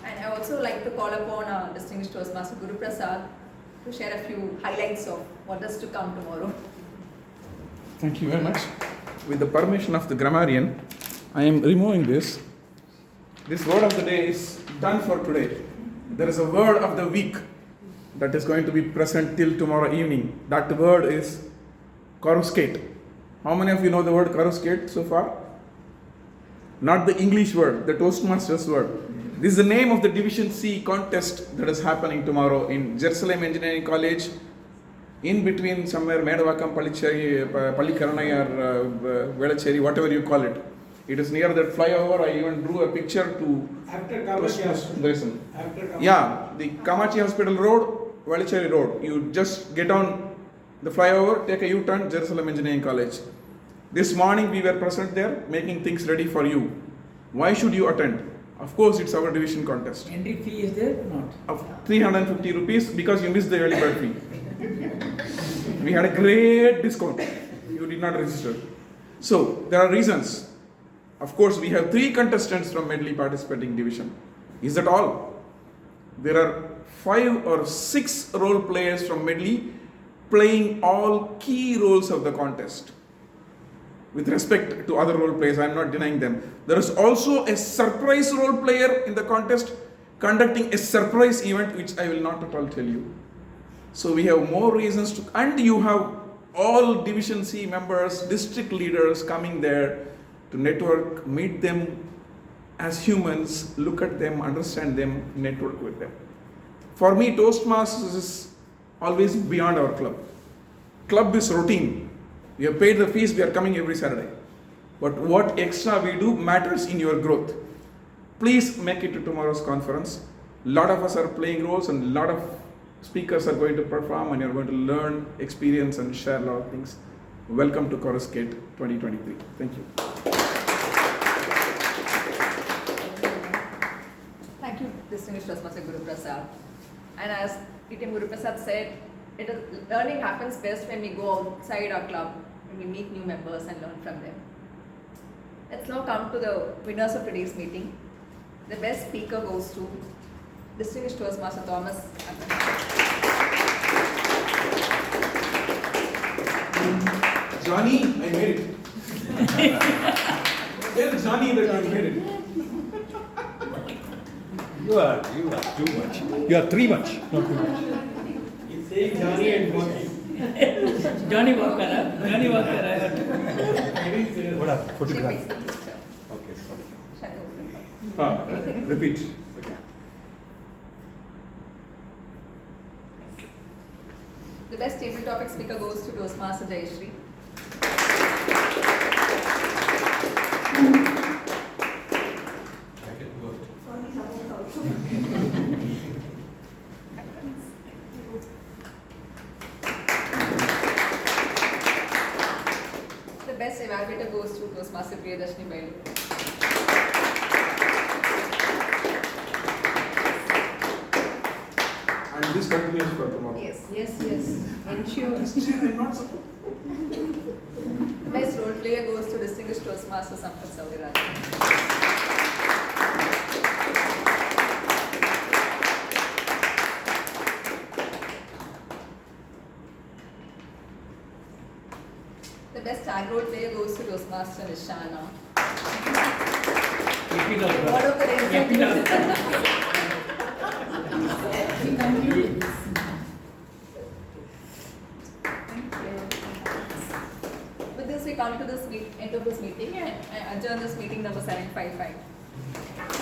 And I also like to call upon our distinguished Toastmaster Guru Prasad to share a few highlights of what is to come tomorrow.
Thank you very much. With the permission of the Grammarian, I am removing this. This word of the day is done for today. There is a word of the week that is going to be present till tomorrow evening. That word is coruscate. How many of you know the word coruscate so far? Not the English word, the Toastmasters word. This is the name of the Division C contest that is happening tomorrow in Jerusalem Engineering College, in between somewhere Medavakam, Pallikaranai or Velacheri, whatever you call it. It is near that flyover. I even drew a picture to
After Kamachi Hospital.
Yeah, the Kamachi Hospital Road, Velacheri Road. You just get on the flyover, take a U-turn, Jerusalem Engineering College. This morning we were present there, making things ready for you. Why should you attend? Of course, it's our division contest.
Entry fee is there? Not.
Of 350 rupees because you missed the early bird fee. We had a great discount. You did not register. So, there are reasons. Of course, we have 3 contestants from Medley participating division. Is that all? There are 5 or 6 role players from Medley playing all key roles of the contest. With respect to other role players, I am not denying them. There is also a surprise role player in the contest conducting a surprise event which I will not at all tell you. So we have more reasons to, and you have all Division C members, district leaders coming there to network, meet them as humans, look at them, understand them, network with them. For me, Toastmasters is always beyond our club. Club is routine. We have paid the fees, we are coming every Saturday. But what extra we do matters in your growth. Please make it to tomorrow's conference. A lot of us are playing roles and a lot of speakers are going to perform and you're going to learn, experience and share a lot of things. Welcome to Coruscate 2023. Thank you.
Thank you, distinguished Toastmaster Guru Prasad. And as TM Guru Prasad said, learning happens best when we go outside our club, when we meet new members and learn from them. Let's now come to the winners of today's meeting. The best speaker goes to distinguished Toastmaster Thomas.
Johnny, I made it. Tell Johnny that I made it.
You are too much. You are 3 much, not too much.
He's saying Johnny and Johnny. Johnny Walker, Johnny Walker.
What happened? Photograph. Okay, sorry.
Repeat.
The best table topic speaker goes to Toastmaster Jai Sree. The best evaluator goes to Toastmaster Vijayarajan.
And this continues for tomorrow.
Yes.
Ensure.
The best role player goes to distinguished Toastmaster Sundararaman. The best tag role player goes to Toastmaster Nishana. What of the With this, we come to the end of this meeting and I adjourn this meeting number 755.